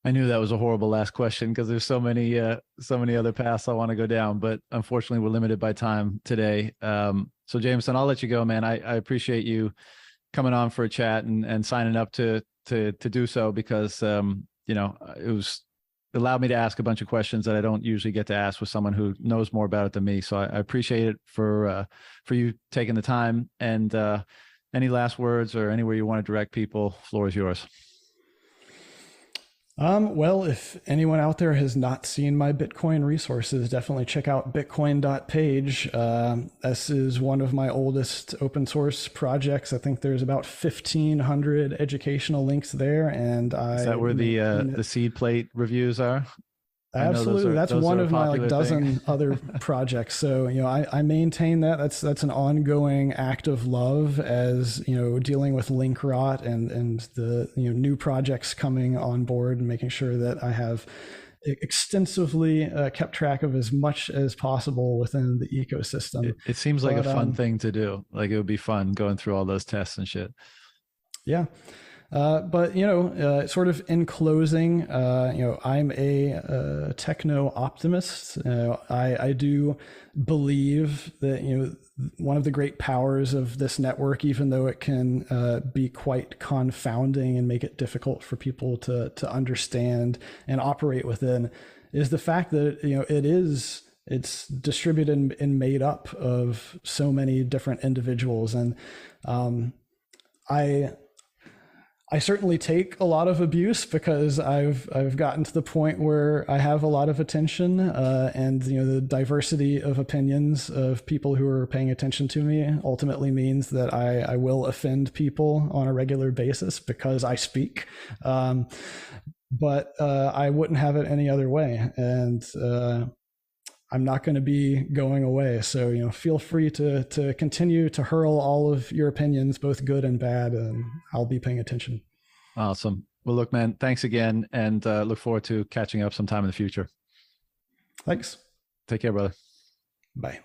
[SPEAKER 2] I knew that was a horrible last question because there's so many other paths I want to go down, but unfortunately we're limited by time today. So Jameson, I'll let you go, man. I appreciate you coming on for a chat and signing up to do so, because it allowed me to ask a bunch of questions that I don't usually get to ask with someone who knows more about it than me. So I appreciate it for you taking the time. And any last words or anywhere you want to direct people, floor is yours.
[SPEAKER 3] Well, if anyone out there has not seen my Bitcoin resources, definitely check out bitcoin.page. This is one of my oldest open source projects. I think there's about 1,500 educational links there. And is
[SPEAKER 2] that where the seed plate reviews are?
[SPEAKER 3] Absolutely. That's one of my dozen other projects. So, I maintain that. That's an ongoing act of love, as, dealing with link rot and the, new projects coming on board and making sure that I have extensively kept track of as much as possible within the ecosystem.
[SPEAKER 2] It seems like a fun thing to do. Like, it would be fun going through all those tests and shit.
[SPEAKER 3] Yeah. But sort of in closing, I'm a techno optimist. I do believe that one of the great powers of this network, even though it can be quite confounding and make it difficult for people to understand and operate within, is the fact that it's distributed and made up of so many different individuals, and I certainly take a lot of abuse because I've gotten to the point where I have a lot of attention, and the diversity of opinions of people who are paying attention to me ultimately means that I will offend people on a regular basis because I speak. But I wouldn't have it any other way, and I'm not going to be going away. So, feel free to continue to hurl all of your opinions, both good and bad, and I'll be paying attention.
[SPEAKER 2] Awesome. Well, look, man, thanks again, and look forward to catching up sometime in the future.
[SPEAKER 3] Thanks.
[SPEAKER 2] Take care, brother.
[SPEAKER 3] Bye.